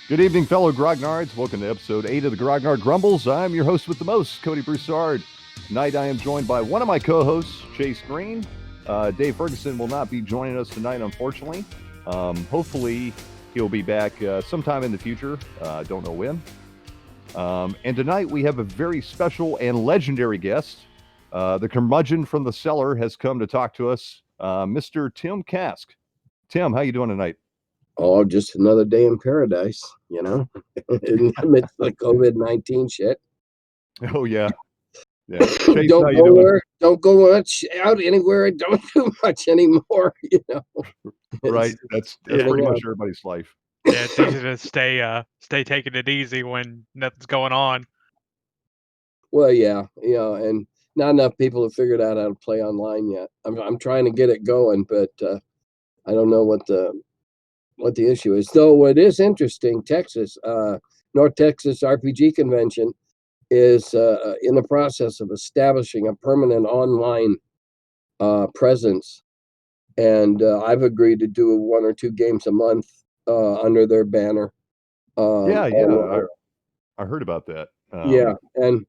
Good evening, fellow Grognards. Welcome to episode 8 of the Grognard Grumbles. I'm your host with the most, Cody Broussard. Tonight I am joined by one of my co-hosts, Chase Green. Dave Ferguson will not be joining us tonight, unfortunately. Hopefully he'll be back sometime in the future. Don't know when. And tonight we have a very special and legendary guest. The curmudgeon from the cellar has come to talk to us, Mr. Tim Kask. Tim, how you doing tonight? Oh, just another day in paradise, in the midst of the COVID-19 shit. Oh, yeah. Chase, Don't go much out anywhere. Don't do much anymore, Right. That's pretty much everybody's life. Yeah, it's easy to stay taking it easy when nothing's going on. Well, yeah, and not enough people have figured out how to play online yet. I'm trying to get it going, but I don't know what the issue is. Though what is interesting, Texas, North Texas RPG Convention is in the process of establishing a permanent online presence, and I've agreed to do 1 or 2 games a month under their banner. I heard about that. And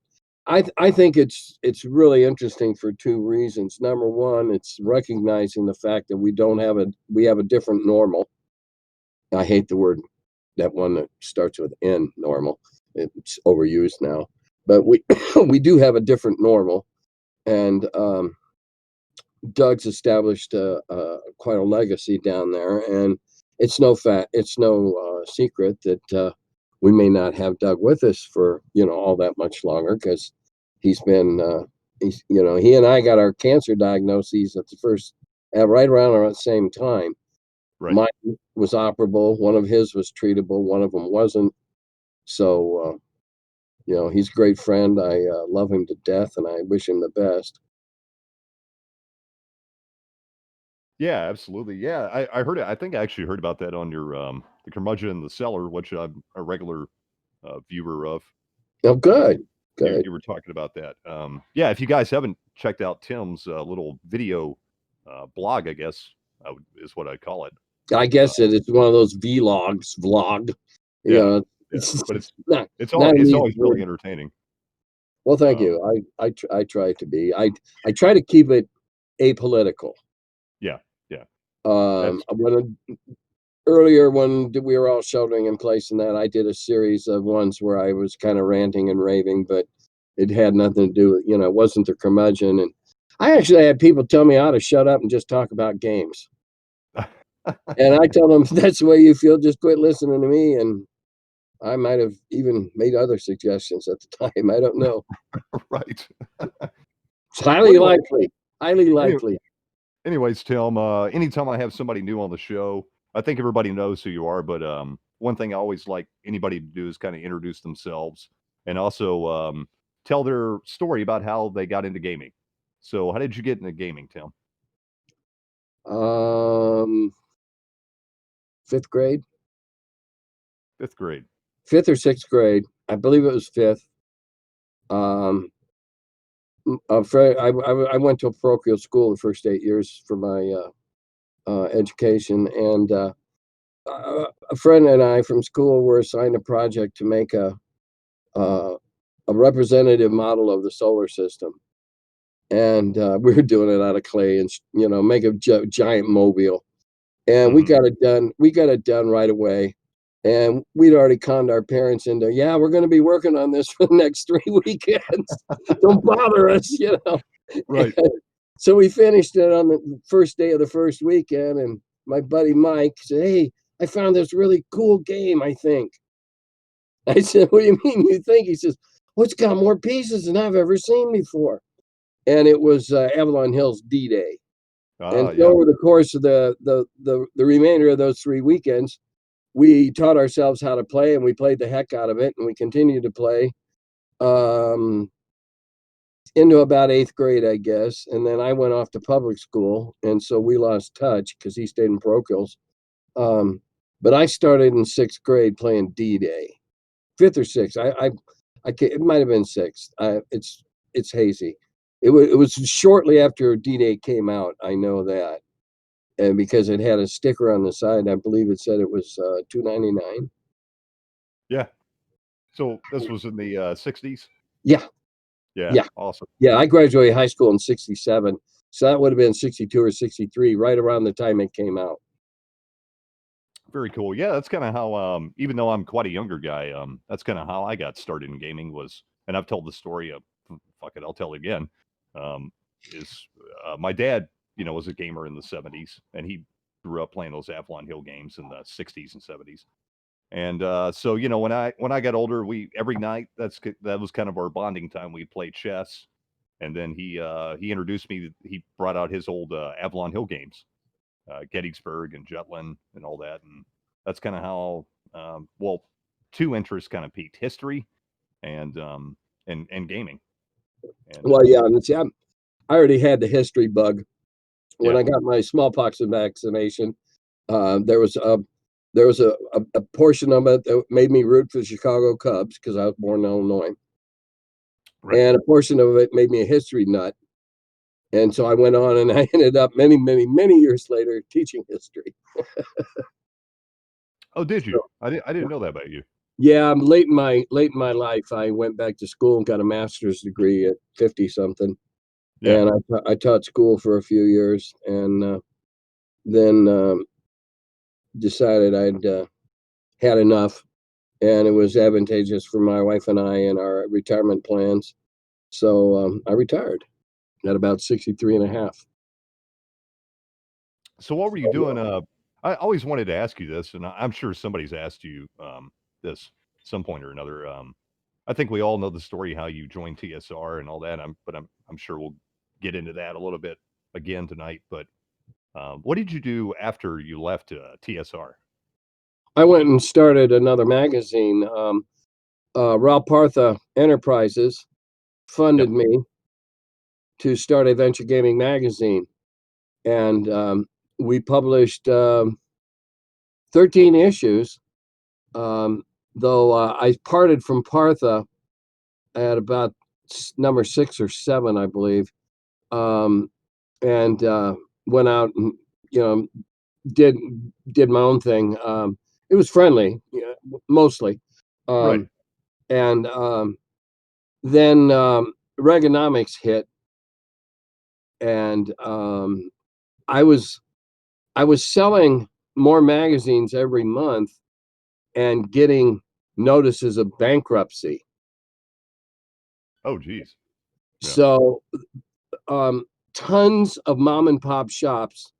I think it's really interesting for 2 reasons. Number one, it's recognizing the fact that we have a different normal. I hate the word, that one that starts with N, normal. It's overused now, but we we do have a different normal, and Doug's established quite a legacy down there, and it's no secret that we may not have Doug with us for all that much longer, because he and I got our cancer diagnoses at the first right around the same time. Right. Mine was operable, one of his was treatable, one of them wasn't. So he's a great friend. I love him to death, and I wish him the best. Yeah, absolutely. Yeah, I heard it. I think I actually heard about that on your the curmudgeon in the cellar, which I'm a regular viewer of. Oh, good. You were talking about that. Yeah, if you guys haven't checked out Tim's little video blog, I guess is what I call it. I guess it's one of those vlog. Yeah, but it's always really entertaining. Well, thank you. I try to be. I try to keep it apolitical. Yeah. Earlier when we were all sheltering in place and that, I did a series of ones where I was kind of ranting and raving, but it had nothing to do with, it wasn't the curmudgeon. And I actually had people tell me how to shut up and just talk about games. And I tell them, if that's the way you feel, just quit listening to me. And I might have even made other suggestions at the time. I don't know. Right. It's highly likely. Anyways, Tim, anytime I have somebody new on the show, I think everybody knows who you are, but one thing I always like anybody to do is kind of introduce themselves and also tell their story about how they got into gaming. So how did you get into gaming, Tim? 5th grade. 5th grade. 5th or 6th grade. I believe it was 5th. I went to a parochial school the first 8 years for my education, and a friend and I from school were assigned a project to make a representative model of the solar system, and we were doing it out of clay and make a giant mobile, and we got it done right away. And we'd already conned our parents into, we're going to be working on this for the next 3 weekends. Don't bother us, Right. And so we finished it on the first day of the first weekend, and my buddy Mike said, "Hey, I found this really cool game, I think." I said, "What do you mean you think?" He says, "Well, it's got more pieces than I've ever seen before." And it was Avalon Hill's D-Day. And so over the course of the remainder of those 3 weekends, we taught ourselves how to play, and we played the heck out of it, and we continued to play into about 8th grade, I guess. And then I went off to public school, and so we lost touch because he stayed in parochials. But I started in 6th grade playing D-Day, 5th or 6th. I can't, it might have been 6th. It's hazy. It was shortly after D-Day came out. I know that. And because it had a sticker on the side, I believe it said it was $2.99. Yeah. So this was in the 60s? Yeah. Yeah. Yeah. Awesome. Yeah. I graduated high school in 67. So that would have been 62 or 63, right around the time it came out. Very cool. Yeah, that's kind of how, even though I'm quite a younger guy, that's kind of how I got started in gaming was, and I've told the story of, fuck it, I'll tell it again, is my dad, was a gamer in the 70s, and he grew up playing those Avalon Hill games in the 60s and 70s. And so, when I got older, we every night that was kind of our bonding time. We played chess, and then he introduced me. He brought out his old Avalon Hill games, Gettysburg and Jutland and all that. And that's kind of how, well, two interests kind of peaked: history and and gaming. And Well, yeah. And see, I already had the history bug when yeah, I got my smallpox vaccination. There was a portion of it that made me root for the Chicago Cubs because I was born in Illinois, right. and a portion of it made me a history nut. And so I went on, and I ended up many, many, many years later teaching history. Oh, did you? So, I didn't know that about you. yeah, I'm late in my life. I went back to school and got a master's degree at 50 something, Yeah. and I taught school for a few years, and then decided I'd had enough, and it was advantageous for my wife and I and our retirement plans. So I retired at about 63 and a half. So what were you So, doing? I always wanted to ask you this, and I'm sure somebody's asked you this some point or another. I think we all know the story how you joined TSR and all that. I'm sure we'll get into that a little bit again tonight. But what did you do after you left TSR? I went and started another magazine. Ralph Partha Enterprises Yep. funded me to start a venture gaming magazine, and we published 13 issues. Um, though I parted from Partha at about number 6 or 7, I believe, and went out and you know did did my own thing. It was friendly, mostly, Right. um, and then Reaganomics hit, and I was I was selling more magazines every month and getting notices of bankruptcy. Oh, geez. Yeah. So um, tons of mom and pop shops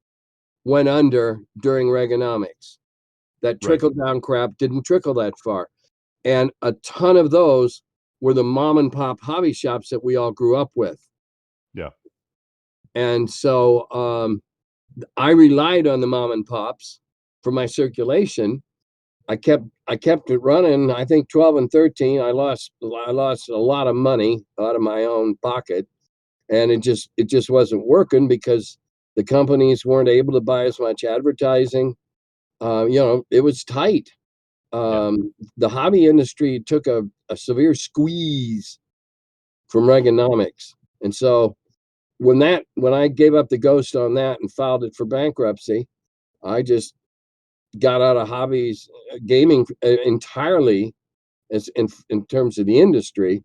went under during Reaganomics. That Right. trickle down crap didn't trickle that far. And a ton of those were the mom and pop hobby shops that we all grew up with. Yeah. And so I relied on the mom and pops for my circulation. I kept it running. I think 12 and 13, I lost a lot of money out of my own pocket, and it just wasn't working because the companies weren't able to buy as much advertising. It was tight. Yeah. The hobby industry took a severe squeeze from Reaganomics, and so when I gave up the ghost on that and filed it for bankruptcy, I just got out of hobbies gaming entirely as in terms of the industry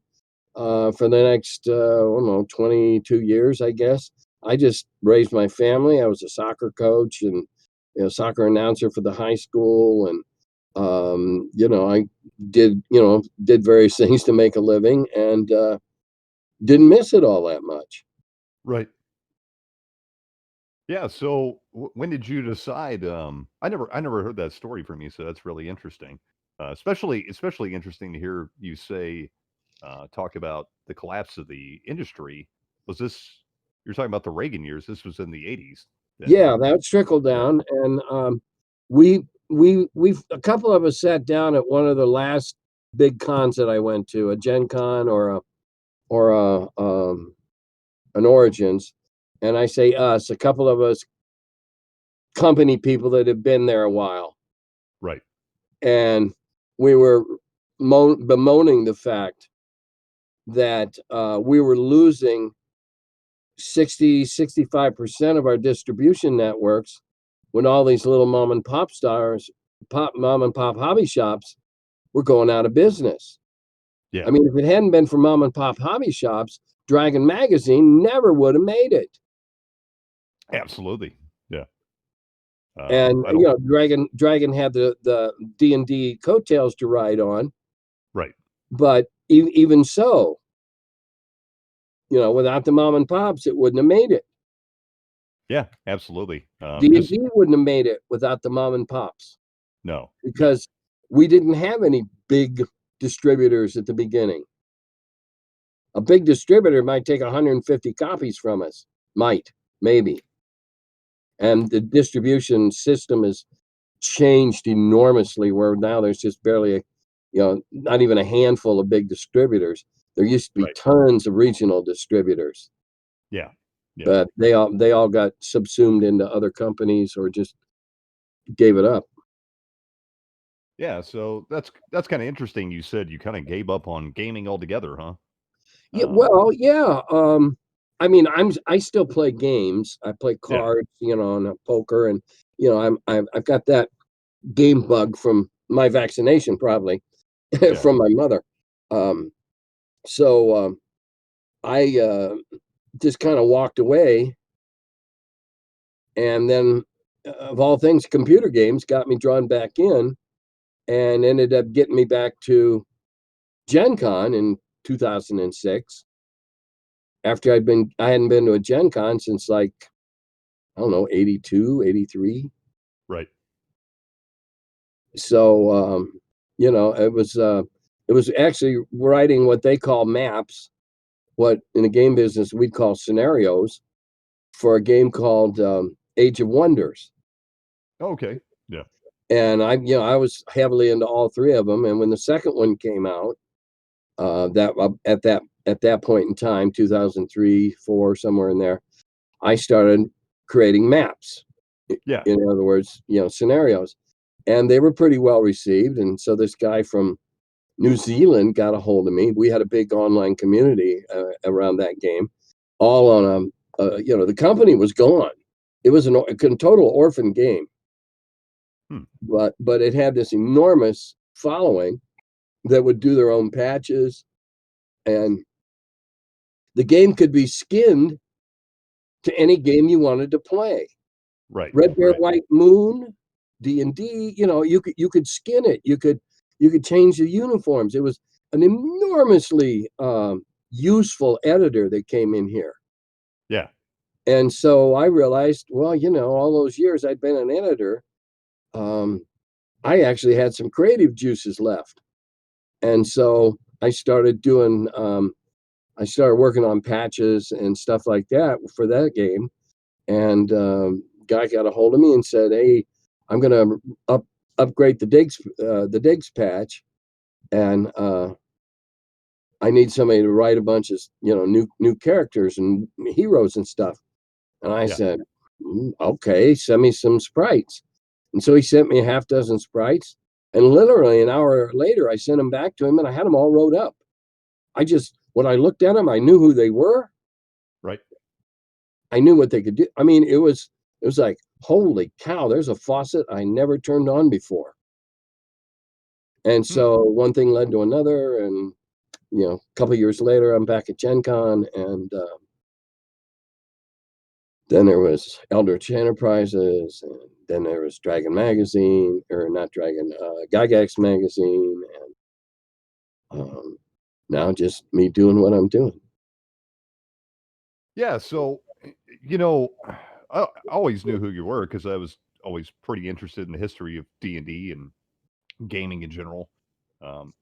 for the next I don't know 22 years, I guess. I just raised my family. I was a soccer coach and soccer announcer for the high school, and I did various things to make a living, and didn't miss it all that much. Right. Yeah. So when did you decide? I never heard that story from you, so that's really interesting. Especially interesting to hear you say, talk about the collapse of the industry. Was this you're talking about the Reagan years? This was in the 80s, then, Yeah, right? that's trickled Yeah. down, and we've a couple of us sat down at one of the last big cons that I went to, a Gen Con or an Origins, and I say us, a couple of us company people that have been there a while, Right. and we were bemoaning the fact that we were losing 65% of our distribution networks when all these little mom and pop hobby shops were going out of business. Yeah. I mean, if it hadn't been for mom and pop hobby shops, Dragon Magazine never would have made it. Absolutely. Yeah. And I don't. Dragon had the D&D coattails to ride on, Right. but even so, without the mom and pops, it wouldn't have made it. Yeah. Absolutely. D&D wouldn't have made it without the mom and pops, No. because we didn't have any big distributors at the beginning. A big distributor might take 150 copies from us, maybe. And the distribution system has changed enormously, where now there's just barely not even a handful of big distributors. There used to be Right. tons of regional distributors, Yeah. Yeah. but they all got subsumed into other companies or just gave it up. Yeah. So that's kind of interesting. You said you kind of gave up on gaming altogether, huh? Yeah, Um, well, yeah. I mean, I still play games. I play yeah. cards, and poker, and I've got that game bug from my vaccination, probably Yeah. from my mother. So I just kind of walked away, and then of all things, computer games got me drawn back in, and ended up getting me back to Gen Con in 2006. After I hadn't been to a Gen Con since, like, I don't know, 82, 83. Right. So it was actually writing what they call maps, what in the game business we'd call scenarios, for a game called Age of Wonders. Okay. Yeah. And I was heavily into all three of them. And when the second one came out, at that point in time, 2003, 4, somewhere in there, I started creating maps. Yeah. In other words, scenarios, and they were pretty well received. And so this guy from New Zealand got a hold of me. We had a big online community around that game, all on the company was gone. It was a total orphan game, Hmm. but it had this enormous following that would do their own patches, and the game could be skinned to any game you wanted to play. Right. Red Bear, Right. White Moon, D&D. You could skin it. You could change the uniforms. It was an enormously useful editor that came in here. Yeah. And so I realized, well, all those years I'd been an editor, I actually had some creative juices left. And so I started working on patches and stuff like that for that game. And guy got a hold of me and said, "Hey, I'm going to upgrade the digs patch, and I need somebody to write a bunch of new characters and heroes and stuff." And I Yeah. said, "Okay, send me some sprites." And so he sent me a half dozen sprites, and literally an hour later, I sent them back to him, and I had them all wrote up. When I looked at them, I knew who they were. Right. I knew what they could do. I mean, it was like, holy cow, there's a faucet I never turned on before. And Hmm. so one thing led to another, and a couple of years later, I'm back at Gen Con, and then there was Eldritch Enterprises, and then there was Dragon Magazine, or not Dragon, Gygax Magazine, and now just me doing what I'm doing. Yeah. So, you know, I always knew who you were because I was always pretty interested in the history of D&D and gaming in general. Um,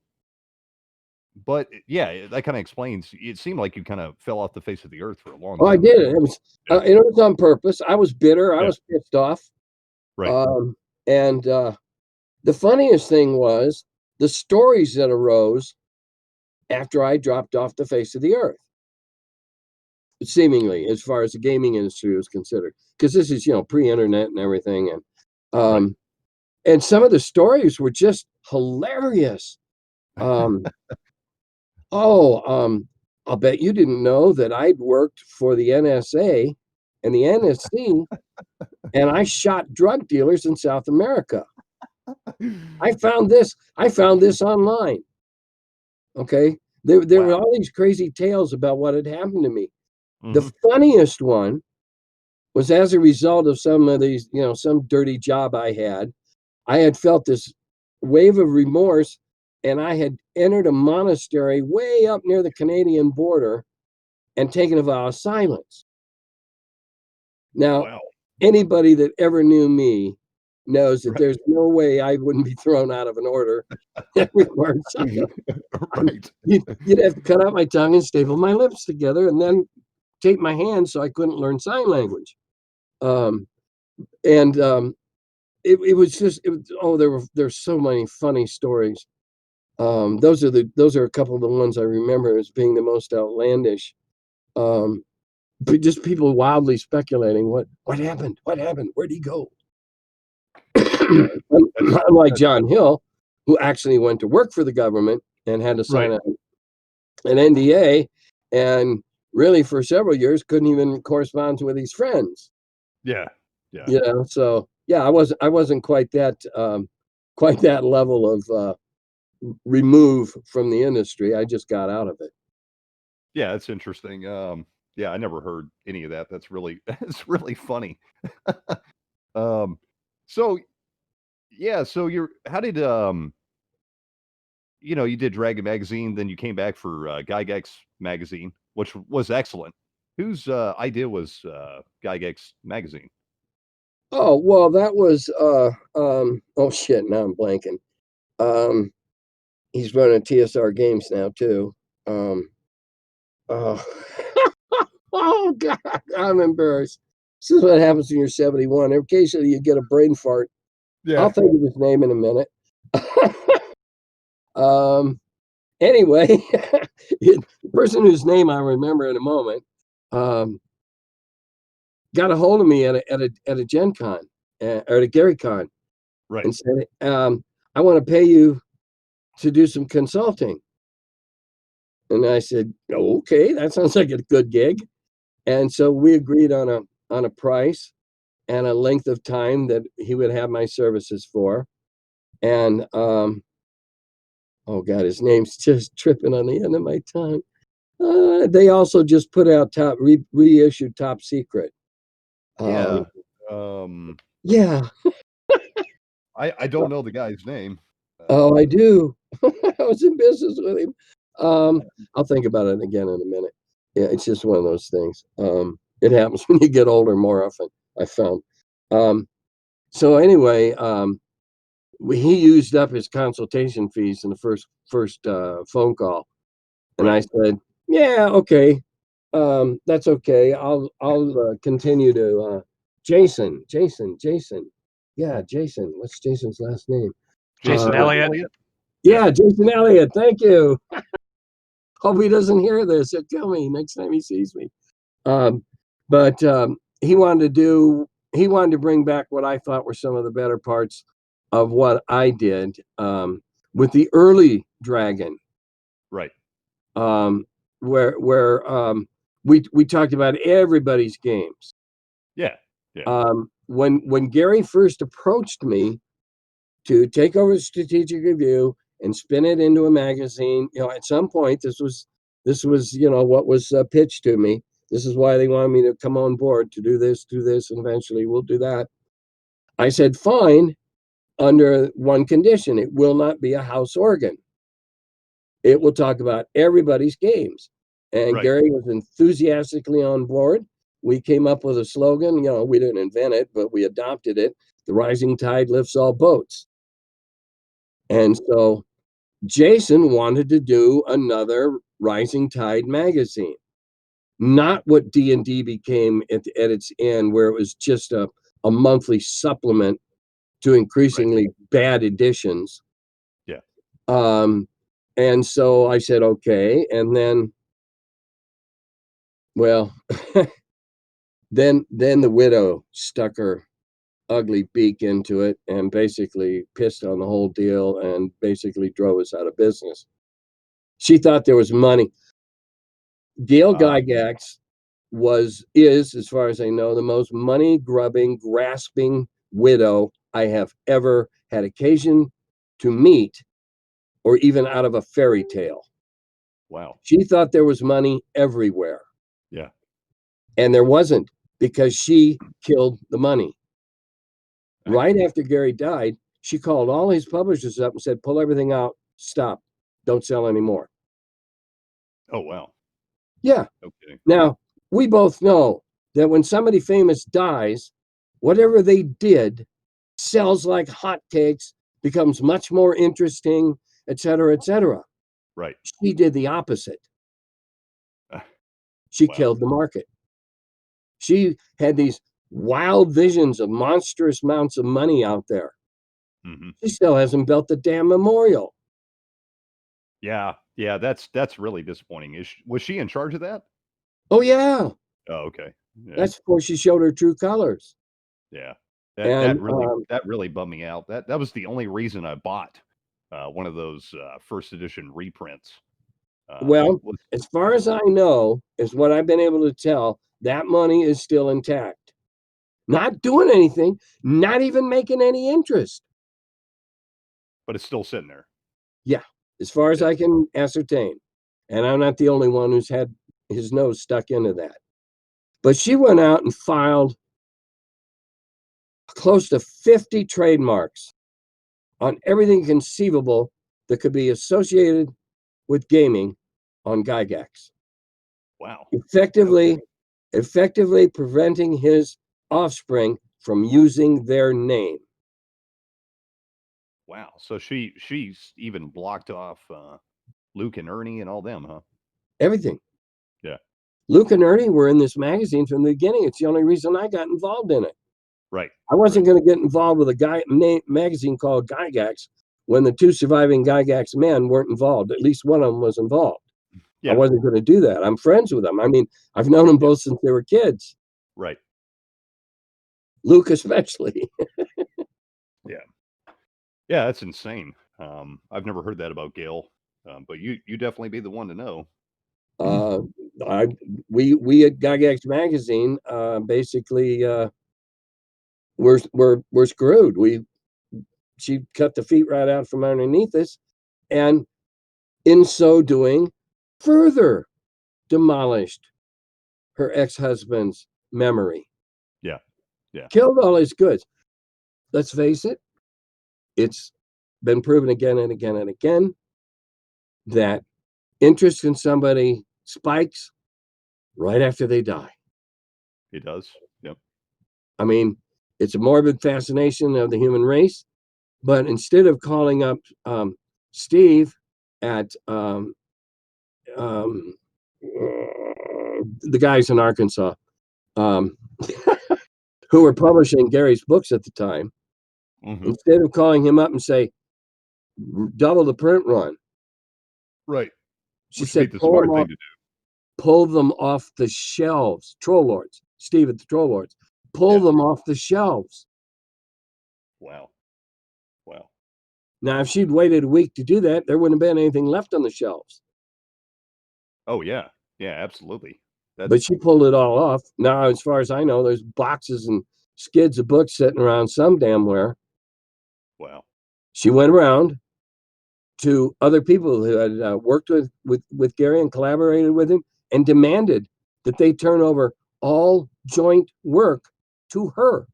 but yeah, that kind of explains. It seemed like you kind of fell off the face of the earth for a long Oh, I time. did it. It was, Yeah. it was on purpose. I was bitter. I Yeah. was pissed off. Right. And the funniest thing was the stories that arose after I dropped off the face of the earth, seemingly, as far as the gaming industry was considered, because this is pre-internet and everything, Right. And some of the stories were just hilarious. I'll bet you didn't know that I'd worked for the NSA and the NSC, and I shot drug dealers in South America. I found this online. Okay. There were Wow. all these crazy tales about what had happened to me. The Mhm. funniest one was as a result of some of these, some dirty job I had felt this wave of remorse, and I had entered a monastery way up near the Canadian border and taken a vow of silence. Now, Wow. anybody that ever knew me knows that Right. there's no way I wouldn't be thrown out of an order that required silence. Right. You'd have to cut out my tongue and staple my lips together and then tape my hands so I couldn't learn sign language. And it was just there's so many funny stories. Those are a couple of the ones I remember as being the most outlandish. But just people wildly speculating what happened, where'd he go? Yeah. That's Unlike that's John Hill, who actually went to work for the government and had to sign right. an NDA, and really for several years couldn't even correspond with his friends. Yeah. Yeah. So yeah, I wasn't quite that level of remove from the industry. I just got out of it. Yeah, it's interesting. Yeah, I never heard any of that. That's really that's really funny. Um, so yeah, so you're how did you did Dragon Magazine, then you came back for Gygax Magazine, which was excellent. Whose idea was Gygax Magazine? Oh well, that was oh shit, now I'm blanking. Um, he's running TSR Games now too. Um, oh, oh God, I'm embarrassed. This is what happens when you're 71. Occasionally you get a brain fart. I'll Yeah. think of his name in a minute. um, anyway, the person whose name I remember in a moment um, got a hold of me at a Gen Con or at a Gary Con Right. and said, I want to pay you to do some consulting. And I said, okay, that sounds like a good gig. And so we agreed on a price and a length of time that he would have my services for. And oh God, his name's just tripping on the end of my tongue. They also just put out reissued Top Secret. Yeah. Um, Um, yeah. I don't know the guy's name. Oh, I do. I was in business with him. I'll think about it again in a minute. Yeah, it's just one of those things. It happens when you get older more often, I found. Um, so anyway, he used up his consultation fees in the first phone call, and Right. I said, "Yeah, okay, that's okay. I'll continue to Jason. Yeah, Jason. What's Jason's last name? Jason Uh, Elliott. Yeah. yeah, Jason Elliott. Thank you. Hope he doesn't hear this. He'll kill me next time he sees me. But he wanted to bring back what I thought were some of the better parts of what I did with the early Dragon, Right. um, where we talked about everybody's games. Yeah. Yeah. When Gary first approached me to take over the strategic review and spin it into a magazine, at some point this was what was pitched to me. This is why they wanted me to come on board to do this, and eventually we'll do that. I said, fine, under one condition: it will not be a house organ. It will talk about everybody's games. And Right. Gary was enthusiastically on board. We came up with a slogan. We didn't invent it, but we adopted it. The rising tide lifts all boats. And so Jason wanted to do another Rising Tide magazine, not what D&D became at its end, where it was just a monthly supplement to Right. increasingly bad editions. Yeah. Um, and so I said, okay. And then, well, then the widow stuck her ugly beak into it and basically pissed on the whole deal and basically drove us out of business. She thought there was money. Gail Uh, Gygax is, as far as I know, the most money grubbing, grasping widow I have ever had occasion to meet, or even out of a fairy tale. Wow. She thought there was money everywhere, Yeah. and there wasn't, because she killed the money. Right after Gary died, she called all his publishers up and said, pull everything out, stop, don't sell anymore. Oh, wow. Yeah. Okay. Now, we both know that when somebody famous dies, whatever they did sells like hotcakes, becomes much more interesting, et cetera, et cetera. Right. She did the opposite. She Wow. killed the market. She had these wild visions of monstrous amounts of money out there. Mhm. She still hasn't built the damn memorial. Yeah. Yeah, that's really disappointing. Was she in charge of that? Oh, yeah. Oh, okay. Yeah. That's before she showed her true colors. Yeah. And That really bummed me out. That was the only reason I bought one of those first edition reprints. well, Was as far as I know, is what I've been able to tell, that money is still intact. Not doing anything, not even making any interest. but it's still sitting there. Yeah, as far as Yeah. I can ascertain. And I'm not the only one who's had his nose stuck into that. But she went out and filed close to 50 trademarks on everything conceivable that could be associated with gaming on Gygax, Wow. effectively Okay. preventing his offspring from using their name. Wow. So she's even blocked off Luke and Ernie and all them, huh? Everything. Yeah. Luke and Ernie were in this magazine from the beginning. It's the only reason I got involved in it. Right. I wasn't Right. going to get involved with a magazine called Gygax when the two surviving Gygax men weren't involved. At least one of them was involved. I Yeah. wasn't going to do that. I'm friends with them. I mean, I've known them both since they were kids. Right. Luke especially. Yeah. Yeah, that's insane. I've never heard that about Gail, but you definitely be the one to know. uh, we at Gygax magazine basically we're screwed. She cut the feet right out from underneath us, and in so doing, further demolished her ex-husband's memory. Yeah. Yeah. Killed all his goods. Let's face it, it's been proven again and again and again that interest in somebody spikes right after they die. It does. Yep. I mean, it's a morbid fascination of the human race. But instead of calling up Steve at um, the guys in Arkansas um, who were publishing Gary's books at the time, Hmm. instead of calling him up and say, double the print run, Right. she Which would said, be the smart thing to do. pull them off the shelves. Troll Lords, Steve at the Troll Lords, pull Yeah. them off the shelves. Wow. Wow. Now, if she'd waited a week to do that, there wouldn't have been anything left on the shelves. Oh yeah. Yeah, absolutely. But That's she pulled it all off. Now, as far as I know, there's boxes and skids of books sitting around some damn where. wow. She went around to other people who had worked with Gary and collaborated with him and demanded that they turn over all joint work to her.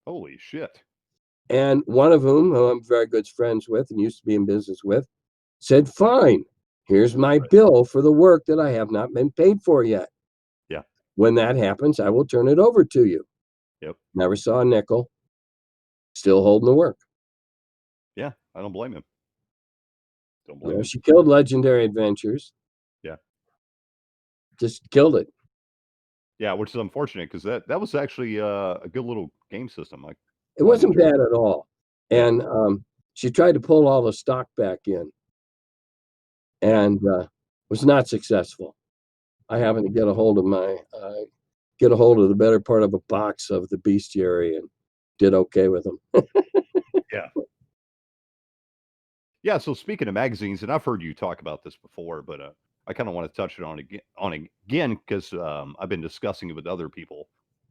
Holy shit. And one of whom, who I'm very good friends with and used to be in business with, said, fine, here's my Right. bill for the work that I have not been paid for yet. Yeah. When that happens, I will turn it over to you. Yep. Never saw a nickel, still holding the work. Yeah. I don't blame him. Don't You blame know, him. she killed Legendary Adventures, Yeah. just killed it. Yeah, which is unfortunate because that was actually a good little game system. I It quite wasn't enjoyed bad it. at all. Yeah. And she tried to pull all the stock back in Yeah. and was not successful. I happened to get a hold of the better part of a box of the bestiary and did okay with them. Yeah. Yeah. So speaking of magazines, and I've heard you talk about this before, but I kind of want to touch it on again because I've been discussing it with other people.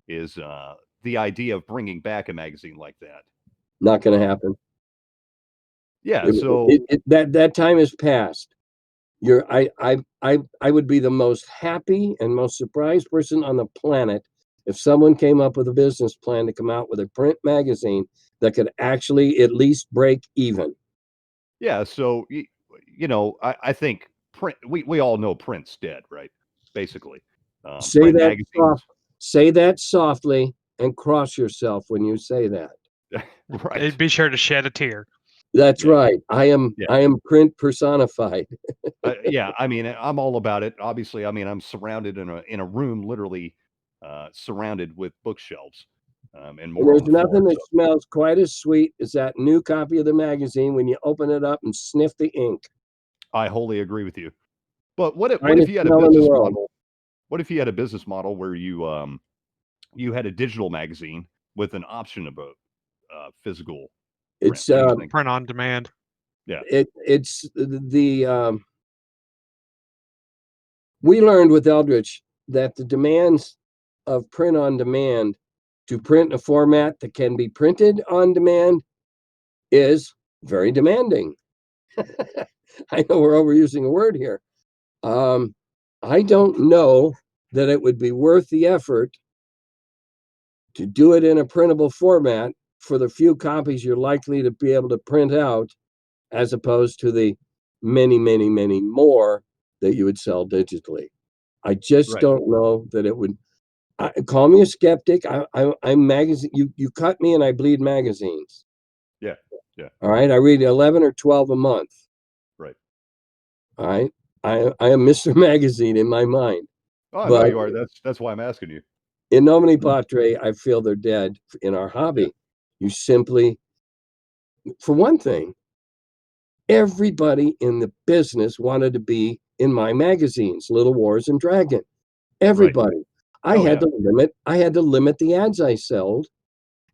Is the idea of bringing back a magazine like that. Not going to happen. Yeah. So that time has passed. I would be the most happy and most surprised person on the planet if someone came up with a business plan to come out with a print magazine that could actually at least break even. yeah. So I think print. We all know print's dead, right? Basically, Say print that magazines. say that softly and cross yourself when you say that. Right. Be sure to shed a tear. That's Yeah. right. I am print personified. Yeah, I mean, I'm all about it. Obviously, I mean, I'm surrounded in a room, literally surrounded with bookshelves, and And more on there's the floor. nothing that So smells quite as sweet as that new copy of the magazine when you open it up and sniff the ink. I wholly agree with you. But what if Finest you had a smell in the business world. model? What if you had a business model where you had a digital magazine with an option of a physical print? It's What do you think? Print on demand. Yeah, it's the we learned with Eldritch that the demands of print on demand to print in a format that can be printed on demand is very demanding. I know we're overusing a word here. I don't know that it would be worth the effort to do it in a printable format for the few copies you're likely to be able to print out, as opposed to the many, many, many more that you would sell digitally. I just right. don't know that it would. Call me a skeptic. I'm magazine. You cut me and I bleed magazines. Yeah, yeah, All right. I read 11 or 12 a month. right. All right. I am Mr. Magazine in my mind. Oh, I know But you are. That's why I'm asking you. in nomine patre, I feel they're dead in our hobby. Yeah, You simply, for one thing, everybody in the business wanted to be in my magazines, Little Wars and Dragon. right. Everybody. I Oh had yeah, to limit the ads I sold.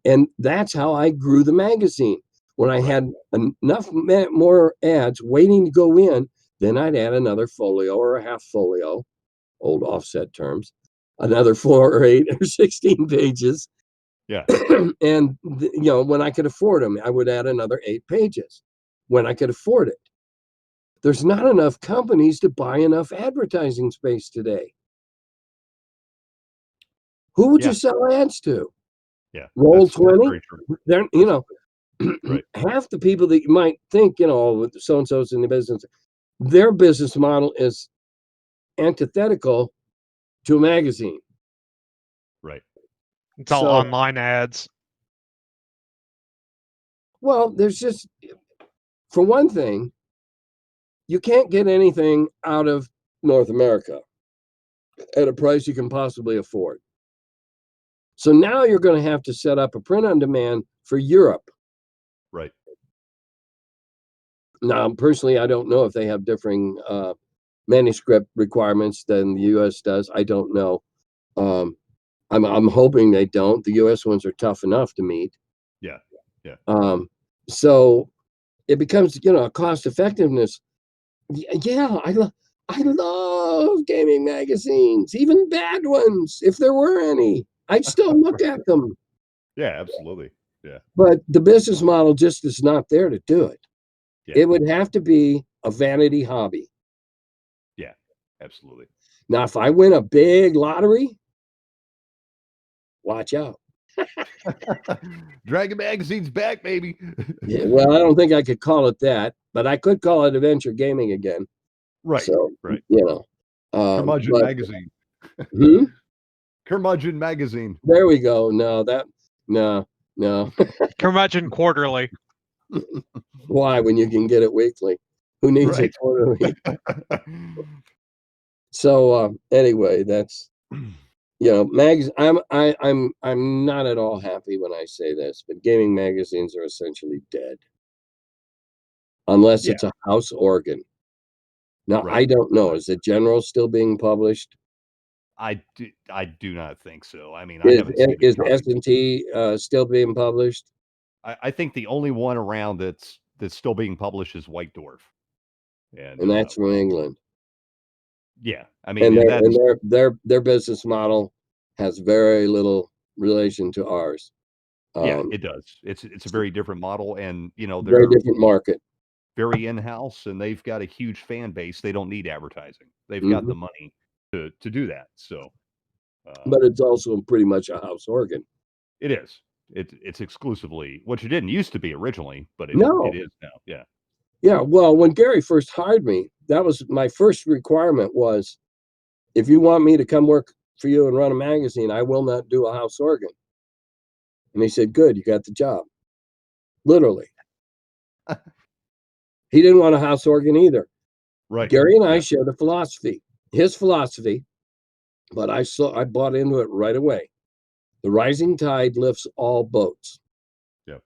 And that's how I grew the magazine. When I right. had enough more ads waiting to go in, then I'd add another folio or a half folio, old offset terms, another 4 or 8 or 16 pages. Yeah, And, when I could afford them, I would add another 8 pages when I could afford it. There's not enough companies to buy enough advertising space today. Who would yeah, you sell ads to? yeah. Roll That's 20? very true. They're, That's right. half the people that you might think, so and so's in the business, their business model is antithetical to a magazine. Right. It's all So, online ads. well, there's just, for one thing, you can't get anything out of North America at a price you can possibly afford. So now you're going to have to set up a print on demand for Europe. Right. Now, personally, I don't know if they have differing manuscript requirements than the U.S. does. I don't know. I'm hoping they don't. The U.S. ones are tough enough to meet. Yeah. Yeah. So it becomes, a cost effectiveness. Yeah, I love gaming magazines, even bad ones, if there were any. I'd still look at them. Yeah, absolutely. Yeah. But the business model just is not there to do it. Yeah. It would have to be a vanity hobby. Yeah. Absolutely. Now, if I win a big lottery, watch out. Dragon Magazine's back, baby. Yeah, well, I don't think I could call it that, but I could call it adventure gaming again. Right. So, Right. Curmudgeon but Magazine. hmm? Curmudgeon Magazine. There we go. No. Curmudgeon Quarterly. Why, when you can get it weekly? Who needs Right. it quarterly? So anyway, that's mags. I'm not at all happy when I say this, but gaming magazines are essentially dead, unless Yeah. it's a house organ. Now Right. I don't know. Is the General still being published? I do not think so. I mean, I haven't seen a Is copy. S&T still being published? I think the only one around that's still being published is White Dwarf. And that's from England. Yeah. I mean, and And that's their business model has very little relation to ours. Yeah, it does. It's a very different model, and Very they're different market. very in-house, and they've got a huge fan base. They don't need advertising. They've got Hmm. the money to do that. So But it's also pretty much a house organ. it is. It's exclusively, which it didn't used to be originally, but it No. is now. Yeah. Yeah. Well, when Gary first hired me, that was my first requirement was, if you want me to come work for you and run a magazine, I will not do a house organ. And he said, good, you got the job. Literally. He didn't want a house organ either. Right. Gary and I Yeah. shared a philosophy, his philosophy, but I bought into it right away. The rising tide lifts all boats. Yep.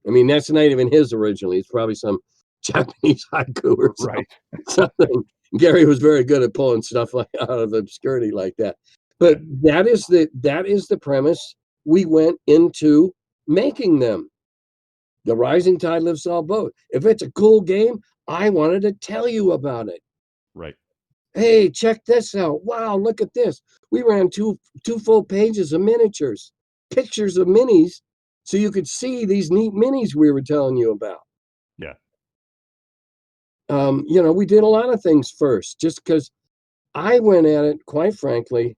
I mean, that's not even his originally. It's probably some Japanese haiku or Right. something. Gary was very good at pulling stuff out of obscurity like that. But that is the premise we went into making them. The rising tide lifts all boats. If it's a cool game, I wanted to tell you about it. Right. Hey, check this out. Wow, look at this. We ran two full pages of miniatures, pictures of minis, so you could see these neat minis we were telling you about. Yeah. We did a lot of things first, just because I went at it, quite frankly,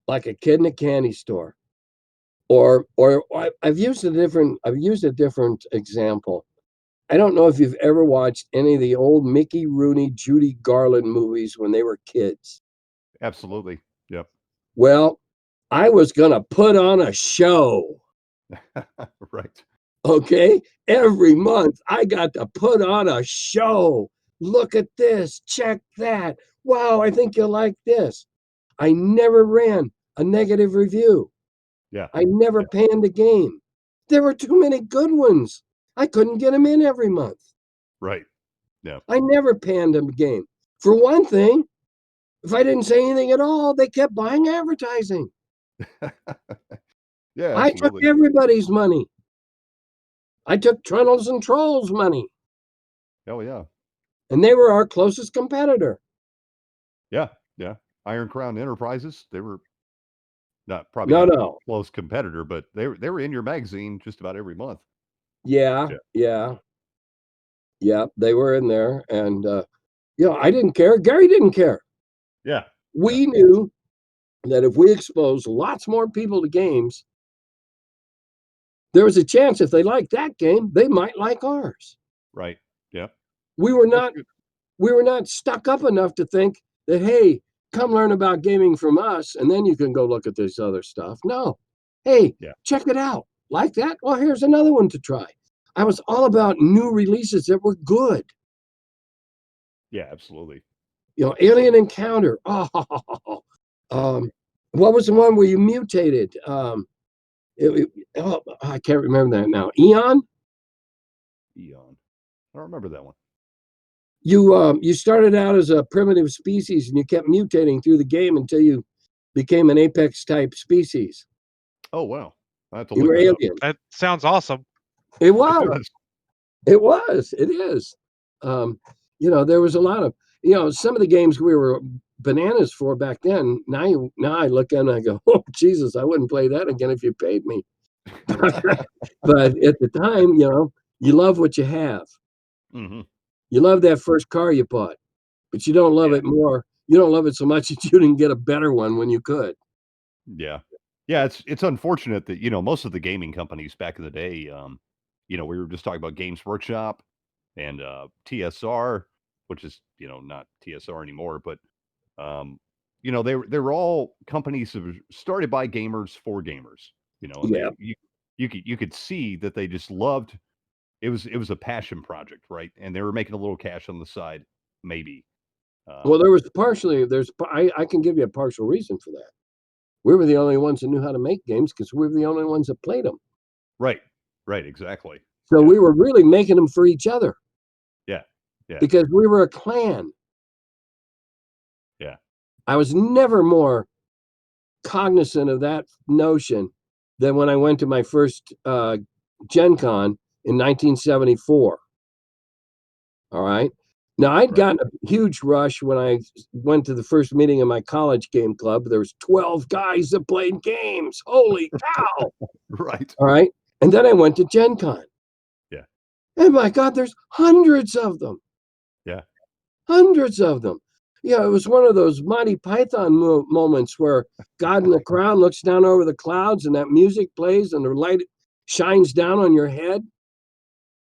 like a kid in a candy store. Or I've used a different example. I don't know if you've ever watched any of the old Mickey Rooney, Judy Garland movies when they were kids. Absolutely. Yep. Well, I was going to put on a show. Right. Okay. Every month I got to put on a show. Look at this. Check that. Wow. I think you'll like this. I never ran a negative review. Yeah. I never panned a game. There were too many good ones. I couldn't get them in every month. Right. Yeah. I never panned a game. For one thing, if I didn't say anything at all, they kept buying advertising. Yeah, I took absolutely. everybody's money. I took Trunnels and Trolls' money, Oh yeah. and they were our closest competitor. Yeah. Yeah. Iron Crown Enterprises, they were probably No, not a no. close competitor, but they were in your magazine just about every month. Yeah, Yeah. yeah. They were in there, and I didn't care. Gary didn't care. Yeah. We knew that if we exposed lots more people to games, there was a chance if they liked that game, they might like ours. Right. Yeah. We were That's not good. we were not stuck up enough to think that, hey, come learn about gaming from us, and then you can go look at this other stuff. No. Hey, Yeah. check it out. Like that? Well, here's another one to try. I was all about new releases that were good. Yeah, absolutely. Alien Encounter. Oh, what was the one where you mutated? I can't remember that now. Eon. Eon. I don't remember that one. You started out as a primitive species and you kept mutating through the game until you became an apex type species. Oh wow. I have to You look were that up. alien. That sounds awesome. It It was. does. It was. It is. There was a lot of some of the games we were bananas for back then. Now I look at them and I go, oh Jesus, I wouldn't play that again if you paid me. But at the time, you love what you have. Hmm. You love that first car you bought, but you don't love Yeah. it more. You don't love it so much that you didn't get a better one when you could. Yeah. Yeah, it's unfortunate that, most of the gaming companies back in the day, we were just talking about Games Workshop and TSR, which is, not TSR anymore, but they were all companies that were started by gamers for gamers, and Yeah. you could see that they just loved it was a passion project, right? And they were making a little cash on the side, maybe. Well, Um, I can give you a partial reason for that. We were the only ones that knew how to make games because we were the only ones that played them. right, right, exactly. So Yeah, we were really making them for each other yeah, yeah, because we were a clan. yeah. I was never more cognizant of that notion than when I went to my first Gen Con in 1974. All right. Now, I'd gotten a huge rush when I went to the first meeting of my college game club. There was 12 guys that played games. Holy cow. Right. All right. And then I went to Gen Con. Yeah. And my God, there's hundreds of them. Yeah. Hundreds of them. Yeah, it was one of those Monty Python moments where God in the crowd looks down over the clouds and that music plays and the light shines down on your head.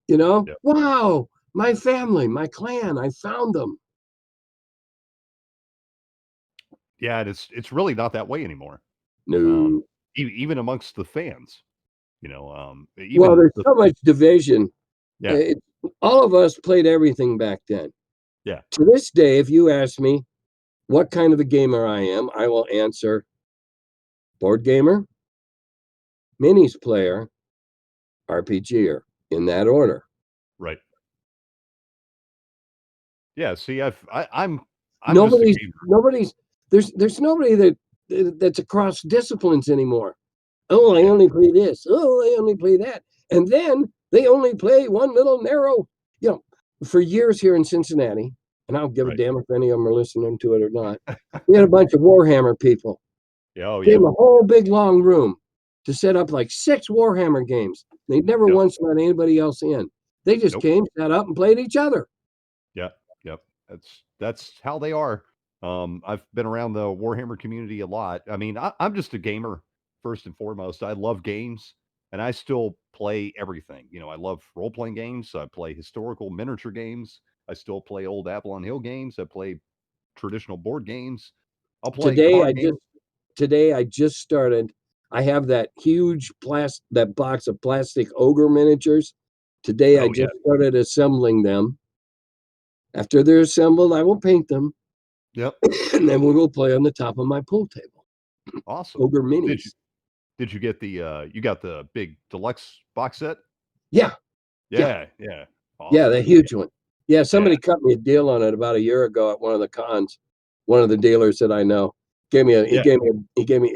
You know, Yep. Wow, my family, my clan, I found them. Yeah, and it's really not that way anymore. No. Even amongst the fans, Well, even there's so much division. yeah, All of us played everything back then. yeah, To this day, if you ask me what kind of a gamer I am, I will answer board gamer, minis player, RPGer, in that order. right. Yeah, see, I'm just a Nobody's gamer. there's nobody that's across disciplines anymore. Oh, I Yeah. only play this. Oh, I only play that. And then they only play one little narrow, for years here in Cincinnati, and I don't give a Right. damn if any of them are listening to it or not. We had a bunch of Warhammer people. Yeah, oh Gave yeah. them a whole big long room to set up like 6 Warhammer games. They never Yep. once let anybody else in. They just Nope. came, sat up, and played each other. Yeah, yep. That's how they are. I've been around the Warhammer community a lot. I mean, I'm just a gamer first and foremost. I love games, and I still play everything. I love role playing games. I play historical miniature games. I still play old Avalon Hill games. I play traditional board games. I'll play Today card I games. just today I just started. I have that huge that box of plastic ogre miniatures. Today I Oh yeah, just started assembling them. After they're assembled, I will paint them, yep. and then we will play on the top of my pool table. Awesome. Ogre Did you minis. did you get the you got the big deluxe box set? Yeah, yeah, Yeah, yeah. yeah, Awesome. the huge one. Yeah, Yeah. somebody cut me a deal on it about a year ago at one of the cons. One of the dealers that I know Yeah.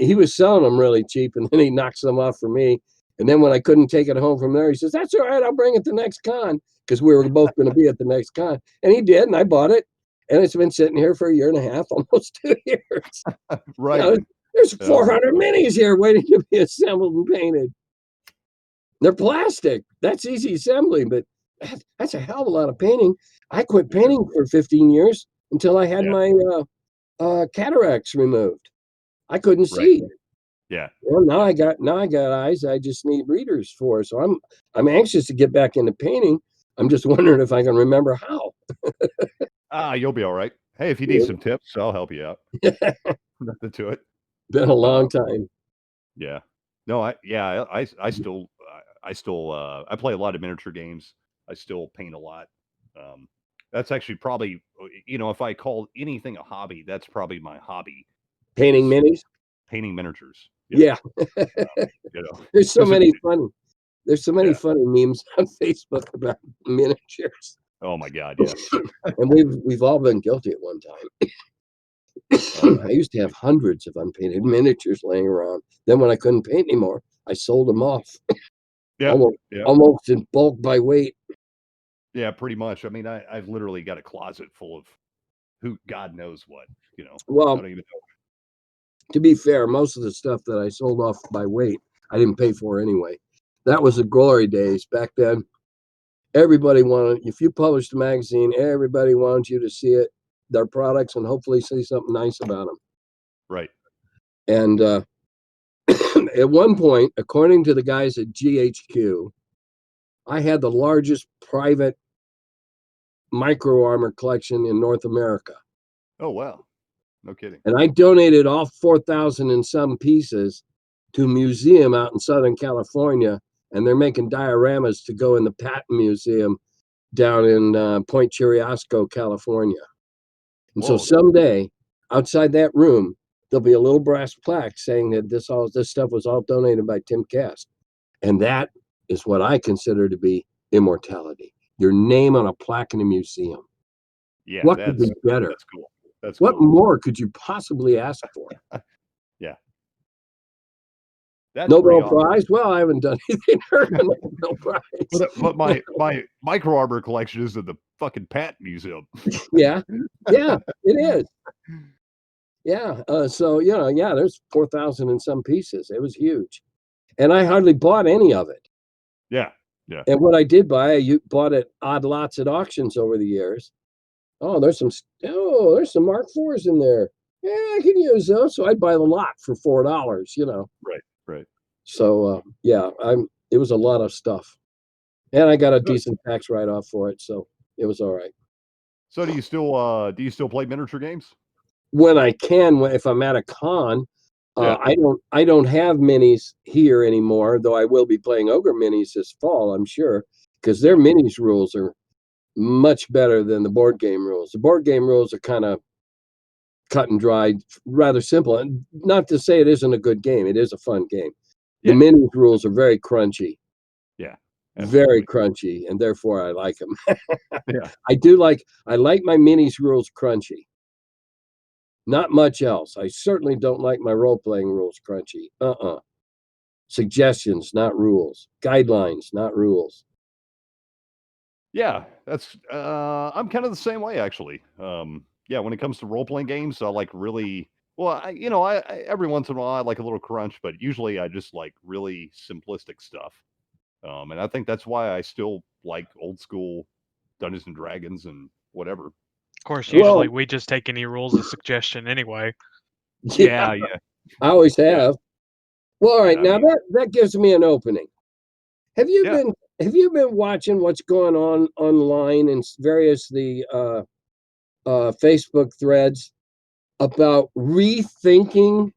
he was selling them really cheap, and then he knocks them off for me. And then when I couldn't take it home from there, he says, "That's all right, I'll bring it the next con," because we were both going to be at the next con. And he did, and I bought it, and it's been sitting here for a year and a half, almost 2 years. Right. There's Oh my 400 minis here waiting to be assembled and painted. They're plastic. That's easy assembly, but that's a hell of a lot of painting. I quit painting for 15 years until I had Yeah. my cataracts removed. I couldn't Right. see. Yeah. Well, now Yeah. I got eyes. I just need readers for. So I'm anxious to get back into painting. I'm just wondering if I can remember how. You'll be all right. Hey, if you need some tips, I'll help you out. Nothing to it. Been a Uh, long time. yeah. No, I still I play a lot of miniature games. I still paint a lot. Um, that's actually probably if I call anything a hobby, that's probably my hobby Painting is minis. painting miniatures. Yeah. Yeah. There's so Because many funny. There's so many yeah. funny memes on Facebook about miniatures, Oh my God. Yeah. and we've all been guilty at one time. Oh I used to have hundreds of unpainted miniatures laying around. Then when I couldn't paint anymore, I sold them off yeah. almost Yeah. almost in bulk by weight. Yeah. Pretty much. I mean, I've literally got a closet full of who God knows what. I Well, don't even know. to be fair, most of the stuff that I sold off by weight, I didn't pay for anyway. That was the glory days back then. Everybody wanted, if you published a magazine, everybody wanted you to see it, their products, and hopefully say something nice about them. Right. And at one point, according to the guys at GHQ, I had the largest private micro armor collection in North America. Oh wow. No kidding. And I donated all 4,000 and some pieces to a museum out in Southern California. And they're making dioramas to go in the Patton Museum down in Point Chiriasco, California. And so Whoa. someday, outside that room, there'll be a little brass plaque saying that this stuff was all donated by Tim Kask. And that is what I consider to be immortality. Your name on a plaque in a museum. Yeah, What could be better? that's cool. That's What cool. more could you possibly ask for? Yeah. That's pretty Nobel awesome. Prize? Well, I haven't done anything for a Nobel Prize. But my micro armor collection isn't the fucking Pat Museum. Yeah, yeah, it is. Yeah. So yeah, there's 4,000 and some pieces. It was huge, and I hardly bought any of it. Yeah, yeah. And what I did buy, I bought at odd lots at auctions over the years. Oh, there's some Mark IVs in there. Yeah, I can use those. So I'd buy the lot for $4. Right, right. So yeah, it was a lot of stuff, and I got a decent tax write-off for it, so it was all right. So do you still play miniature games? When I can, if I'm at a con, Yeah. I don't have minis here anymore, though I will be playing Ogre minis this fall, I'm sure, because their minis rules are much better than the board game rules. The board game rules are kind of cut and dried, rather simple. And not to say it isn't a good game, it is a fun game. The minis rules are very crunchy. Yeah. Very crunchy, and therefore I like them. Yeah. I like my minis rules crunchy. Not much else. I certainly don't like my role-playing rules crunchy. Suggestions, not rules. Guidelines, not rules. Yeah, that's I'm kind of the same way actually. Yeah, when it comes to role-playing games, I like really well, I every once in a while I like a little crunch, but usually I just like really simplistic stuff. And I think that's why I still like old school Dungeons and Dragons and whatever. Of course, usually we just take any rules as suggestion anyway. Yeah, yeah. I always have. Well, all right, Yeah, now that gives me an opening. Have you been watching what's going on online in various the Facebook threads about rethinking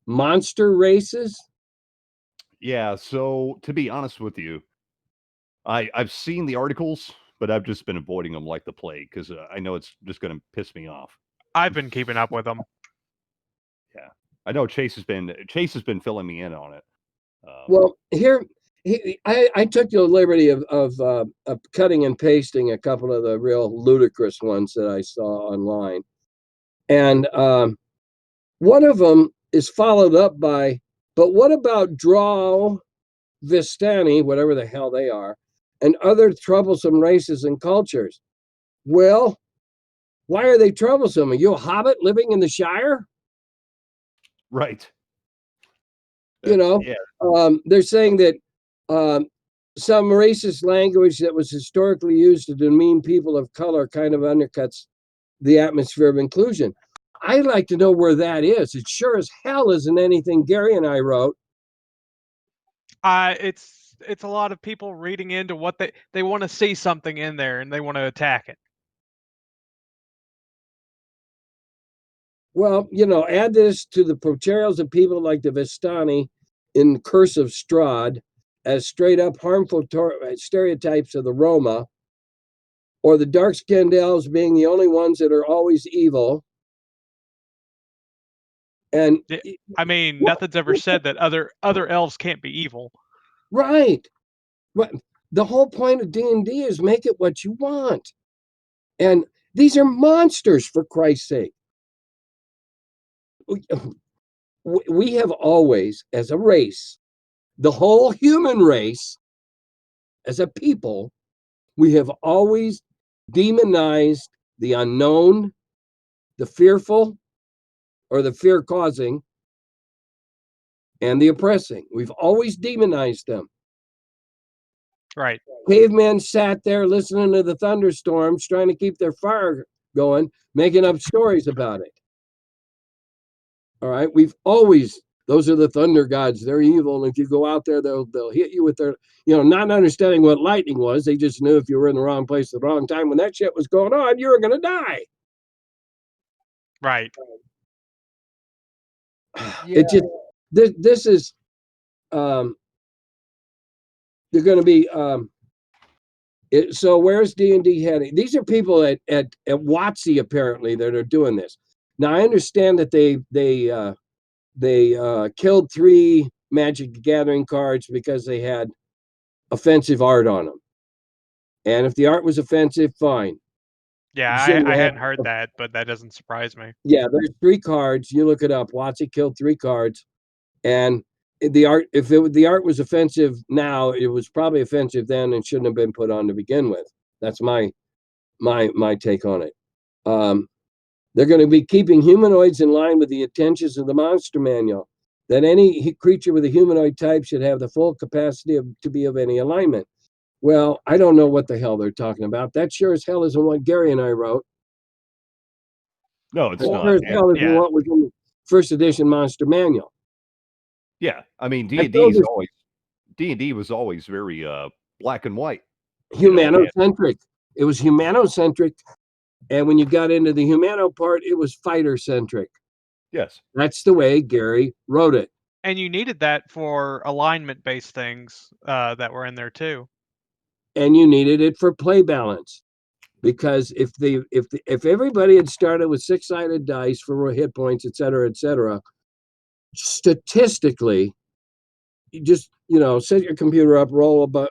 monster races? Yeah, so to be honest with you, I've seen the articles, but I've just been avoiding them like the plague because I know it's just going to piss me off. I've been keeping up with them. Yeah, I know Chase has been filling me in on it. Well, I took the liberty of cutting and pasting a couple of the real ludicrous ones that I saw online, and one of them is followed up by, "But what about Draw Vistani, whatever the hell they are, and other troublesome races and cultures?" Well, why are they troublesome? Are you a hobbit living in the Shire? Right. They're saying that some racist language that was historically used to demean people of color kind of undercuts the atmosphere of inclusion. I'd like to know where that is. It sure as hell isn't anything Gary and I wrote. It's a lot of people reading into what they want to see something in there and they want to attack it. Well, add this to the portrayals of people like the Vistani in Curse of Strahd as straight up harmful stereotypes of the Roma, or the dark-skinned elves being the only ones that are always evil. And I mean, nothing's ever said that other elves can't be evil. Right. But the whole point of D&D is make it what you want. And these are monsters, for Christ's sake. We have always, as a race, the whole human race, as a people, we have always demonized the unknown, the fearful, or the fear-causing, and the oppressing. We've always demonized them. Right. Cavemen sat there listening to the thunderstorms, trying to keep their fire going, making up stories about it. All right, those are the thunder gods. They're evil, and if you go out there, they'll hit you with their, not understanding what lightning was. They just knew if you were in the wrong place at the wrong time when that shit was going on, you were going to die. Right. It just this is they're going to be so where's D&D heading? These are people at WotC apparently that are doing this. Now I understand that they killed 3 Magic the Gathering cards because they had offensive art on them. And if the art was offensive, fine. Yeah, I hadn't heard that, but that doesn't surprise me. Yeah, there's 3 cards. You look it up. WotC killed 3 cards, and the art, the art was offensive now, it was probably offensive then and shouldn't have been put on to begin with. That's my take on it. They're going to be keeping humanoids in line with the intentions of the monster manual, that any creature with a humanoid type should have the full capacity to be of any alignment. Well, I don't know what the hell they're talking about. That sure as hell isn't what Gary and I wrote. No, it's That not. sure as hell isn't yeah. what was in the first edition monster manual. Yeah, I mean I D&D was always very black and white. Humanocentric. It was humanocentric. And when you got into the humano part, it was fighter centric. Yes. That's the way Gary wrote it. And you needed that for alignment based things that were in there too. And you needed it for play balance. Because if everybody had started with 6-sided dice for hit points, et cetera, statistically, you just set your computer up, roll about.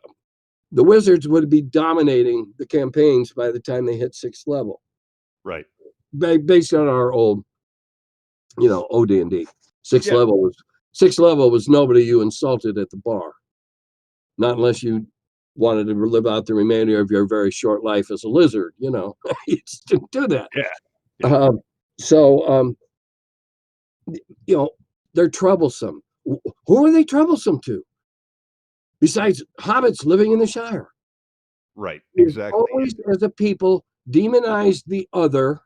The wizards would be dominating the campaigns by the time they hit 6th level. Right. Based on our old, OD&D. 6th Yeah. level was nobody you insulted at the bar, not unless you wanted to live out the remainder of your very short life as a lizard. You just didn't do that. Yeah. They're troublesome. Who are they troublesome to? Besides hobbits living in the Shire. Right. We've Exactly. always, as a people, demonized the other.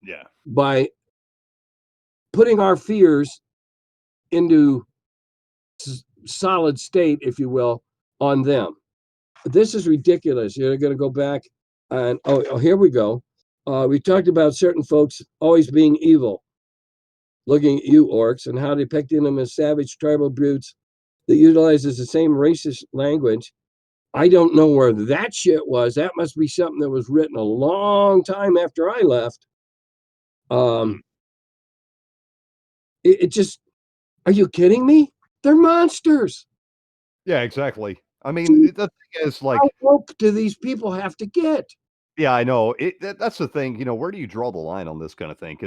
Yeah. By putting our fears into solid state, if you will, on them. This is ridiculous. You're going to go back and here we go. We talked about certain folks always being evil, looking at you orcs, and how depicting them as savage tribal brutes that utilizes the same racist language. I don't know where that shit was. That must be something that was written a long time after I left. It just, are you kidding me? They're monsters. Yeah, exactly. I mean, the thing is, like, how woke do these people have to get? yeah, I know. That's the thing. Where do you draw the line on this kind of thing?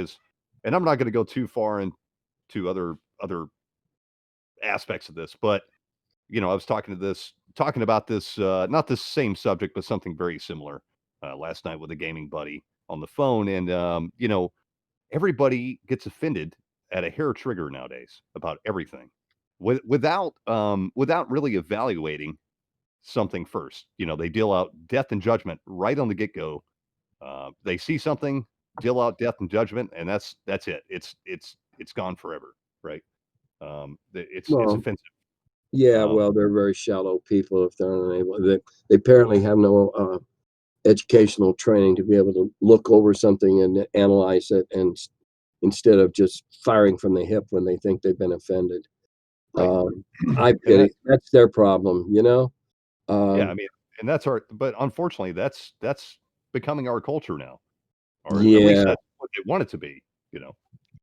And I'm not going to go too far into other aspects of this, but I was talking about this, not this same subject, but something very similar last night with a gaming buddy on the phone, and everybody gets offended at a hair trigger nowadays about everything, without really evaluating something first. They deal out death and judgment right on the get go. They see something, deal out death and judgment, and that's it. It's gone forever, right? It's Well, offensive. yeah, well, they're very shallow people if they're unable. They apparently have no educational training to be able to look over something and analyze it, and instead of just firing from the hip when they think they've been offended. Right. I get it. That's their problem, Yeah, I mean, and but unfortunately, that's becoming our culture now, or at least Yeah, that's what they want it to be.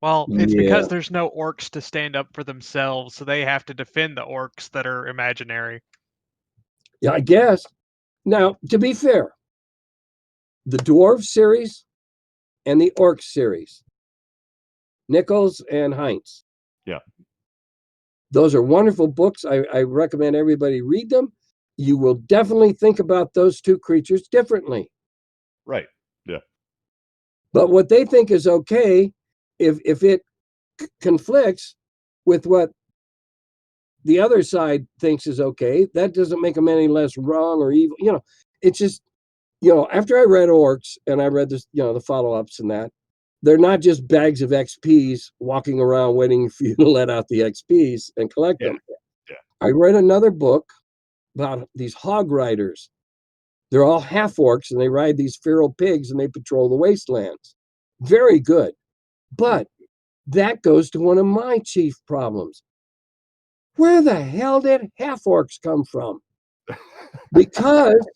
Well, it's yeah, because there's no orcs to stand up for themselves, so they have to defend the orcs that are imaginary. yeah. I guess. Now, to be fair, the dwarf series and the orc series, Nichols and Heinz. Yeah. Those are wonderful books. I recommend everybody read them. You will definitely think about those two creatures differently. Right. Yeah. But what they think is okay, if it conflicts with what the other side thinks is okay, that doesn't make them any less wrong or evil. It's just, after I read Orcs and I read this, the follow-ups and that, they're not just bags of XPs walking around waiting for you to let out the XPs and collect Yeah. them. Yeah. I read another book about these hog riders. They're all half orcs and they ride these feral pigs and they patrol the wastelands. Very good. But that goes to one of my chief problems. Where the hell did half orcs come from? Because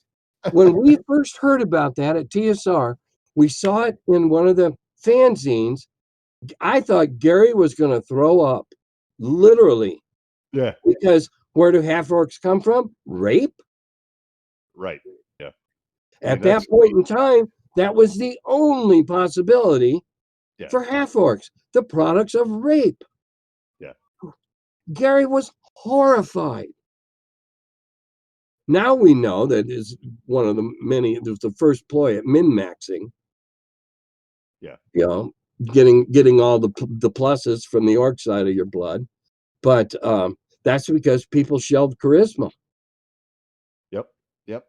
when we first heard about that at TSR, we saw it in one of the fanzines. I thought Gary was going to throw up, literally. Yeah. Because where do half orcs come from? Rape? Right. Yeah. At that point in time, that was the only possibility for half orcs, the products of rape. Yeah. Gary was horrified. Now we know that is one of the many. There's the first ploy at min-maxing. Yeah. You know, getting all the pluses from the orc side of your blood, but that's because people shelved charisma. Yep. Yep.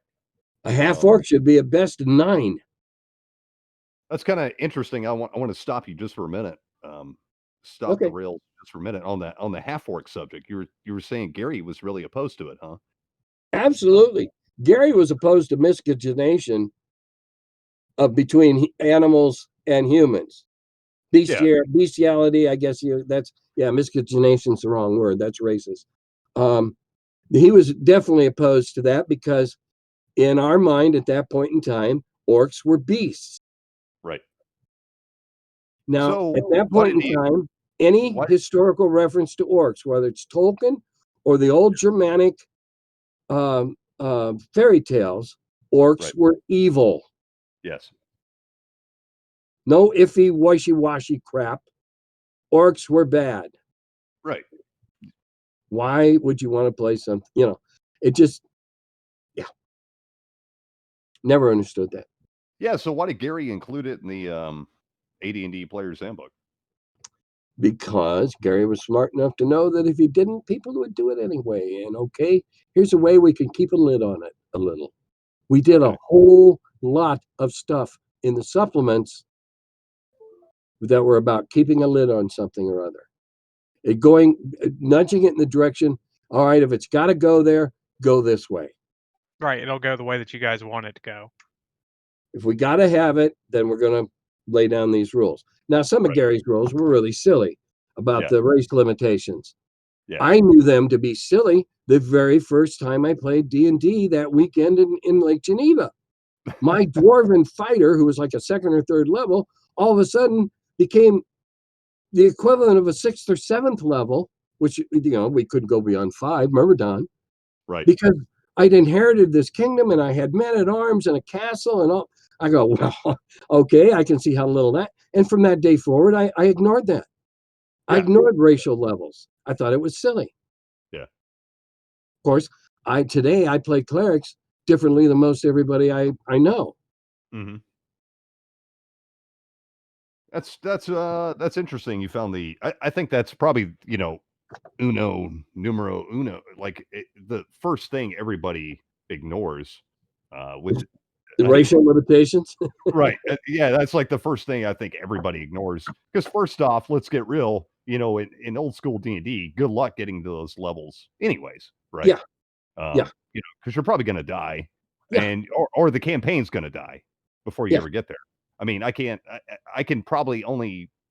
A half orc should be at best 9. That's kind of interesting. I want to stop you just for a minute. Stop the Okay. rails just for a minute on the half orc subject. You were saying Gary was really opposed to it, huh? Absolutely. Gary was opposed to miscegenation of between animals and humans. Yeah. Bestiality, I guess miscegenation's the wrong word. That's racist. He was definitely opposed to that because in our mind at that point in time, orcs were beasts. Right. Now, So at that why point in didn't he? time, any Why? historical reference to orcs, whether it's Tolkien or the old Germanic fairy tales, orcs Right. were evil. Yes. No iffy, wishy-washy crap. Orcs were bad. Right. Why would you want to play something? It just, never understood that. Yeah. So why did Gary include it in the AD&D Player's Handbook? Because Gary was smart enough to know that if he didn't, people would do it anyway. And okay, here's a way we can keep a lid on it a little. We did a Okay. whole lot of stuff in the supplements that were about keeping a lid on something or other. Nudging it in the direction, all right, if it's got to go there, go this way. Right, it'll go the way that you guys want it to go. If we got to have it, then we're going to lay down these rules. Now, some of Right. Gary's rules were really silly about Yeah. the race limitations. Yeah. I knew them to be silly the very first time I played D&D that weekend in Lake Geneva. My dwarven fighter, who was like a second or third level, all of a sudden became the equivalent of a 6th or 7th level, which, we couldn't go beyond 5, remember, Don? Right. Because I'd inherited this kingdom and I had men at arms and a castle and all. I go, well, okay, I can see how little that. And from that day forward, I ignored that. I Yeah. ignored racial levels. I thought it was silly. Yeah. Of course, today I play clerics differently than most everybody I know. Mm-hmm. That's interesting. You found I think that's probably, uno numero uno, like the first thing everybody ignores, with The I think racial limitations. right. Yeah, that's like the first thing I think everybody ignores. Because first off, let's get real. In old school D&D, good luck getting to those levels, anyways. Right. Yeah. Yeah. Because you're probably going to die, Yeah. and or the campaign's going to die before you Yeah. ever get there. I mean, I can't. I can probably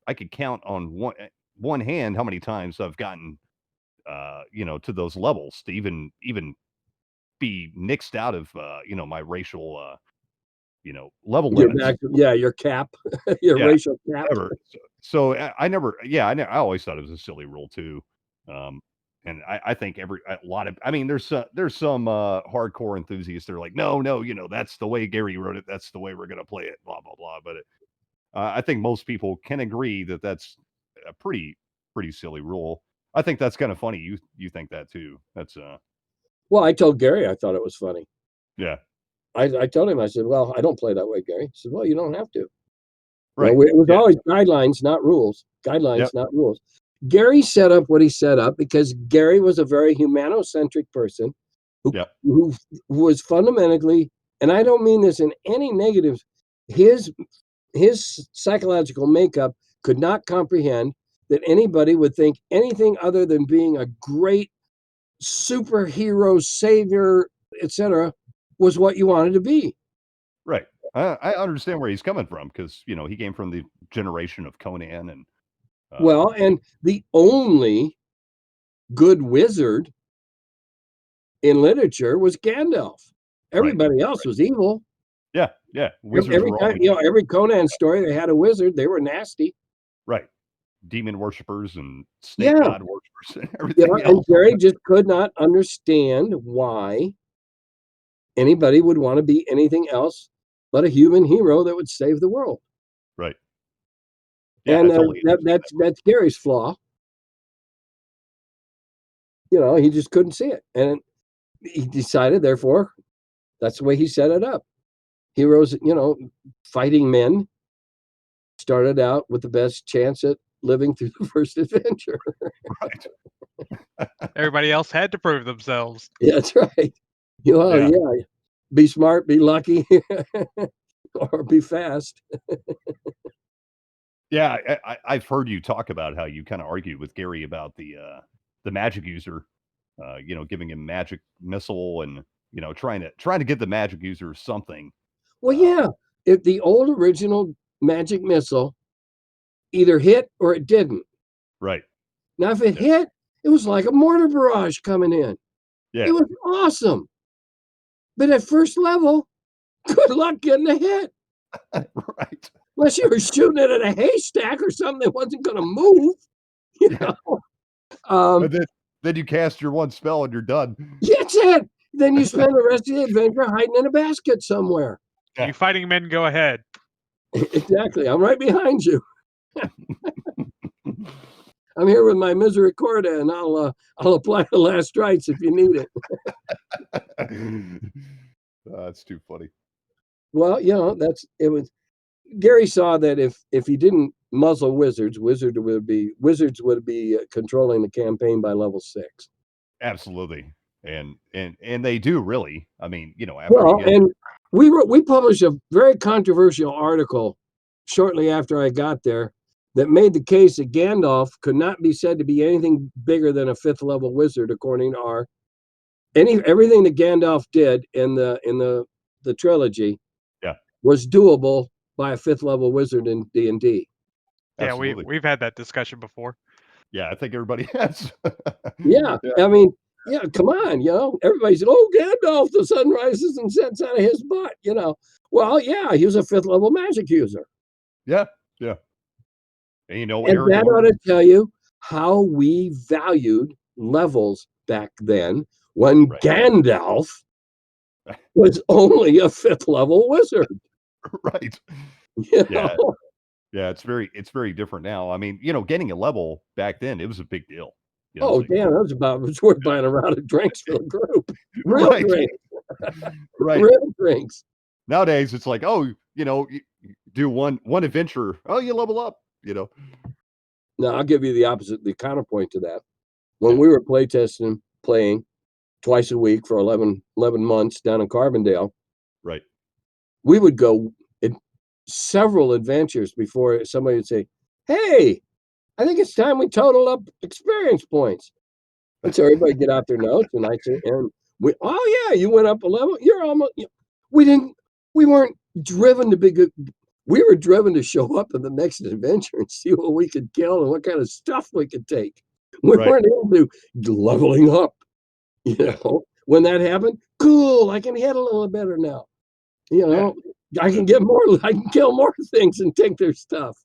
I could count on one hand how many times I've gotten, to those levels to even be nixed out of, my racial, level You're limits. back. Yeah, your cap, your Yeah, racial cap. ever. So I never. Yeah, I always thought it was a silly rule too. Um, and I think a lot of. I mean, there's some hardcore enthusiasts that are like, no, that's the way Gary wrote it. That's the way we're gonna play it. Blah blah blah. But I think most people can agree that that's a pretty silly rule. I think that's kind of funny. You think that too? That's Well, I told Gary I thought it was funny. yeah. I told him, I said, well, I don't play that way, Gary. He said, well, you don't have to. Right. It was Yeah. always guidelines, not rules. Guidelines, Yep. not rules. Gary set up what he set up because Gary was a very humanocentric person Yep. who was fundamentally, and I don't mean this in any negative, his psychological makeup could not comprehend that anybody would think anything other than being a great superhero, savior, etc., was what you wanted to be. Right. I understand where he's coming from because he came from the generation of Conan and Well, and the only good wizard in literature was Gandalf. Everybody else was evil. yeah, wizards Every were time, always every Conan story, they had a wizard. They were nasty. right. Demon worshippers and snake Yeah, god worshippers and everything and else. Jerry just could not understand why anybody would want to be anything else but a human hero that would save the world. Right. Yeah, I And totally understand that's Gary's flaw. He just couldn't see it. And he decided, therefore, that's the way he set it up. Heroes, fighting men started out with the best chance at living through the first adventure. Right. Everybody else had to prove themselves. Yeah, that's right. Yeah. Be smart, be lucky, or be fast. Yeah, I've heard you talk about how you kind of argue with Gary about the magic user, giving him magic missile and trying to give the magic user something. Well, yeah, if the old original magic missile either hit or it didn't. Right. Now, if it hit, it was like a mortar barrage coming in. Yeah. It was awesome. But at first level, good luck getting a hit. Right. Unless you were shooting it at a haystack or something that wasn't going to move. And then you cast your one spell and you're done. That's it. Then you spend the rest of the adventure hiding in a basket somewhere. You fighting men, go ahead. Exactly. I'm right behind you. I'm here with my misericordia, and I'll apply the last rites if you need it. That's too funny. Well, Gary saw that if he didn't muzzle wizards would be controlling the campaign by level 6. Absolutely. And they do really. I mean, and we published a very controversial article shortly after I got there that made the case that Gandalf could not be said to be anything bigger than a 5th level wizard, according to everything that Gandalf did in the trilogy was doable by a 5th level wizard in D&D. Yeah, we've had that discussion before. Yeah, I think everybody has. Yeah. I mean, yeah, come on, everybody's, Gandalf, the sun rises and sets out of his butt, Well, yeah, he was a 5th level magic user. Yeah. And that ought to tell you how we valued levels back then when Gandalf was only a 5th level wizard. Right. Yeah, it's very different now. I mean, getting a level back then, it was a big deal. Damn, it was worth buying a round of drinks for the group. Real drinks. Right. Real drinks. Nowadays, it's like, you do one adventure. Oh, you level up, Now, I'll give you the counterpoint to that. When we were playing twice a week for 11 months down in Carbondale, right, we would go several adventures before somebody would say, "Hey, I think it's time we total up experience points." And so everybody get out their notes, and I say, and you went up a level. You're almost. We weren't driven to be good. We were driven to show up in the next adventure and see what we could kill and what kind of stuff we could take. We weren't into leveling up. When that happened, cool. I can hit a little better now. I can get more. I can kill more things and take their stuff.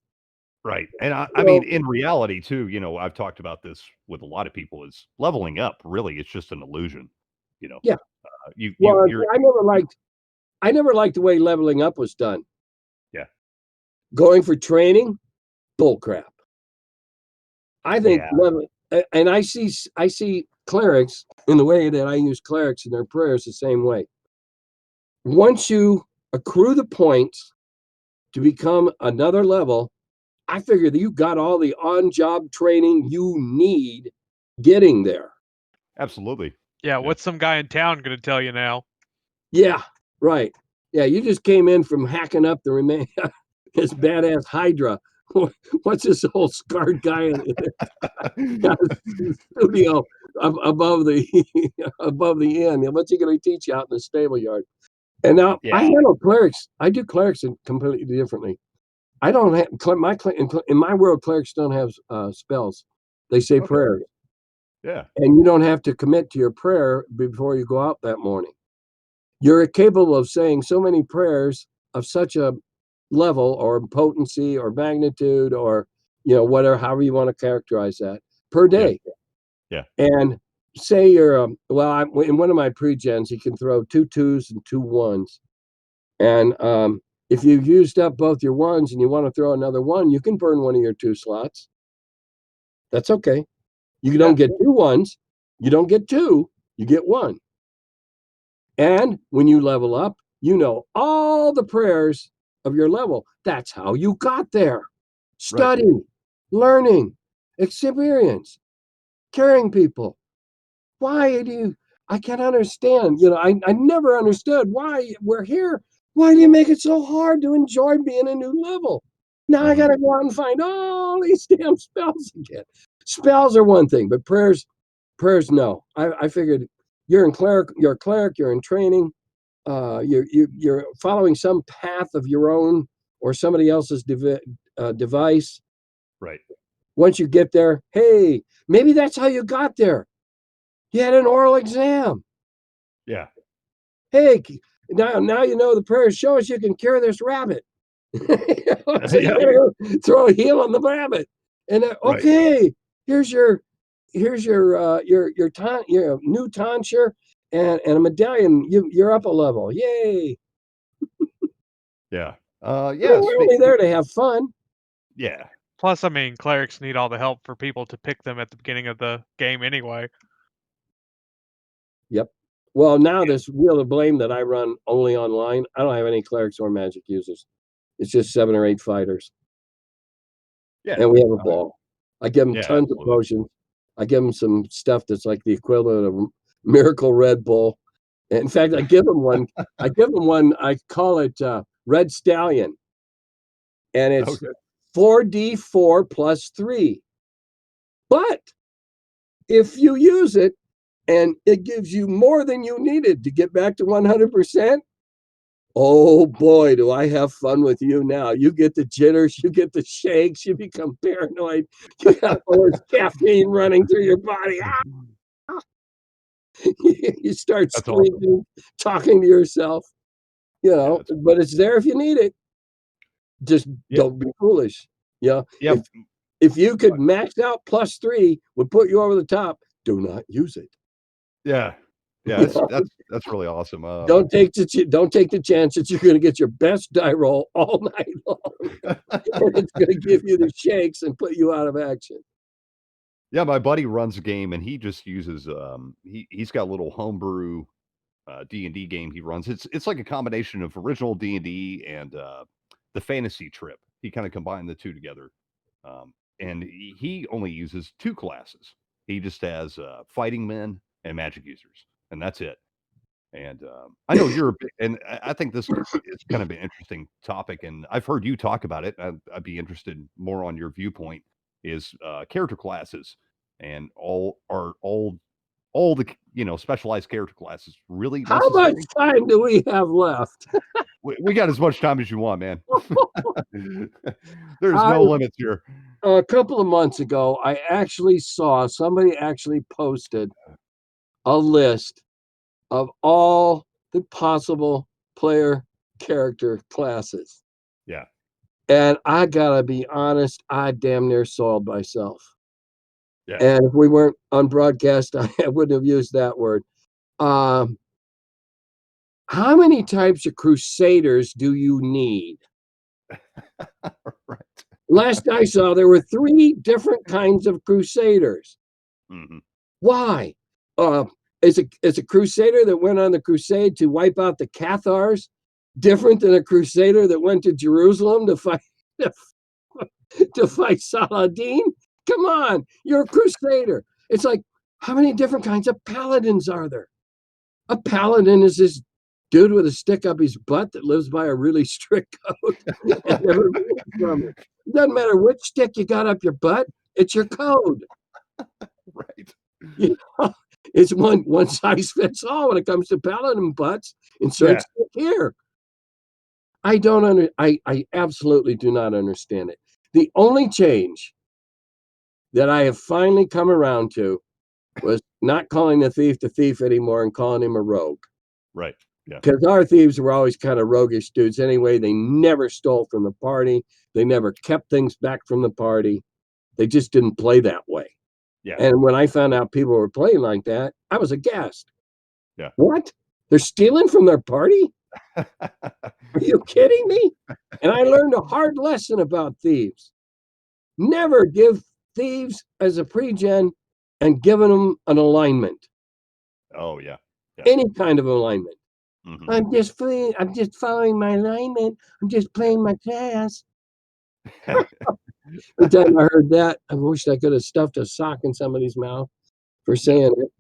Right. And I mean, in reality too, I've talked about this with a lot of people, is leveling up really, it's just an illusion, Yeah. I never liked the way leveling up was done. Yeah. Going for training, bullcrap. I think and I see clerics in the way that I use clerics in their prayers the same way. Once you accrue the points to become another level, I figure that you got all the on-job training you need getting there. Absolutely. Yeah, what's some guy in town going to tell you now? Yeah, right. Yeah, you just came in from hacking up the his badass Hydra. What's this old scarred guy in the studio above the inn? What's he going to teach you out in the stable yard? And now I handle clerics. I do clerics completely differently. I don't have in my world. Clerics don't have spells. They say prayers. Yeah. And you don't have to commit to your prayer before you go out that morning. You're capable of saying so many prayers of such a level or potency or magnitude or whatever, however you want to characterize that, per day. Yeah. And say you're in one of my pre-gens, he can throw 2 2s and 2 1s. And if you've used up both your 1s and you want to throw another 1, you can burn one of your 2 slots. That's okay. You don't get 2 1s. You don't get 2. You get 1. And when you level up, you know all the prayers of your level. That's how you got there. Study, learning, experience, caring people. Why do you? I can't understand. I never understood why we're here. Why do you make it so hard to enjoy being a new level? Now I got to go out and find all these damn spells again. Spells are one thing, but prayers, no. I figured you're a cleric, you're in training. You're following some path of your own or somebody else's device. Right. Once you get there, hey, maybe that's how you got there. You had an oral exam. Yeah. Hey, now you know the prayers show us you can cure this rabbit. So you gotta go throw a heel on the rabbit, and okay, here's your new tonsure and a medallion. You're up a level. Yay! Yeah. We're only there to have fun. Yeah. Plus, I mean, clerics need all the help for people to pick them at the beginning of the game anyway. Yep. Well, now this Wheel of Blame that I run only online, I don't have any clerics or magic users. It's just 7 or 8 fighters. Yeah. And we have a ball. I give them tons absolutely. of potions. I give them some stuff that's like the equivalent of Miracle Red Bull. In fact, I give them one. I call it Red Stallion, and it's 4d4 plus 3. But if you use it and it gives you more than you needed to get back to 100%, oh boy, do I have fun with you now. You get the jitters, you get the shakes, you become paranoid. You got all this caffeine running through your body. You start squeaking, talking to yourself, but it's there if you need it. Just don't be foolish. If you could max out plus 3 would put you over the top, do not use it. Yeah. Yeah, that's really awesome. Don't take the chance that you're going to get your best die roll all night long, and it's going to give you the shakes and put you out of action. Yeah, my buddy runs a game, and he just uses he's got a little homebrew D&D game he runs. It's like a combination of original D&D and the fantasy trip. He kind of combined the two together, and he only uses 2 classes. He just has fighting men and magic users, and that's it. And I know you're, and I think this is kind of an interesting topic, and I've heard you talk about it. I'd be interested more on your viewpoint. Is character classes and all the specialized character classes really How necessary? much time do we have left? We got as much time as you want, man. There's no limits here. A couple of months ago, I actually saw somebody posted a list of all the possible player character classes. Yeah. And I gotta be honest, I damn near soiled myself. Yeah. And if we weren't on broadcast, I wouldn't have used that word. How many types of crusaders do you need? Right. Last I saw, there were 3 different kinds of crusaders. Mm-hmm. Why? Is a crusader that went on the crusade to wipe out the Cathars different than a crusader that went to Jerusalem to fight Saladin? Come on, you're a crusader. It's like, how many different kinds of paladins are there? A paladin is this dude with a stick up his butt that lives by a really strict code. It doesn't matter which stick you got up your butt, it's your code. Right. It's one size fits all when it comes to paladin butts. Insert stick here. I absolutely do not understand it. The only change that I have finally come around to was not calling the thief anymore and calling him a rogue. Right. Yeah. Because our thieves were always kind of roguish dudes anyway. They never stole from the party. They never kept things back from the party. They just didn't play that way. Yeah. And when I found out people were playing like that, I was aghast. Yeah. What? They're stealing from their party? Are you kidding me? And I learned a hard lesson about thieves. Never give thieves as a pre-gen and giving them an alignment. Oh, yeah. Any kind of alignment. Mhm. I'm just following my alignment. I'm just playing my class. The time I heard that, I wished I could have stuffed a sock in somebody's mouth for saying it.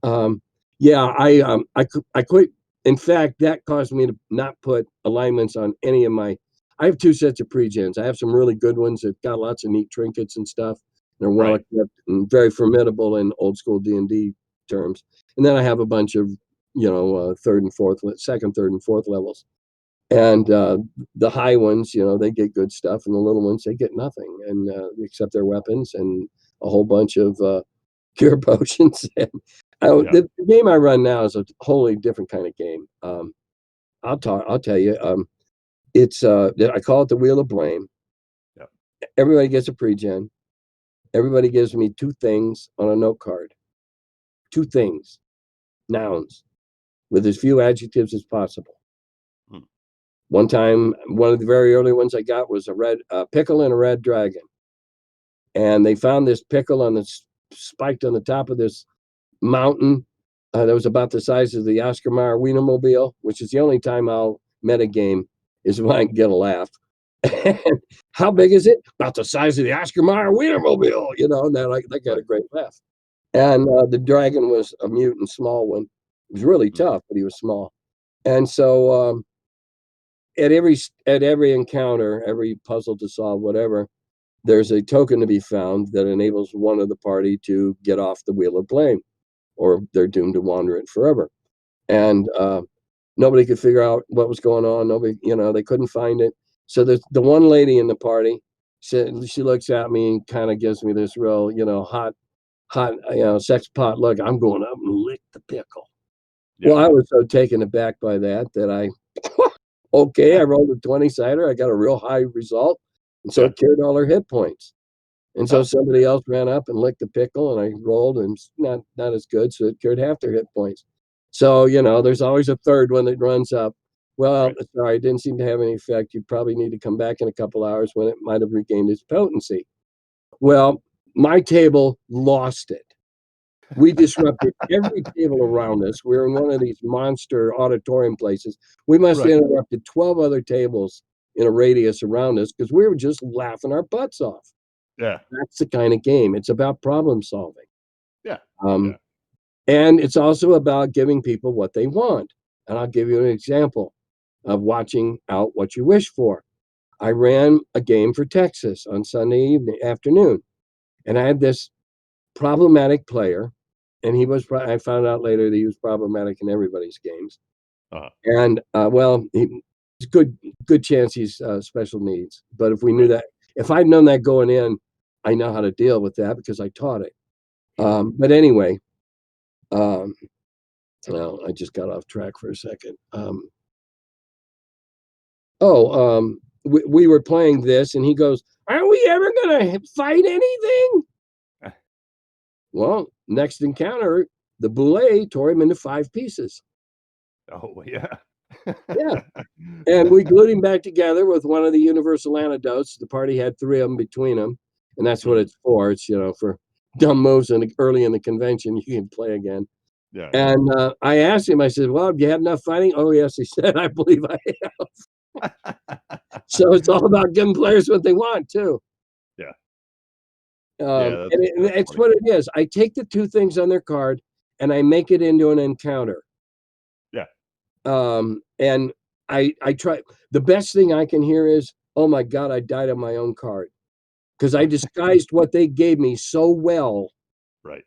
Yeah, I quit. In fact, that caused me to not put alignments on any of my. I have two sets of pre-gens. I have some really good ones that got lots of neat trinkets and stuff. They're well Right. equipped and very formidable in old school D&D terms. And then I have a bunch of, second, third, and fourth levels. And the high ones, they get good stuff, and the little ones, they get nothing, and except their weapons and a whole bunch of cure potions. The game I run now is a wholly different kind of game. I'll tell you. It's I call it the Wheel of Blame. Yeah. Everybody gets a pre-gen. Everybody gives me two things on a note card. Two things, nouns, with as few adjectives as possible. Hmm. One time, one of the very early ones I got was a red pickle and a red dragon. And they found this pickle spiked on the top of this mountain that was about the size of the Oscar Mayer Wienermobile, which is the only time I'll metagame is when I can get a laugh. How big is it? About the size of the Oscar Mayer Wienermobile, and that got a great laugh. And the dragon was a mutant small one. He was really tough, but he was small. And so at every encounter, every puzzle to solve, whatever, there's a token to be found that enables one of the party to get off the Wheel of Blame, or they're doomed to wander it forever. And nobody could figure out what was going on. Nobody, they couldn't find it. So there's the one lady in the party. She looks at me and kind of gives me this real, hot, sex pot look. I'm going up and lick the pickle. Yeah. Well, I was so taken aback by that I okay, I rolled a 20-sider. I got a real high result. And so it cured all her hit points. And so somebody else ran up and licked the pickle, and I rolled, and not as good, so it cured half their hit points. So, there's always a third one that runs up. Well, sorry, it didn't seem to have any effect. You probably need to come back in a couple hours when it might have regained its potency. Well, my table lost it. We disrupted every table around us. We were in one of these monster auditorium places. We must have interrupted 12 other tables in a radius around us because we were just laughing our butts off. Yeah. That's the kind of game. It's about problem solving. Yeah. And it's also about giving people what they want. And I'll give you an example of watching out what you wish for. I ran a game for Texas on Sunday afternoon, and I had this problematic player, and I found out later that he was problematic in everybody's games. And it's good chance he's special needs. But if we knew that, if I'd known that going in, I know how to deal with that because I taught it. But anyway, I just got off track for a second. We were playing this, and he goes, "Are we ever gonna fight anything?" Well, next encounter, the boulet tore him into 5 pieces. Oh, yeah. Yeah. And we glued him back together with one of the universal antidotes. The party had 3 of them between them, and that's what it's for. It's, for dumb moves early in the convention, you can play again. Yeah. And I asked him, I said, "Well, have you had enough fighting?" "Oh, yes," he said, "I believe I have." So it's all about giving players what they want, too. Yeah. And it's what it is. I take the 2 things on their card, and I make it into an encounter. Yeah. And I try. The best thing I can hear is, "Oh my God, I died on my own card," because I disguised what they gave me so well, Right,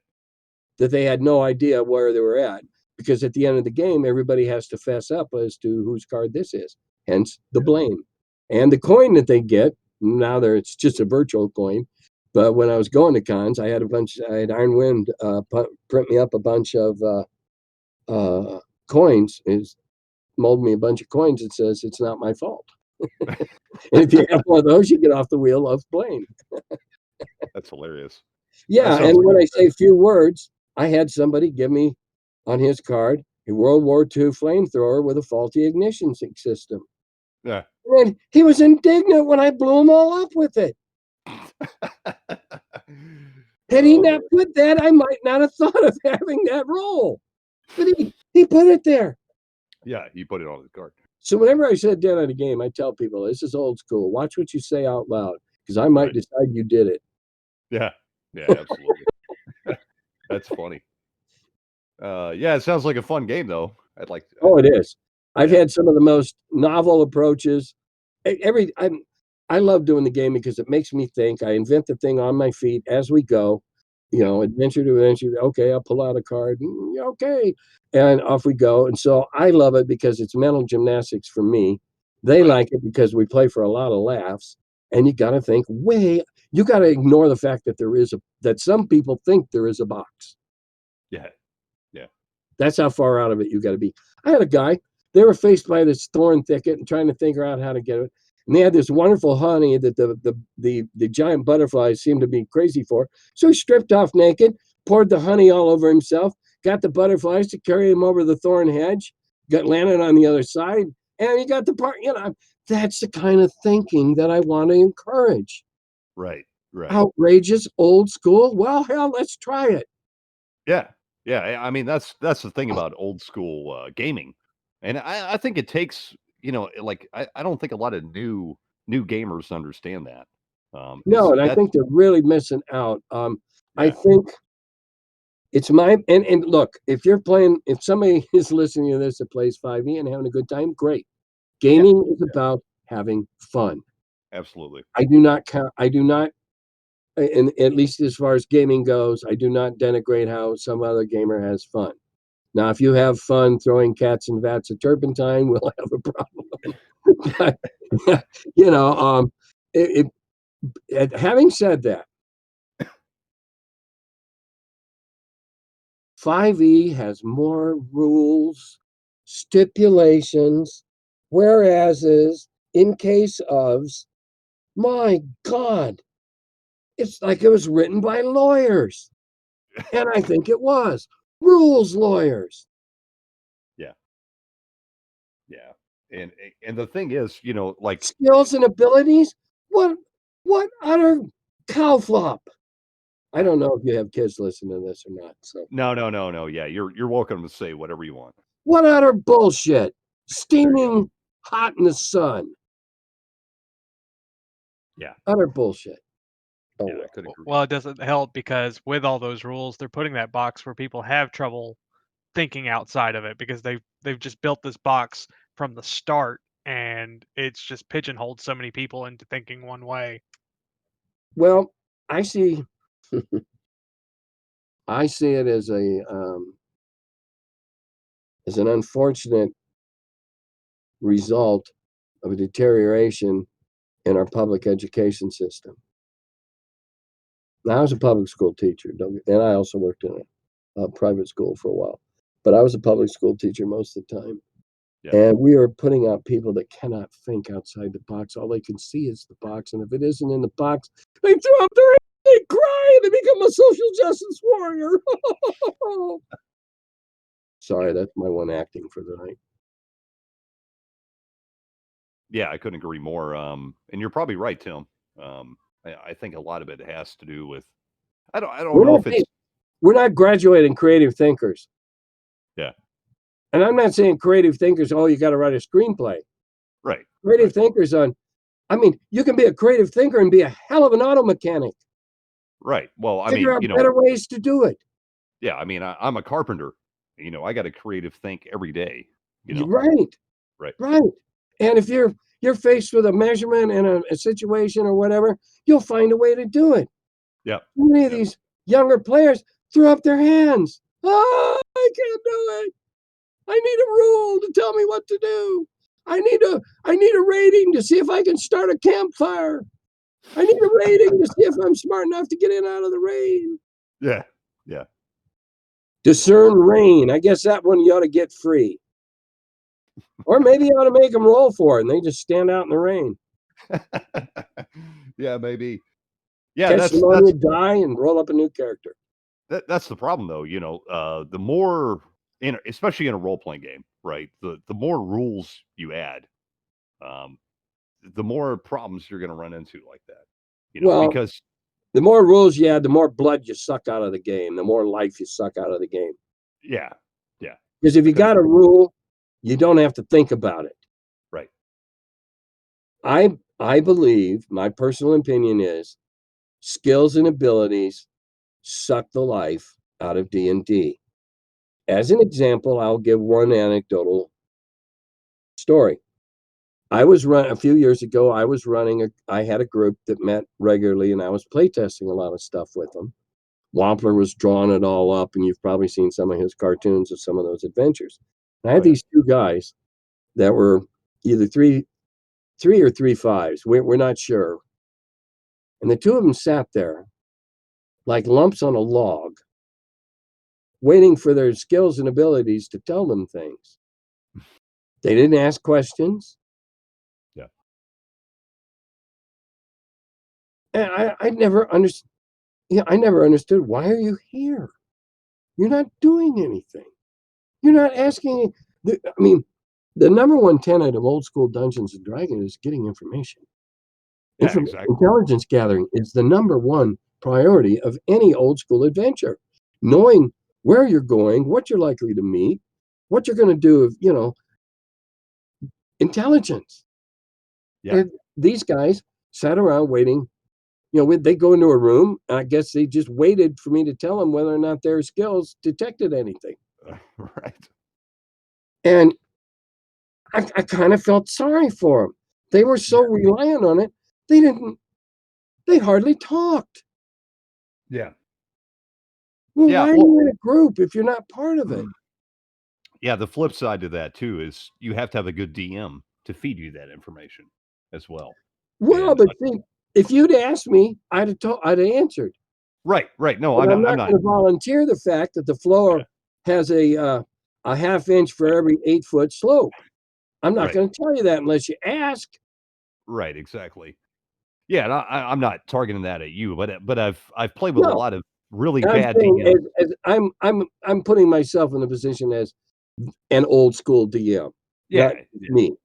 that they had no idea where they were at. Because at the end of the game, everybody has to fess up as to whose card this is. Hence the blame, and the coin that they get. Now it's just a virtual coin. But when I was going to cons, I had Iron Wind print me up a bunch of coins. Mold me a bunch of coins that says it's not my fault. And if you have one of those, you get off the wheel of blame. That's hilarious. Yeah, and when I say few words, I had somebody give me on his card a World War II flamethrower with a faulty ignition system. Yeah. And he was indignant when I blew him all up with it. Had he not put that, I might not have thought of having that roll. But he put it there. Yeah, you put it on the card. So whenever I sit down at a game, I tell people, this is old school. Watch what you say out loud, because I might decide you did it. Yeah, absolutely. That's funny. Yeah, it sounds like a fun game, though. I'd like. Oh, it is. I've had some of the most novel approaches. I love doing the game because it makes me think. I invent the thing on my feet as we go. Adventure to adventure. Okay, I'll pull out a card. Okay, and off we go. And so I love it because it's mental gymnastics for me. They like it because we play for a lot of laughs. And you got to think, you got to ignore the fact that that some people think there is a box. Yeah. That's how far out of it you got to be. I had a guy, they were faced by this thorn thicket and trying to figure out how to get it. And they had this wonderful honey that the giant butterflies seemed to be crazy for. So he stripped off naked, poured the honey all over himself, got the butterflies to carry him over the thorn hedge, landed on the other side, and he got the part. That's the kind of thinking that I want to encourage. Right. Outrageous, old school. Well, hell, let's try it. Yeah. I mean, that's the thing about old school gaming, and I think it takes I don't think a lot of new gamers understand that. No, and I think they're really missing out. I think it's and look, if somebody is listening to this that plays 5e and having a good time, great. Gaming is about having fun. Absolutely. I do not, and at least as far as gaming goes, I do not denigrate how some other gamer has fun. Now, if you have fun throwing cats and vats of turpentine, we'll have a problem. But, having said that, 5e has more rules, stipulations, whereases, in case ofs. My God, it's like it was written by lawyers. And I think it was. Rules lawyers. Yeah. And the thing is, like skills and abilities, what utter cow flop. I don't know if you have kids listening to this or not. So no. Yeah, you're welcome to say whatever you want. What utter bullshit. Steaming hot in the sun. Yeah. Utter bullshit. Oh, yeah, I could agree. Well, it doesn't help because with all those rules, they're putting that box where people have trouble thinking outside of it because they've just built this box from the start and it's just pigeonholed so many people into thinking one way. Well, I see it as an unfortunate result of a deterioration in our public education system. Now, I was a public school teacher, and I also worked in a private school for a while, but I was a public school teacher most of the time. Yeah. And we are putting out people that cannot think outside the box. All they can see is the box, and if it isn't in the box, they throw up their hands, they cry, and they become a social justice warrior. Sorry, that's my one acting for the night. Yeah, I couldn't agree more. And you're probably right, Tim. I think a lot of it has to do with I don't know if it's we're not graduating creative thinkers. Yeah. And I'm not saying creative thinkers, you got to write a screenplay. Right. Creative thinkers you can be a creative thinker and be a hell of an auto mechanic. Right. Well, figure out better ways to do it. Yeah, I mean, I'm a carpenter. I got to creative think every day. Right. And if you're faced with a measurement in a situation or whatever, you'll find a way to do it. Yeah. Many of these younger players throw up their hands. Oh, I can't do it. I need a rule to tell me what to do. I need a rating to see if I can start a campfire. I need a rating to see if I'm smart enough to get in out of the rain. Yeah. Discern rain. I guess that one you ought to get free. Or maybe you ought to make them roll for it and they just stand out in the rain. Yeah, maybe. Yeah, catch them on your die and roll up a new character. That's the problem, though. The more, especially in a role playing game, right? The more rules you add, the more problems you're going to run into like that. Because the more rules you add, the more blood you suck out of the game, the more life you suck out of the game. Yeah. Because if you got a rule You don't have to think about it. Right. I believe, my personal opinion is, skills and abilities suck the life out of D&D. As an example, I'll give one anecdotal story. A few years ago, I had a group that met regularly, and I was playtesting a lot of stuff with them. Wampler was drawing it all up, and you've probably seen some of his cartoons of some of those adventures. And I had these two guys that were either three or 3/5s. We're not sure. And the two of them sat there like lumps on a log, waiting for their skills and abilities to tell them things. They didn't ask questions. Yeah. And I never understood. Yeah, I never understood. Why are you here? You're not doing anything. You're not asking. I mean, the number one tenet of old school Dungeons and Dragons is getting information. Yeah, exactly. Intelligence gathering is the number one priority of any old school adventure. Knowing where you're going, what you're likely to meet, what you're going to do, intelligence. Yeah. And these guys sat around waiting. They go into a room, and I guess they just waited for me to tell them whether or not their skills detected anything. Right. And I kind of felt sorry for them. They were so reliant on it. They hardly talked. Yeah. Well, Yeah, why are you in a group if you're not part of it? Yeah, the flip side to that too is you have to have a good DM to feed you that information as well. Well, And, but see, if you'd asked me, I'd have answered. right. No, But I'm not. going to volunteer the fact that the floor has a half inch for every 8-foot slope. I'm not going to tell you that unless you ask. Right, exactly. Yeah, and I'm not targeting that at you, but I've played with a lot of really bad DMs. I'm putting myself in the position as an old school DM, not me.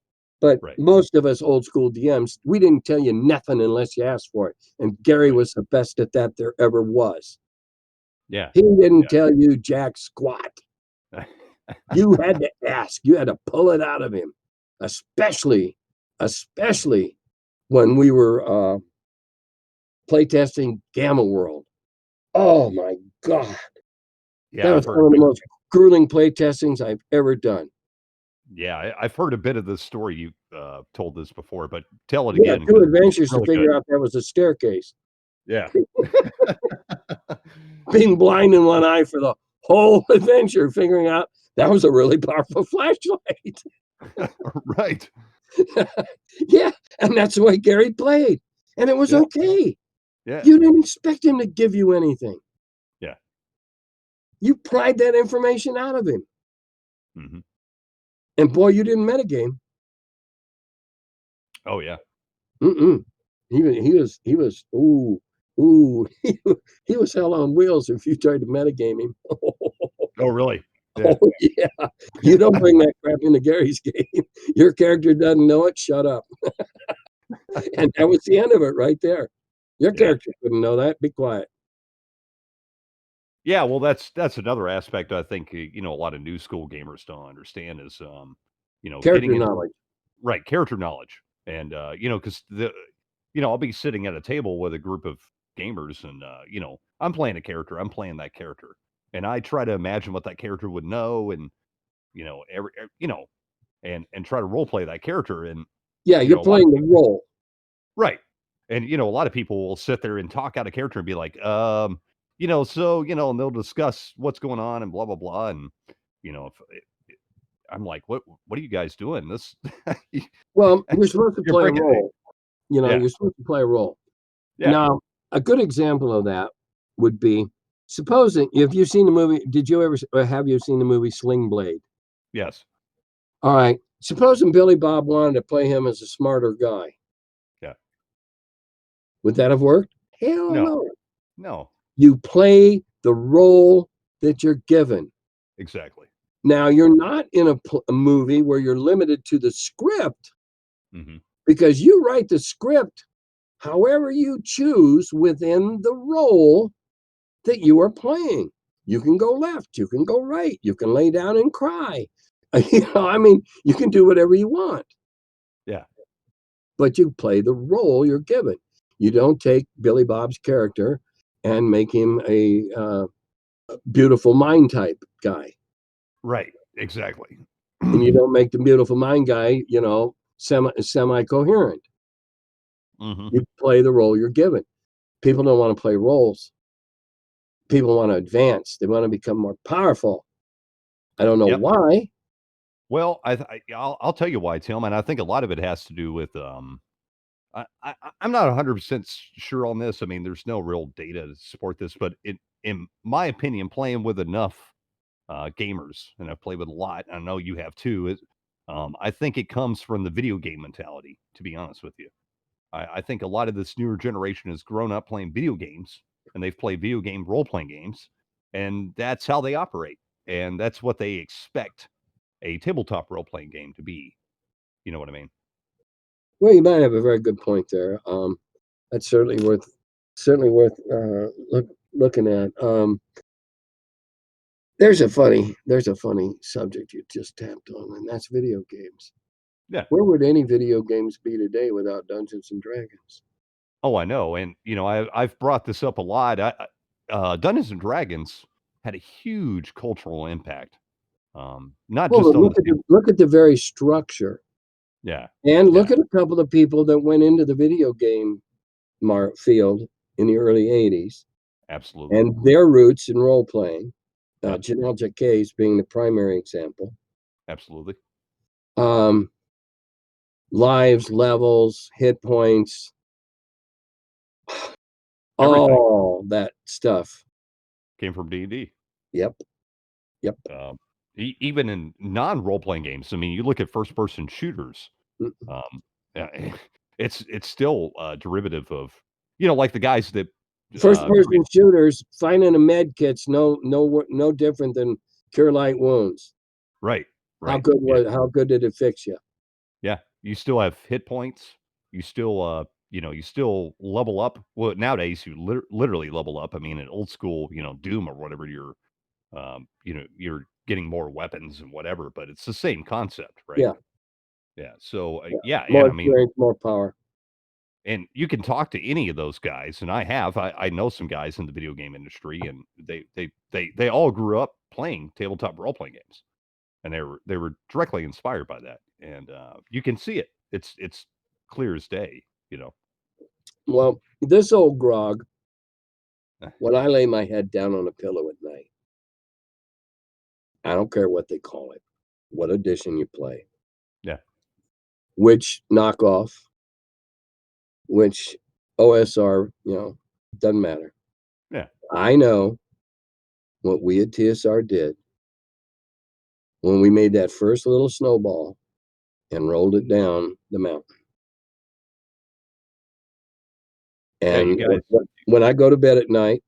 But most of us old school DMs, we didn't tell you nothing unless you asked for it. And Gary was the best at that there ever was. Yeah. He didn't tell you jack squat. You had to ask. You had to pull it out of him, especially when we were playtesting Gamma World. Oh my God. Yeah, That was one of the most grueling playtestings I've ever done. Yeah, I've heard a bit of this story. You told this before, but tell it Yeah, again. 2 adventures really to figure out that was a staircase. Yeah. Being blind in one eye for the whole adventure, figuring out that was a really powerful flashlight. Right. Yeah, and that's the way Gary played. And it was okay. Yeah. You didn't expect him to give you anything. Yeah. You pried that information out of him. Mm-hmm. And boy, you didn't metagame. Oh yeah. He was he was hell on wheels if you tried to metagame him. Oh really? Yeah. Oh yeah. You don't bring that crap into Gary's game. Your character doesn't know it. Shut up. And that was the end of it right there. Your character couldn't know that. Be quiet. Yeah, well, that's another aspect I think a lot of new school gamers don't understand is Character getting into knowledge. right character knowledge, and because I'll be sitting at a table with a group of gamers, and I'm playing a character, I'm playing that character, and I try to imagine what that character would know, and and try to role play that character, and yeah, you're playing the role, right, and a lot of people will sit there and talk out of character and be like, and they'll discuss what's going on and blah blah blah, and if I'm like, what are you guys doing? This well, you're supposed to play a breaking role. Yeah. You're supposed to play a role. Yeah. Now, a good example of that would be supposing if you've seen the movie. Have you seen the movie Sling Blade? Yes. All right. Supposing Billy Bob wanted to play him as a smarter guy. Yeah. Would that have worked? Hell no. No. You play the role that you're given. Exactly. Now, you're not in a movie where you're limited to the script because you write the script however you choose within the role that you are playing. You can go left, you can go right, you can lay down and cry, I mean, you can do whatever you want. Yeah. But you play the role you're given. You don't take Billy Bob's character and make him a beautiful mind type guy. Right. Exactly. And you don't make the beautiful mind guy, semi coherent. Mm-hmm. You play the role you're given. People don't want to play roles. People want to advance. They want to become more powerful. I don't know why. Well, I'll tell you why, Tim, and I think a lot of it has to do with I'm not 100% sure on this. I mean, there's no real data to support this, but in my opinion, playing with enough gamers, and I've played with a lot, I know you have too. I think it comes from the video game mentality. To be honest with you, I think a lot of this newer generation has grown up playing video games, and they've played video game role playing games, and that's how they operate, and that's what they expect a tabletop role playing game to be. You know what I mean? Well, you might have a very good point there. That's certainly worth looking at. There's a funny subject you just tapped on, and that's video games. Yeah. Where would any video games be today without Dungeons and Dragons? Oh, I know, and I've brought this up a lot. Dungeons and Dragons had a huge cultural impact, not Well, just but on the table. look at the very structure, Yeah, and yeah, look at a couple of people that went into the video game field in the early '80s, absolutely. and their roots in role playing. Yep, Janelle Jacques being the primary example. absolutely. Um, Lives, levels, hit points, Everything all that stuff. came from D&D. Yep, yep. Um, even in non-role playing games. I mean, you look at first-person shooters. Mm. Yeah, it's still a derivative of like the guys that First create. person shooters, finding a med kit's no different than cure light wounds. Right, How right. good Yeah, how good did it fix you? yeah. You still have hit points. You still, you still level up. Well, nowadays you literally level up. I mean, in old school, Doom or whatever, you're getting more weapons and whatever, but it's the same concept, right? Yeah, Yeah. So, yeah. yeah, and More I mean, experience, more power. and you can talk to any of those guys, and I have. I know some guys in the video game industry, and they all grew up playing tabletop role playing games, and they were directly inspired by that, and you can see it. It's clear as day. You know. Well, this old grog, when I lay my head down on a pillow at night, I don't care what they call it, what edition you play, Yeah. which knockoff, which OSR, doesn't matter. Yeah. I know what we at TSR did when we made that first little snowball and rolled it down the mountain. Yeah. You And guys. when I go to bed at night,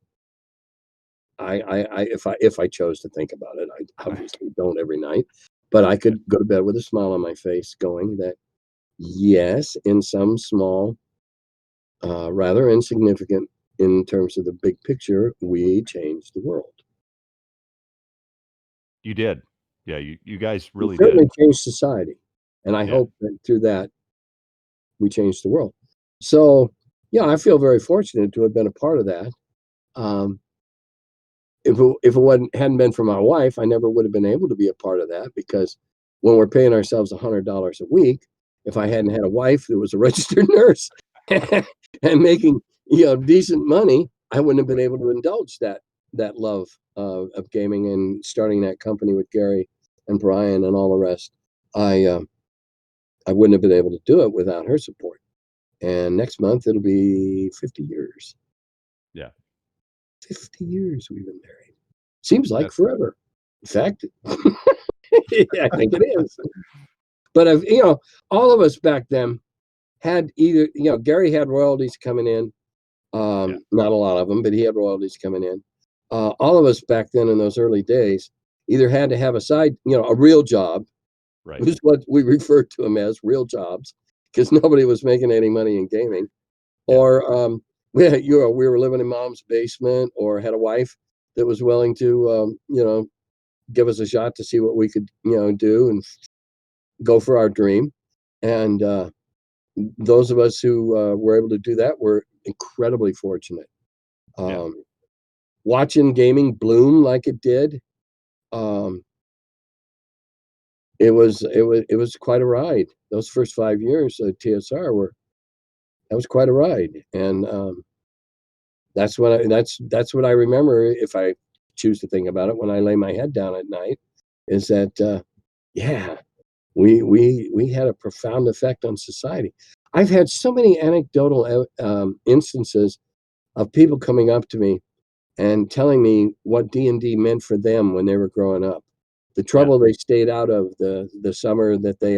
if I chose to think about it, I obviously don't every night, but I could go to bed with a smile on my face, going that yes, in some small, rather insignificant in terms of the big picture, we changed the world. You did. Yeah. You guys We really did. certainly changed society, and I Yeah. hope that through that we changed the world. So yeah, I feel very fortunate to have been a part of that. Um, if it hadn't been for my wife, I never would have been able to be a part of that, because when we're paying ourselves $100 a week, if I hadn't had a wife that was a registered nurse and making decent money, I wouldn't have been able to indulge that love of gaming and starting that company with Gary and Brian and all the rest. I wouldn't have been able to do it without her support. And next month it'll be 50 years. Yeah. 50 years we've been married. Seems like That's forever. In fact, I think it is. But all of us back then had either, Gary had royalties coming in. yeah. Not a lot of them, but he had royalties coming in. All of us back then in those early days either had to have a side, a real job, Right. was what we referred to them as, real jobs, because nobody was making any money in gaming. Yeah. Or we were living in mom's basement, or had a wife that was willing to, give us a shot to see what we could, do and go for our dream. And those of us who were able to do that were incredibly fortunate. Yeah. Watching gaming bloom like it did, it was quite a ride. Those first 5 years at TSR that was quite a ride, and that's what I remember. If I choose to think about it when I lay my head down at night, is that yeah, we had a profound effect on society. I've had so many anecdotal instances of people coming up to me and telling me what D&D meant for them when they were growing up, the trouble they stayed out of, the summer that they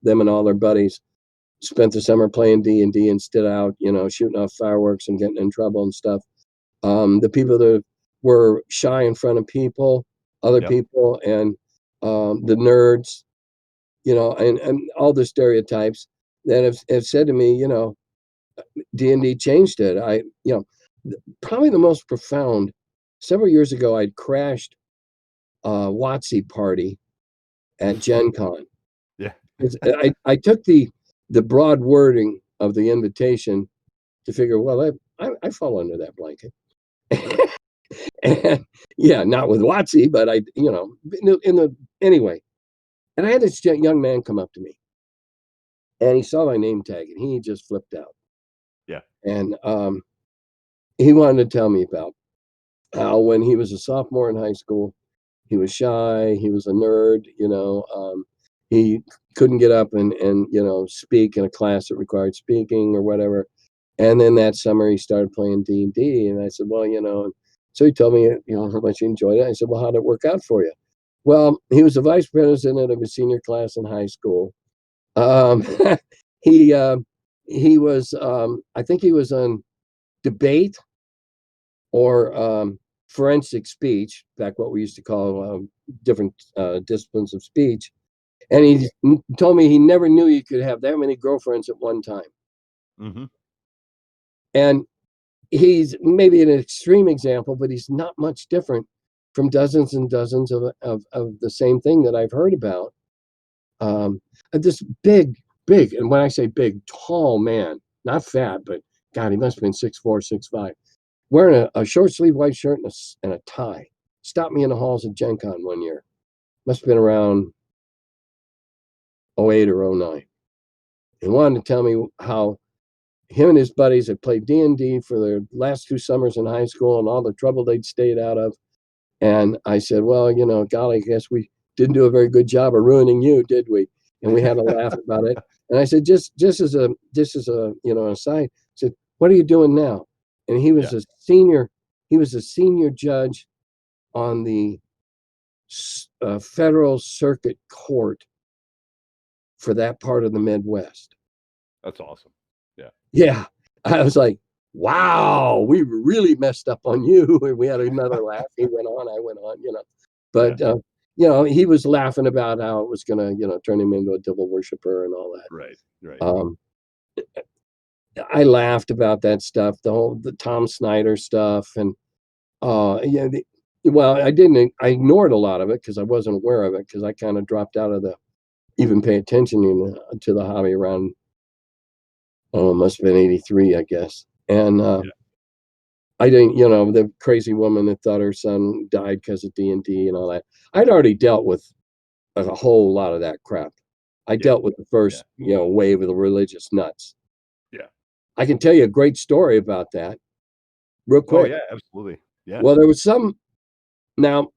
them and all their buddies spent the summer playing D&D and stood out, shooting off fireworks and getting in trouble and stuff. The people that were shy in front of people, other people, and the nerds, and all the stereotypes that have said to me, D&D changed it. Probably the most profound. Several years ago, I'd crashed a WotC party at Gen Con. Yeah. I took the broad wording of the invitation to figure, well, I fall under that blanket. And yeah, not with WotC, but anyway. And I had this young man come up to me, and he saw my name tag, and he just flipped out. Yeah. And he wanted to tell me about how when he was a sophomore in high school, he was shy, he was a nerd, he couldn't get up and speak in a class that required speaking or whatever. And then that summer he started playing D&D, and I said, well, so he told me, how much he enjoyed it. I said, well, how did it work out for you? Well, he was the vice president of a senior class in high school. He was, I think he was on debate or forensic speech, back what we used to call different disciplines of speech. And he told me he never knew you could have that many girlfriends at one time. Mm-hmm. And he's maybe an extreme example, but he's not much different from dozens and dozens of the same thing that I've heard about. This big, and when I say big, tall man, not fat, but God, he must have been 6'4", 6'5", wearing a short sleeve white shirt and a tie. Stopped me in the halls at Gen Con one year. Must have been around 08 or 09. He wanted to tell me how him and his buddies had played D&D for their last 2 summers in high school and all the trouble they'd stayed out of. And I said, well, golly, I guess we didn't do a very good job of ruining you, did we? And we had a laugh about it. And I said, just as a aside, I said, what are you doing now? And he was a senior judge on the Federal Circuit Court for that part of the Midwest. That's awesome. Yeah. Yeah. I was like, wow, we really messed up on you. And we had another laugh. He went on, I went on, But, he was laughing about how it was going to, turn him into a devil worshiper and all that. Right. I laughed about that stuff, the Tom Snyder stuff. And, I ignored a lot of it because I wasn't aware of it, because I kind of dropped out of even pay attention to the hobby around, must have been 83, I guess. And I didn't, the crazy woman that thought her son died because of D&D and all that. I'd already dealt with a whole lot of that crap. I dealt with the first, wave of the religious nuts. Yeah. I can tell you a great story about that real quick. Oh, yeah, absolutely. Yeah. Well, there was now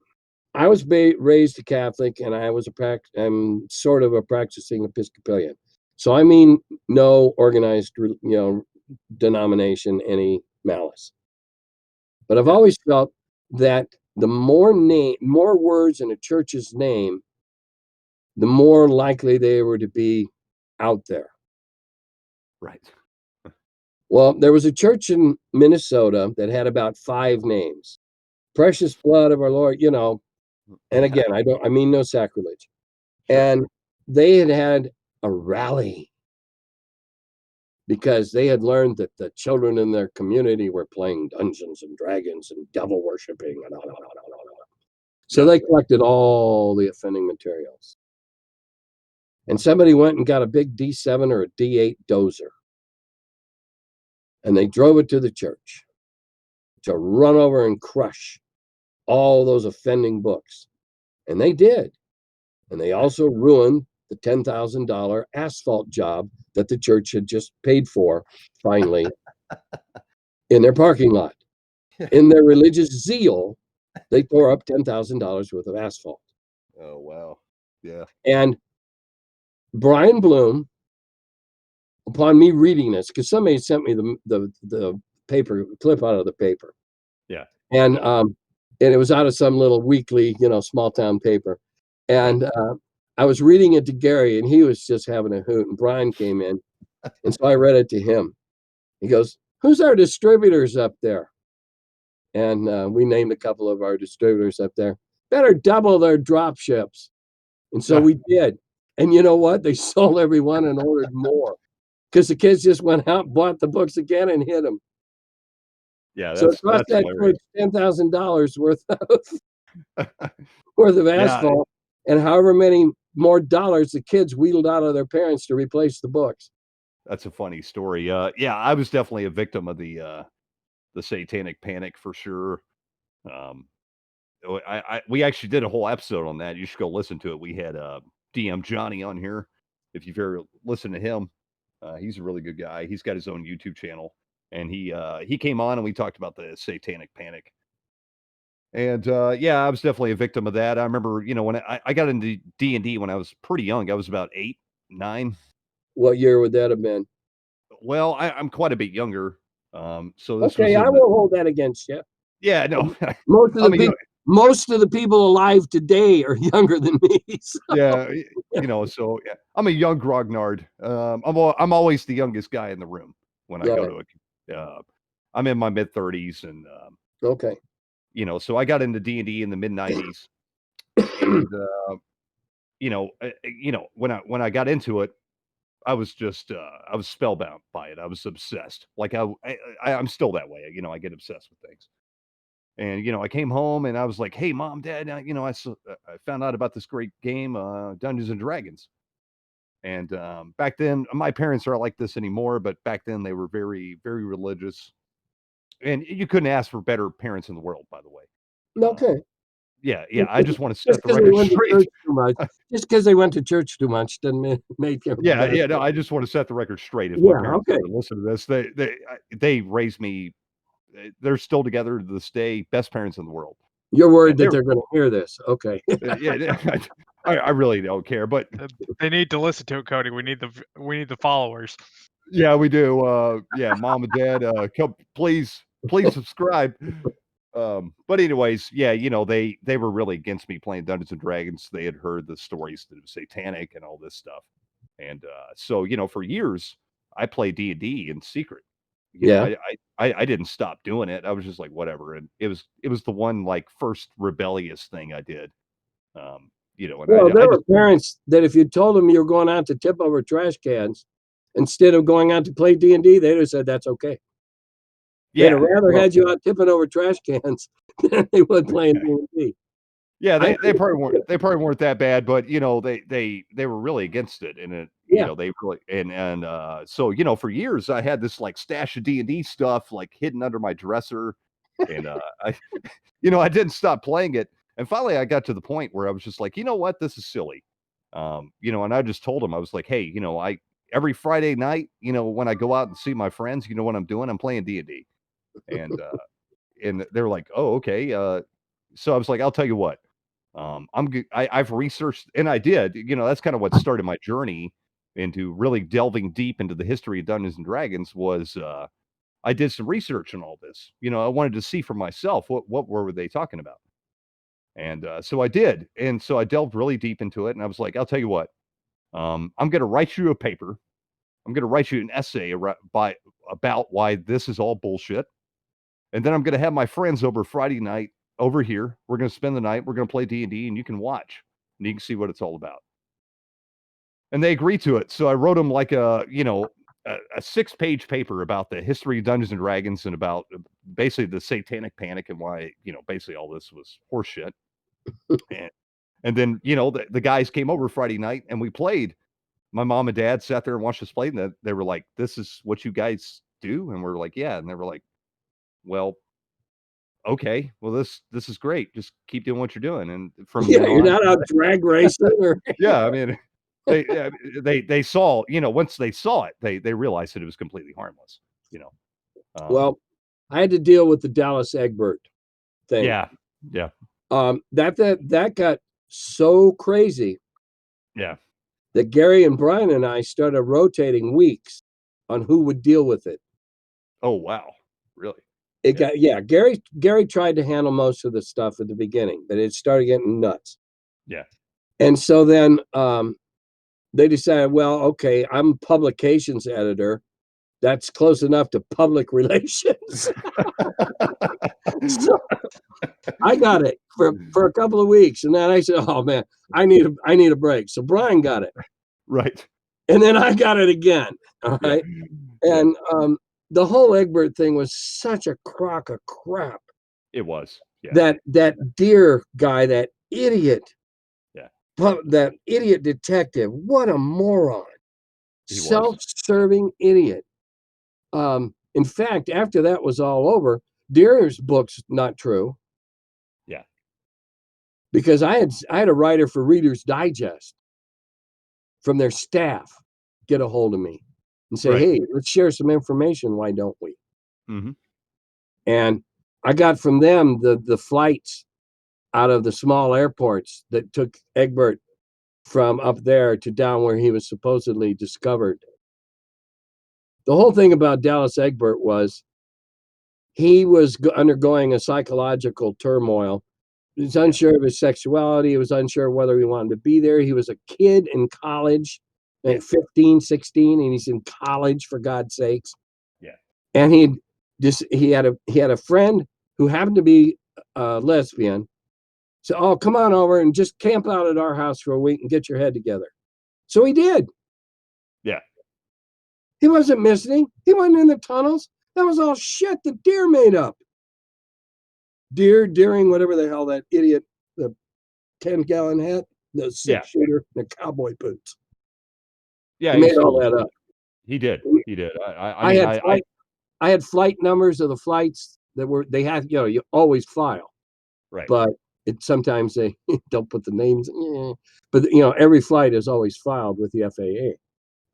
I was raised a Catholic, and I'm sort of a practicing Episcopalian. So I mean, no organized, denomination, any malice. But I've always felt that the more words in a church's name, the more likely they were to be out there. Right. Well, there was a church in Minnesota that had about 5 names. Precious blood of our Lord, and again, I mean no sacrilege. Sure. And they had a rally because they had learned that the children in their community were playing Dungeons and Dragons and devil worshiping and So they collected all the offending materials. And somebody went and got a big D7 or a D8 dozer. And they drove it to the church to run over and crush all those offending books. And they did. And they also ruined the $10,000 asphalt job that the church had just paid for, finally, in their parking lot. In their religious zeal, they tore up $10,000 worth of asphalt. Oh, wow. Yeah. And Brian Bloom, upon me reading this, because somebody sent me the paper clip out of the paper. Yeah. And it was out of some little weekly, small town paper. And I was reading it to Gary, and he was just having a hoot. And Brian came in, and so I read it to him. He goes, "Who's our distributors up there?" And we named a couple of our distributors up there. Better double their drop ships. And so we did. And you know what? They sold every one and ordered more because the kids just went out, bought the books again, and hid them. Yeah, So it cost that church $10,000 worth of asphalt, and however many more dollars the kids wheedled out of their parents to replace the books. That's a funny story. Yeah, I was definitely a victim of the satanic panic for sure. We actually did a whole episode on that. You should go listen to it. We had DM Johnny on here. If you've ever listened to him, he's a really good guy. He's got his own YouTube channel, and he came on and we talked about the satanic panic. And yeah, I was definitely a victim of that. I remember, when I got into D&D when I was pretty young. I was about 8, 9. What year would that have been? Well, I'm quite a bit younger. So this okay, was I won't hold that against you. Yeah, no. Most of the people alive today are younger than me. So. Yeah, so yeah, I'm a young Grognard. I'm always the youngest guy in the room when I go to I'm in my mid 30s, and okay. So I got into D&D in the mid 90s, and when I got into it, I was just I was spellbound by it. I was obsessed. Like I'm still that way. I get obsessed with things. And I came home and I was like, "Hey, Mom, Dad, I found out about this great game, Dungeons and Dragons." And back then, my parents aren't like this anymore, but back then they were very, very religious, and you couldn't ask for better parents in the world, by the way. Okay. Yeah. I just want to set the record straight. Just because they went to church too much doesn't make them. Yeah. No, I just want to set the record straight. If my parents ever listen to this, they raised me. They're still together to this day. Best parents in the world. You're worried that they're going to hear this. Okay. Yeah. I really don't care, but they need to listen to it, Cody. We need the followers. Yeah, we do. Yeah, Mom and Dad, come, please subscribe. But anyways, yeah, they were really against me playing Dungeons and Dragons. They had heard the stories that it was satanic and all this stuff, and so for years I played D&D in secret. I didn't stop doing it. I was just like whatever, and it was the one like first rebellious thing I did. And there were parents that if you told them you're going out to tip over trash cans instead of going out to play D&D, they'd have said that's okay. They'd have rather had you out tipping over trash cans than they would playing D&D. Yeah, they probably weren't that bad, but they were really against it, and they really and so for years I had this like stash of D&D stuff like hidden under my dresser, and I didn't stop playing it. And finally, I got to the point where I was just like, you know what, this is silly. And I just told him, I was like, hey, every Friday night, when I go out and see my friends, you know what I'm doing? I'm playing D&D. And they're like, oh, okay. So I was like, I'll tell you what, I've researched, and I did, that's kind of what started my journey into really delving deep into the history of Dungeons and Dragons was, I did some research on all this. I wanted to see for myself what were they talking about. And so I did. And so I delved really deep into it. And I was like, I'll tell you what, I'm going to write you a paper. I'm going to write you an essay about why this is all bullshit. And then I'm going to have my friends over Friday night over here. We're going to spend the night. We're going to play D&D, and you can watch and you can see what it's all about. And they agreed to it. So I wrote them like a 6-page paper about the history of Dungeons and Dragons and about basically the satanic panic and why, basically all this was horseshit. And then, the guys came over Friday night and we played. My mom and dad sat there and watched us play, and they were like, "This is what you guys do?" And we're like, "Yeah." And they were like, "Well, okay, well, this is great. Just keep doing what you're doing." And from Yeah, then you're on, not out drag racing or yeah, I mean, they saw, once they saw it, they realized that it was completely harmless. well, I had to deal with the Dallas Egbert thing. Yeah, yeah, That got so crazy yeah. that Gary and Brian and I started rotating weeks on who would deal with it. Oh wow, really? Gary tried to handle most of the stuff at the beginning, but it started getting nuts. Yeah, And so then they decided, well, okay, I'm publications editor. That's close enough to public relations. So I got it for a couple of weeks, and then I said, "Oh man, I need a break." So Brian got it, right. and then I got it again. All Yeah. right, and the whole Egbert thing was such a crock of crap. It was. Yeah. That deer guy, that idiot, Yeah. that idiot detective, what a moron, He was. self-serving idiot. In fact, after that was all over, Deere's book's not true. Yeah. Because I had a writer for Reader's Digest from their staff get a hold of me and say, Right. "Hey, let's share some information. Why don't we?" Mm-hmm. And I got from them the flights out of the small airports that took Egbert from up there to down where he was supposedly discovered. The whole thing about Dallas Egbert was he was undergoing a psychological turmoil. He was unsure of his sexuality. He was unsure whether he wanted to be there. He was a kid in college, like 15, 16, and he's in college, for God's sakes. Yeah. And he had a friend who happened to be a lesbian. So, "Oh, come on over and just camp out at our house for a week and get your head together." So he did. Yeah. He wasn't missing. He wasn't in the tunnels. That was all shit that Deere made up. Deering, whatever the hell that idiot, the 10-gallon hat, the 6-shooter, the cowboy boots. Yeah. He made all that up. He did. He did. I had flight numbers of the flights that they had, you always file. Right. But sometimes they don't put the names. But every flight is always filed with the FAA.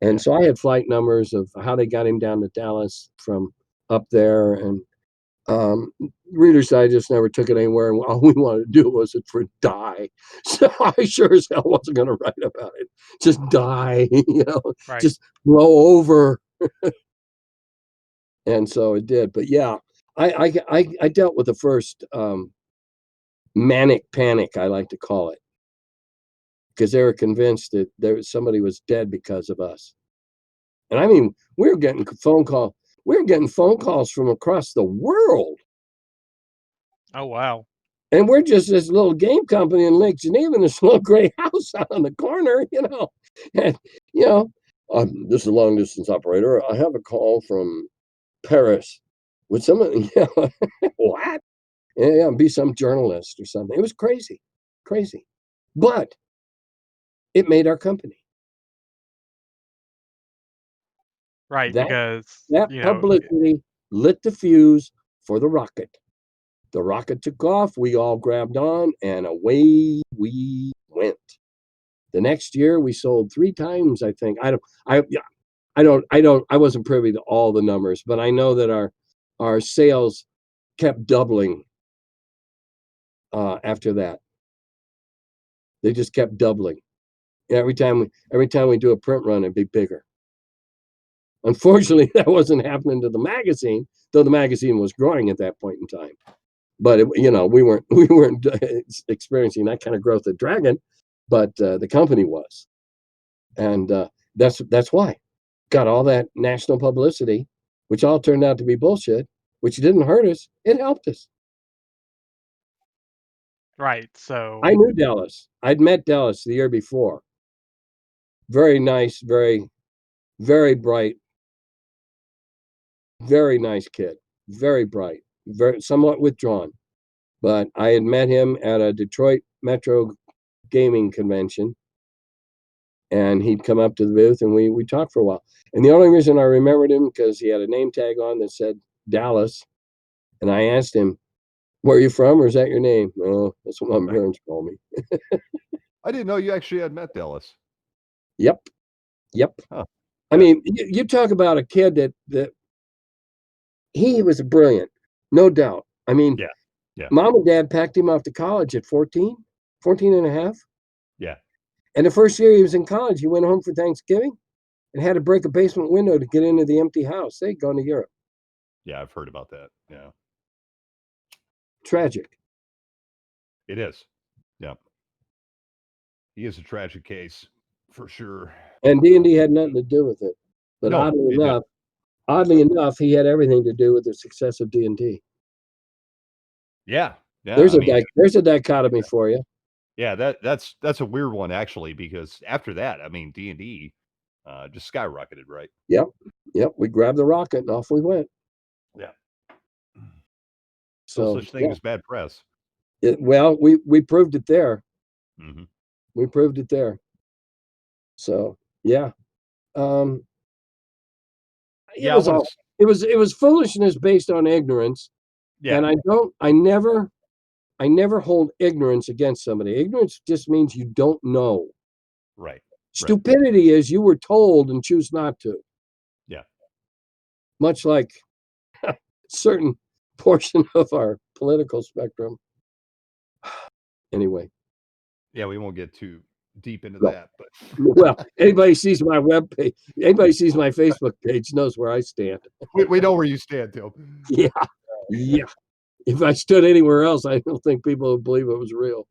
And so I had flight numbers of how they got him down to Dallas from up there, and Reader's Digest never took it anywhere, and all we wanted to do was for die. So I sure as hell wasn't going to write about it. Just die, Right. just blow over. And so it did. But yeah, I dealt with the first manic panic, I like to call it, because they were convinced that somebody was dead because of us. And I mean, we were getting phone calls from across the world. Oh wow. And we're just this little game company in Lake Geneva in this little gray house out on the corner, And, this is a long distance operator. I have a call from Paris. Would someone, what? Yeah, be some journalist or something. It was crazy. But it made our company. Right, because That publicity lit the fuse for the rocket. The rocket took off, we all grabbed on, and away we went. The next year we sold 3 times, I think. I wasn't privy to all the numbers, but I know that our sales kept doubling after that. They just kept doubling. Every time we do a print run, it'd be bigger. Unfortunately, that wasn't happening to the magazine, though the magazine was growing at that point in time. But we weren't experiencing that kind of growth at Dragon, but the company was, and that's why got all that national publicity, which all turned out to be bullshit, which didn't hurt us. It helped us. right. So I knew Dallas. I'd met Dallas the year before. Very nice, very, very bright, very nice kid. Very bright, very somewhat withdrawn. But I had met him at a Detroit Metro Gaming Convention, and he'd come up to the booth, and we talked for a while. And the only reason I remembered him because he had a name tag on that said Dallas, and I asked him, "Where are you from, or is that your name?" "Oh, that's what my parents call me." I didn't know you actually had met Dallas. Yep. Huh. I Yeah. mean, you talk about a kid that he was brilliant, no doubt. I mean, Yeah. Mom and Dad packed him off to college at 14 and a half. Yeah. And the first year he was in college, he went home for Thanksgiving and had to break a basement window to get into the empty house. They'd gone to Europe. Yeah, I've heard about that. Yeah. Tragic. It is. Yeah. He is a tragic case for sure. And D&D had nothing to do with it. But No, oddly enough, he had everything to do with the success of D&D. Yeah. Yeah. There's a dichotomy for you. Yeah, that's a weird one actually, because after that, I mean, D&D just skyrocketed, right? Yep. We grabbed the rocket and off we went. Yeah. So No such thing as bad press. Well, we proved it there. Mm-hmm. We proved it there. So yeah. It was foolishness based on ignorance. Yeah. And I never hold ignorance against somebody. Ignorance just means you don't know. Right. Stupidity is you were told and choose not to. Yeah. Much like a certain portion of our political spectrum. Anyway. Yeah, we won't get too deep into No. that, but Well, anybody sees my webpage, anybody sees my Facebook page knows where I stand. we know where you stand, Tim. Yeah. If I stood anywhere else, I don't think people would believe it was real.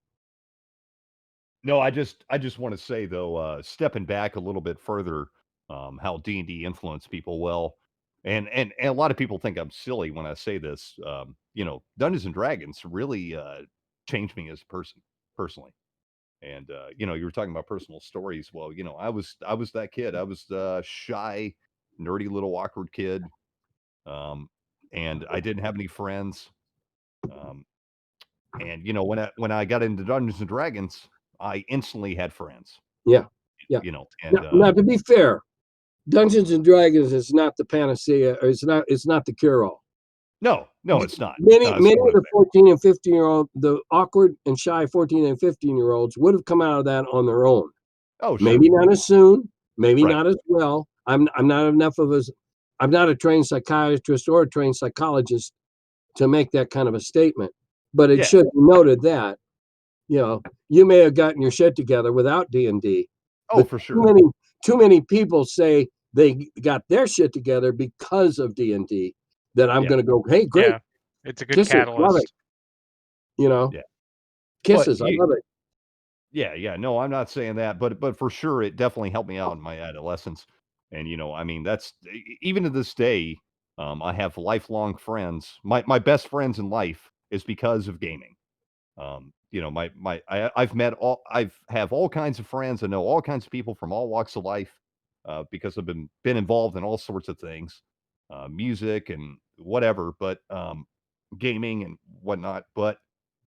No, I just want to say though, stepping back a little bit further, how D&D influenced people. Well, and a lot of people think I'm silly when I say this. Dungeons and Dragons really changed me as a person personally. And you were talking about personal stories. Well, I was that kid. I was the shy, nerdy little awkward kid, and I didn't have any friends. And when I got into Dungeons and Dragons, I instantly had friends. Yeah. And now, to be fair, Dungeons and Dragons is not the panacea, or it's not the cure-all. no, it's not. Many of the 14 and 15-year-old, the awkward and shy 14 and 15-year-olds would have come out of that on their own. Oh, sure. Maybe not as soon, maybe Right. not as well. I'm not a trained psychiatrist or a trained psychologist to make that kind of a statement. But it should be noted that, you may have gotten your shit together without D&D. Oh, for sure. Too many people say they got their shit together because of D&D. That I'm going to go, hey, great. Yeah, it's a good catalyst. Love it. Yeah. Kisses, I love it. Yeah. No, I'm not saying that, but for sure, it definitely helped me out in my adolescence. And I mean, that's even to this day, I have lifelong friends. My best friends in life is because of gaming. I've have all kinds of friends. I know all kinds of people from all walks of life, because I've been involved in all sorts of things, music and whatever, but gaming and whatnot. But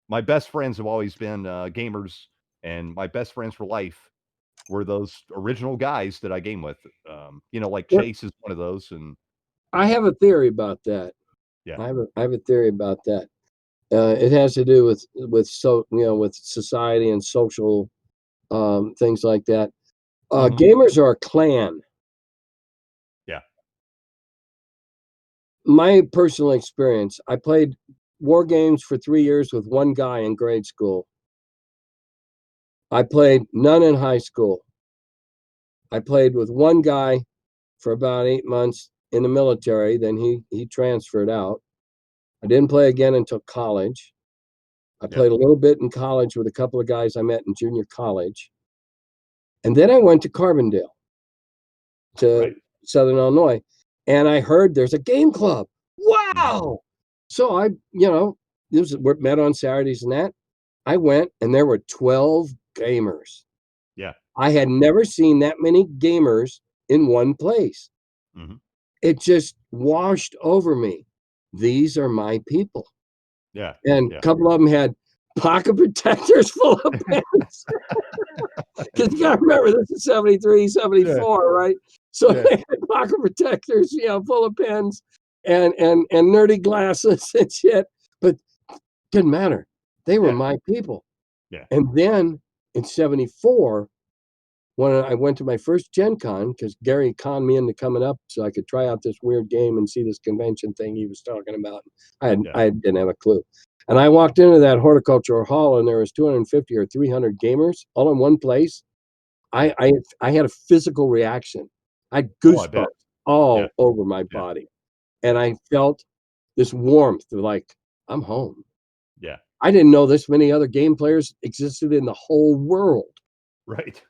my best friends have always been gamers, and my best friends for life were those original guys that I game with. Like Chase is one of those, and I have a theory about that. Yeah. I have a theory about that. It has to do with society and social things like that. Gamers are a clan. Yeah. My personal experience, I played war games for 3 years with one guy in grade school. I played none in high school. I played with one guy for about 8 months in the military. Then he transferred out. I didn't play again until college. I played a little bit in college with a couple of guys I met in junior college. And then I went to Carbondale, to Southern Illinois, and I heard there's a game club. Wow! So we're met on Saturdays and that. I went, and there were 12 gamers. Yeah. I had never seen that many gamers in one place. It just washed over me. These are my people. Yeah. And a couple of them had pocket protectors full of pens. Because you gotta remember, this is 73, 74, right? So Yeah. they had pocket protectors, full of pens and nerdy glasses and shit. But didn't matter. They were Yeah. my people. Yeah. And then in 74, when I went to my first Gen Con, because Gary conned me into coming up so I could try out this weird game and see this convention thing he was talking about. I didn't have a clue. And I walked into that horticultural hall and there was 250 or 300 gamers all in one place. I had a physical reaction. I had Oh, I bet. goosebumps all Yeah. over my Yeah. body. And I felt this warmth of like, I'm home. Yeah. I didn't know this many other game players existed in the whole world, Right.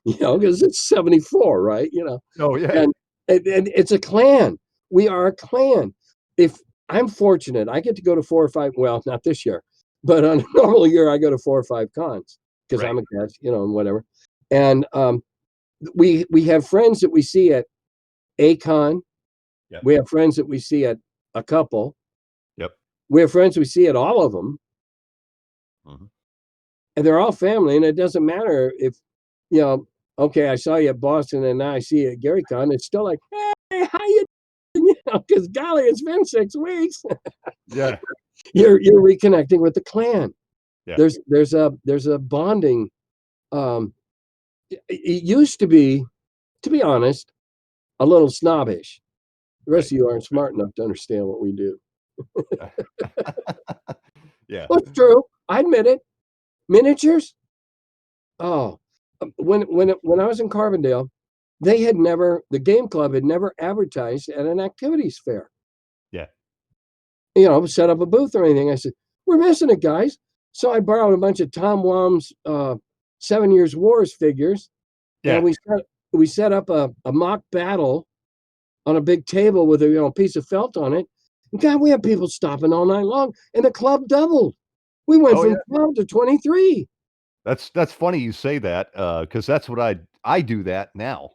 because it's 74, right? Oh, yeah. And it's a clan. We are a clan. If I'm fortunate, I get to go to 4 or 5, well, not this year, but on a normal year, I go to 4 or 5 cons because Right. I'm a guest, and whatever. And we have friends that we see at a con. Yeah. We have friends that we see at a couple. Yep. We have friends we see at all of them. Mm-hmm. And they're all family. And it doesn't matter if, okay, I saw you at Boston and now I see you at GaryCon. It's still like, hey, how you doing? Because golly, it's been 6 weeks. Yeah. You're reconnecting with the clan. Yeah. There's a bonding. It used to be honest, a little snobbish. The rest of you aren't smart enough to understand what we do. Yeah. Well, it's true. I admit it. Miniatures. Oh, when I was in Carbondale, the game club had never advertised at an activities fair. Yeah. Set up a booth or anything. I said, we're missing it, guys. So I borrowed a bunch of Tom Wam's 7 Years Wars figures. Yeah. And we set up a mock battle on a big table with a piece of felt on it. And God, we had people stopping all night long, and the club doubled. We went from 12 to 23. That's funny you say that, because that's what I do that now.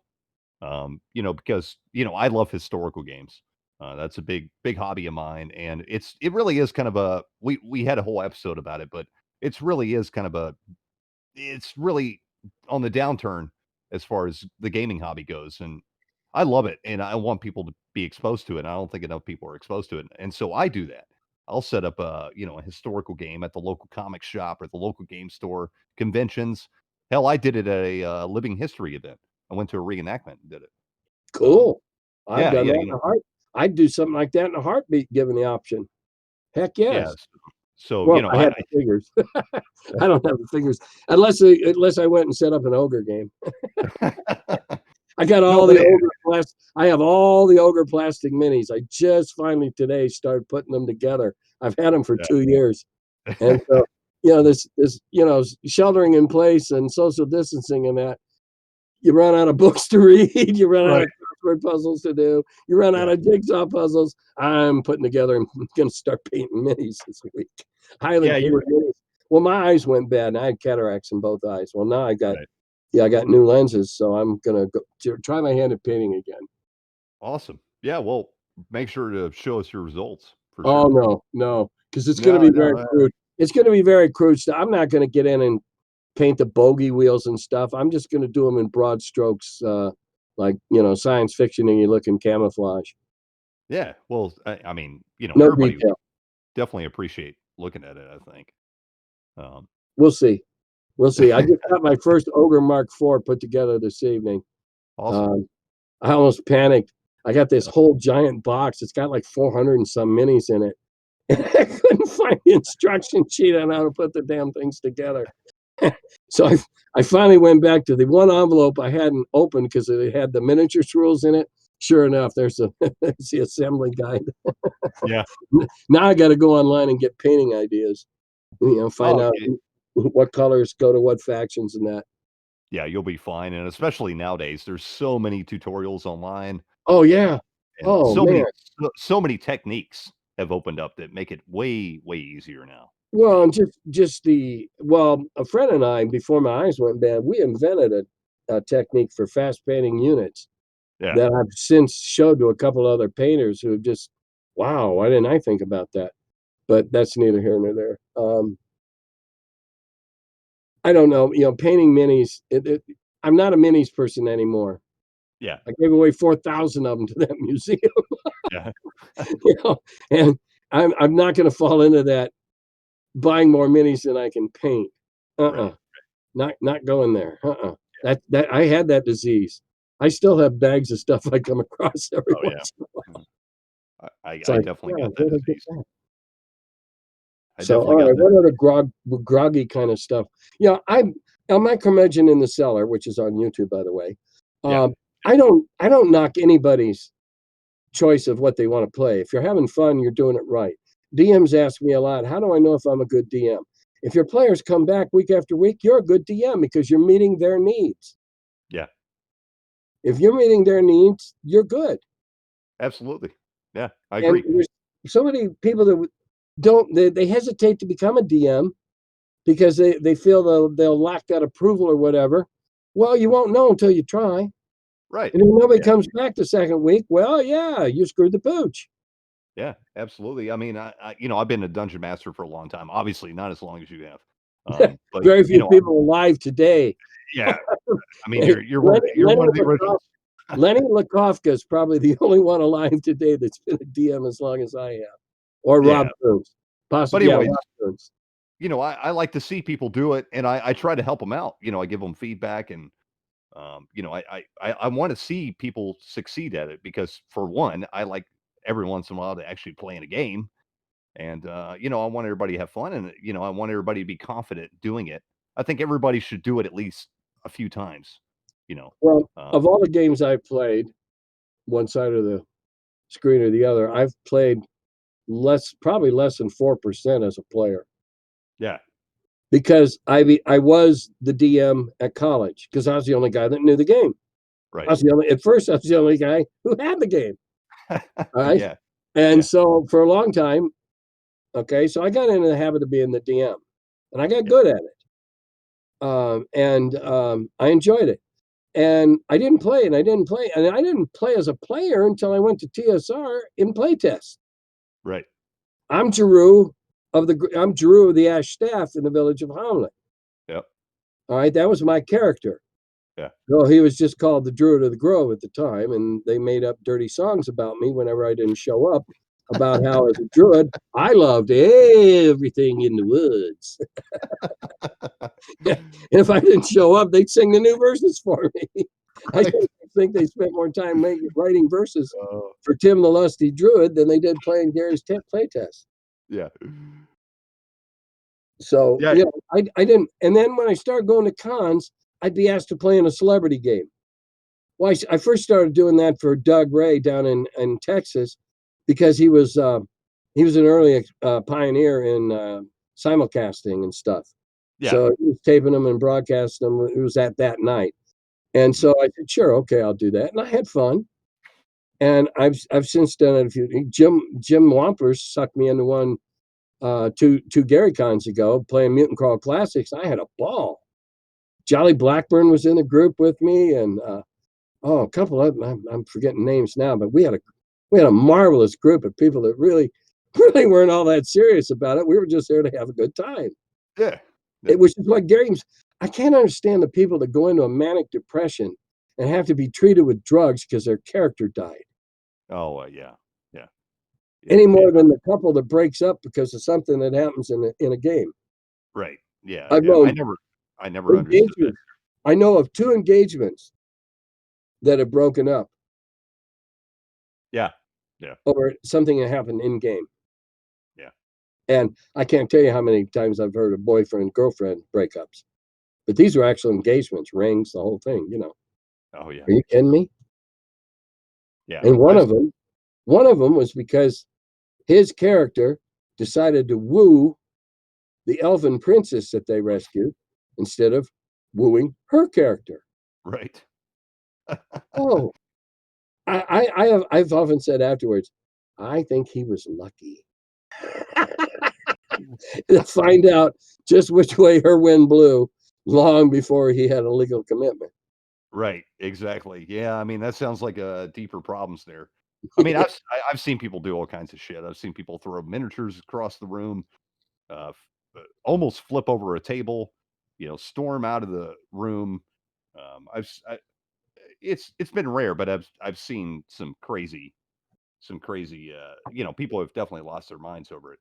Because I love historical games. That's a big hobby of mine, and it really is kind of a we had a whole episode about it, but it's really is kind of it's really on the downturn as far as the gaming hobby goes, and I love it, and I want people to be exposed to it. And I don't think enough people are exposed to it, and so I do that. I'll set up a historical game at the local comic shop or the local game store, conventions. Hell, I did it at a living history event. I went to a reenactment and did it. Cool. I've Yeah, done yeah, that in a heart. I'd do something like that in a heartbeat, given the option. Heck yes. yes. So Well, I had the figures. I don't have the figures unless I went and set up an ogre game. I got all the ogre plastic. I have all the ogre plastic minis. I just finally today started putting them together. I've had them for 2 years, and so this sheltering in place and social distancing and that. You run out of books to read. You run out of crossword puzzles to do. You run out of jigsaw puzzles. I'm putting together. I'm going to start painting minis this week. Highly painted minis. Well, my eyes went bad, and I had cataracts in both eyes. Well, now I got new lenses, so I'm going to try my hand at painting again. Awesome. Yeah, well, make sure to show us your results for Oh, sure. no, because it's going to be very crude. It's going to be very crude stuff. I'm not going to get in and paint the bogey wheels and stuff. I'm just going to do them in broad strokes, like science fiction and you look in camouflage. Yeah, well, I mean, No everybody detail. definitely appreciate looking at it, I think. We'll see. I just got my first Ogre Mark IV put together this evening. Awesome. I almost panicked. I got this whole giant box. It's got like 400 and some minis in it. And I couldn't find the instruction sheet on how to put the damn things together. So I finally went back to the one envelope I hadn't opened because it had the miniatures rules in it. Sure enough, there's the assembly guide. Yeah. Now I got to go online and get painting ideas. Find out what colors go to what factions and that. Yeah, you'll be fine, and especially nowadays, there's so many tutorials online. Oh yeah. And Man. so many techniques have opened up that make it way easier now. Well, and a friend and I, before my eyes went bad, we invented a technique for fast painting units that I've since showed to a couple other painters who have just, wow, why didn't I think about that? But that's neither here nor there. I don't know. Painting minis. I'm not a minis person anymore. Yeah. I gave away 4,000 of them to that museum. Yeah. And I'm not going to fall into that buying more minis than I can paint. Right. Not going there. That I had that disease. I still have bags of stuff I come across every Oh, yeah. once in a while. I It's like, definitely yeah, got where that did I get disease. that? I So, definitely all got right, that. what other groggy kind of stuff? Yeah, I'm on my curmudgeon in the cellar, which is on YouTube, by the way. Yeah. I don't knock anybody's choice of what they want to play. If you're having fun, you're doing it right. DMs ask me a lot, how do I know if I'm a good DM? If your players come back week after week, you're a good DM because you're meeting their needs. Yeah. If you're meeting their needs, you're good. Absolutely. Yeah, I And agree. there's so many people that they hesitate to become a DM because they feel they'll lack that approval or whatever. Well, you won't know until you try. Right. And if nobody Yeah. comes back the second week, well, yeah, you screwed the pooch. Yeah, absolutely. I mean, I've been a dungeon master for a long time. Obviously, not as long as you have. But Very few people alive today. yeah. I mean, Hey, you're one of the originals. Lenny Lakofka is probably the only one alive today that's been a DM as long as I have, or Rob Yeah. Burns, But possibly. Yeah, anyways, Rob Burns. I like to see people do it, and I try to help them out. I give them feedback, and I want to see people succeed at it because, for one, I like every once in a while to actually play in a game. And, I want everybody to have fun and, I want everybody to be confident doing it. I think everybody should do it at least a few times, you know. Well, Uh, of all the games I've played, one side of the screen or the other, I've played probably less than 4% as a player. yeah, Because I was the DM at college because I was the only guy that knew the game. right. At first I was the only guy who had the game. All right. Yeah, And yeah, so for a long time, okay, so I got into the habit of being the DM and I got yeah, good at it. I enjoyed it. And I didn't play and I didn't play. And I didn't play as a player until I went to TSR in playtest. right. I'm Giroux of the Ash Staff in the village of Hamlet. Yep, All right, that was my character. yeah. Well, he was just called the Druid of the Grove at the time, and they made up dirty songs about me whenever I didn't show up, about how as a druid I loved everything in the woods. And if I didn't show up, they'd sing the new verses for me. I Right. think they spent more time writing verses Oh, for Tim the Lusty Druid than they did playing Gary's playtest. yeah. So, Yeah, I didn't. And then when I started going to cons, I'd be asked to play in a celebrity game. Well, I first started doing that for Doug Ray down in Texas because he was an early pioneer in simulcasting and stuff. yeah. So he was taping them and broadcasting them. It was at that night. And Mhm. so I said, sure, okay, I'll do that. And I had fun. And I've since done it a few. Jim Wampler sucked me into one two Gary cons ago playing Mutant Crawl Classics. I had a ball. Jolly Blackburn was in the group with me, and a couple of them. I'm forgetting names now, but we had a marvelous group of people that really really weren't all that serious about it. We were just there to have a good time. Yeah. Yeah. Which is what Gary's. I can't understand the people that go into a manic depression and have to be treated with drugs because their character died. Oh, yeah. Yeah. Yeah. Any Yeah. more than the couple that breaks up because of something that happens in a game. Right. Yeah. I've Yeah. known I never understood that. engagements. I know of 2 engagements that have broken up Yeah. Yeah. over something that happened in game. Yeah. And I can't tell you how many times I've heard of boyfriend girlfriend breakups, but these were actual engagements, rings, the whole thing. Oh, yeah. Are you kidding me? Yeah. And one of them was because his character decided to woo the elven princess that they rescued instead of wooing her character. Right. Oh, I've often said afterwards, I think he was lucky to find out just which way her wind blew long before he had a legal commitment. Right, exactly. Yeah, I mean, that sounds like deeper problems there. I mean, I've seen people do all kinds of shit. I've seen people throw miniatures across the room, almost flip over a table. storm out of the room. It's been rare, but I've seen some crazy, people have definitely lost their minds over it.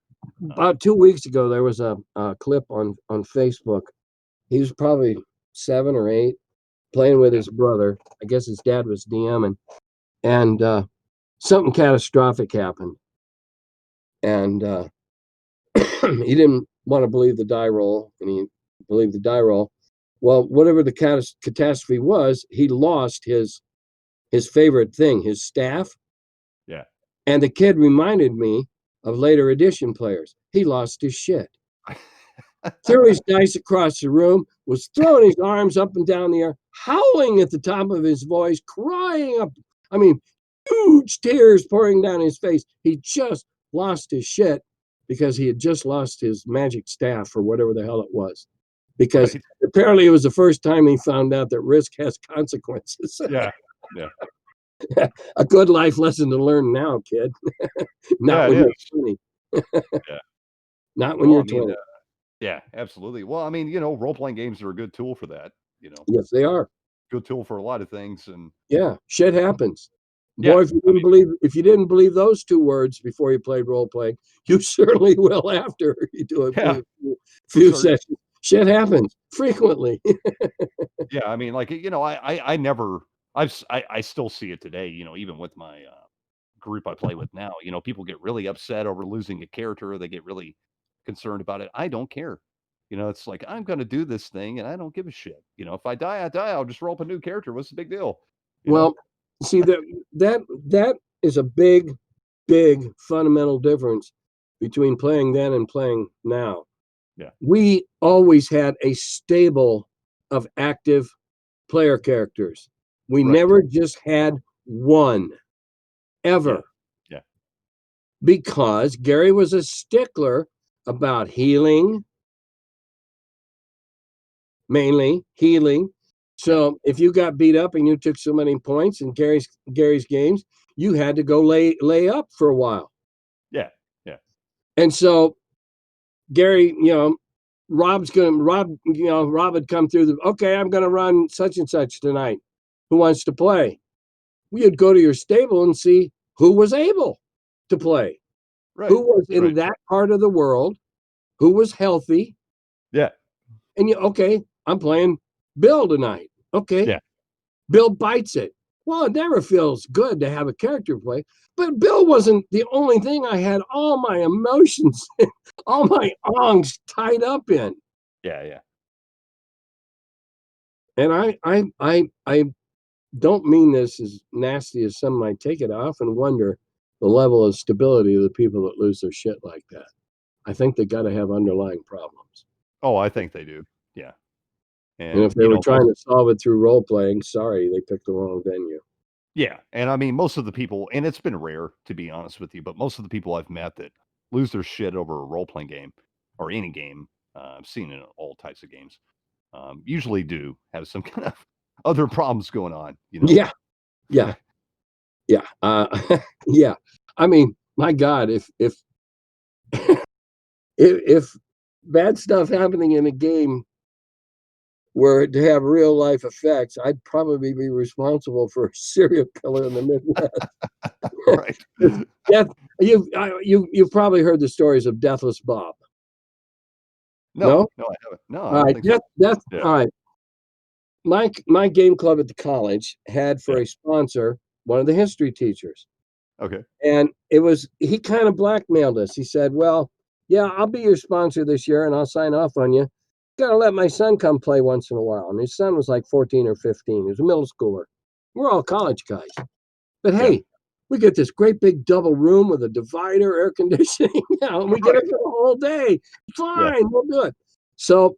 About 2 weeks ago, there was a clip on Facebook. He was probably 7 or 8, playing with his brother. I guess his dad was DMing, and something catastrophic happened. And he didn't want to believe the die roll, and he believed the die roll. Well, whatever the catastrophe was, he lost his favorite thing, his staff. Yeah. And the kid reminded me of later edition players. He lost his shit. Threw his dice across the room, was throwing his arms up and down the air, howling at the top of his voice, crying up. I mean, huge tears pouring down his face. He just lost his shit because he had just lost his magic staff or whatever the hell it was. Because apparently it was the first time he found out that risk has consequences. Yeah. A good life lesson to learn now, kid. Not when you're 20. Yeah. Not when you're 20. Yeah, absolutely. Well, role-playing games are a good tool for that. Yes, they are. Good tool for a lot of things, and yeah, shit happens. Boy, if you didn't believe those 2 words before you played role playing, you certainly will after you do it for a few sessions. Shit happens frequently. Yeah, I never. I still see it today. Even with my group I play with now. People get really upset over losing a character. They get really concerned about it. I don't care. It's like, I'm going to do this thing and I don't give a shit. If I die, I die. I'll just roll up a new character. What's the big deal? Well, see, that is a big fundamental difference between playing then and playing now. Yeah. We always had a stable of active player characters. We never just had one, ever. Yeah. Because Gary was a stickler about healing, mainly healing. So if you got beat up and you took so many points in Gary's games, you had to go lay up for a while. Yeah. And so Gary, Rob had come through okay, I'm going to run such and such tonight. Who wants to play? We'd go to your stable and see who was able to play. Right. Who was in that part of the world, who was healthy. Yeah. And okay, I'm playing Bill tonight. Okay. Yeah. Bill bites it. Well, it never feels good to have a character play, but Bill wasn't the only thing I had all my emotions, all my angst tied up in. Yeah. And I don't mean this as nasty as some might take it. I often wonder the level of stability of the people that lose their shit like that. I think they got to have underlying problems. Oh, I think they do. Yeah. And if they were trying to solve it through role playing, sorry, they picked the wrong venue. Yeah. And most of the people, and it's been rare to be honest with you, but most of the people I've met that lose their shit over a role playing game or any game, I've seen in all types of games, usually do have some kind of other problems going on. Yeah. Yeah. I mean, my God, if if bad stuff happening in a game were to have real life effects, I'd probably be responsible for a serial killer in the Midwest. Right. Death. You've probably heard the stories of Deathless Bob. No, I haven't. No, I don't think so. All right. My game club at the college had for a sponsor one of the history teachers. Okay. And he kind of blackmailed us. He said, well, yeah, I'll be your sponsor this year and I'll sign off on you. Gotta let my son come play once in a while. And his son was like 14 or 15. He was a middle schooler. We're all college guys. But hey, we get this great big double room with a divider, air conditioning, and we get it for the whole day. Fine, we'll do it. So,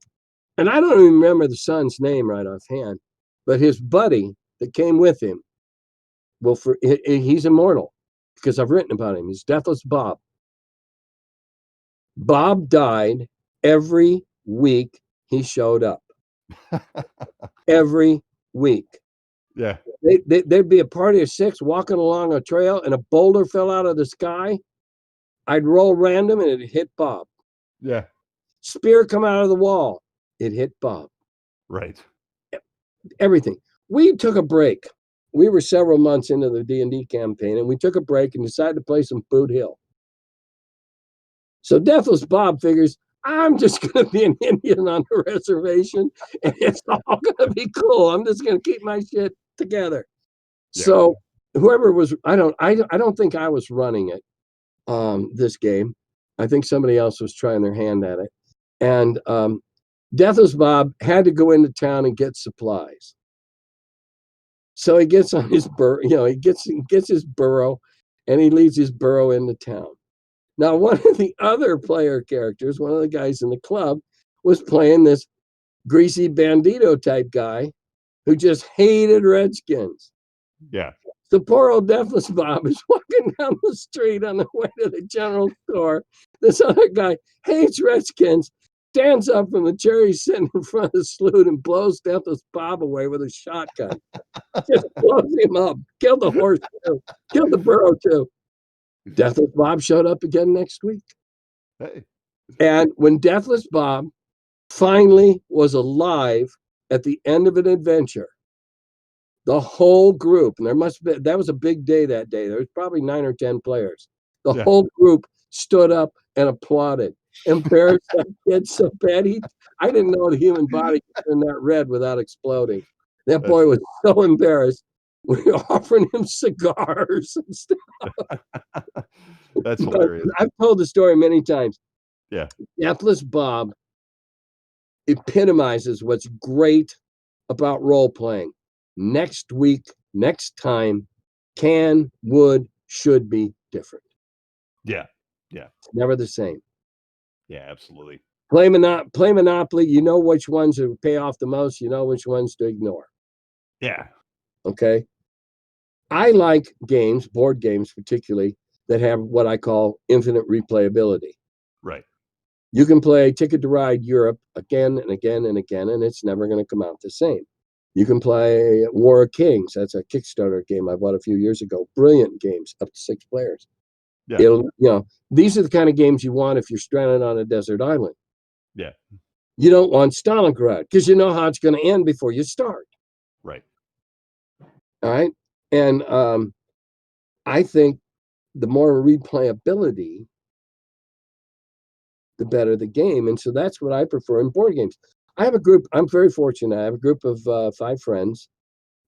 and I don't even remember the son's name right offhand, but his buddy that came with him, he's immortal because I've written about him. He's Deathless Bob. Bob died every week he showed up. Every week. Yeah. There'd be a party of 6 walking along a trail and a boulder fell out of the sky. I'd roll random and it'd hit Bob. Yeah. Spear come out of the wall. it hit Bob. Right. Everything. We took a break. We were several months into the D&D campaign, and we took a break and decided to play some Boot Hill. So Deathless Bob figures, I'm just going to be an Indian on the reservation, and it's all going to be cool. I'm just going to keep my shit together. Yeah. So whoever was, I don't think I was running it, this game. I think somebody else was trying their hand at it. And Deathless Bob had to go into town and get supplies. So he gets on his he gets his burro, and he leads his burro into town. Now, one of the other player characters, one of the guys in the club, was playing this greasy bandito type guy who just hated Redskins. Yeah. So poor old Deathless Bob is walking down the street on the way to the general store. This other guy hates Redskins, stands up from the chair he's sitting in front of the sloot and blows Deathless Bob away with a shotgun. Just blows him up. Killed the horse too. Killed the burro too. Deathless Bob showed up again next week. Hey. And when Deathless Bob finally was alive at the end of an adventure, the whole group, and that was a big day that day. There was probably 9 or 10 players. The whole group stood up and applauded. Embarrassed that kid so bad. I didn't know the human body could turn that red without exploding. That boy was so embarrassed. We were offering him cigars and stuff. That's hilarious. I've told the story many times. Yeah. Deathless Bob epitomizes what's great about role playing. Next week, next time, would, should be different. Yeah. Yeah. It's never the same. Yeah, absolutely. Play Monopoly. You know which ones to pay off the most. You know which ones to ignore. Yeah. Okay. I like games, board games particularly, that have what I call infinite replayability. Right. You can play Ticket to Ride Europe again and again and again, and it's never going to come out the same. You can play War of Kings. That's a Kickstarter game I bought a few years ago. Brilliant games, up to 6 players. Yeah. These are the kind of games you want if you're stranded on a desert island. Yeah. You don't want Stalingrad because you know how it's going to end before you start. Right. All right. And I think the more replayability, the better the game. And so that's what I prefer in board games. I have a group. I'm very fortunate. I have a group of 5 friends.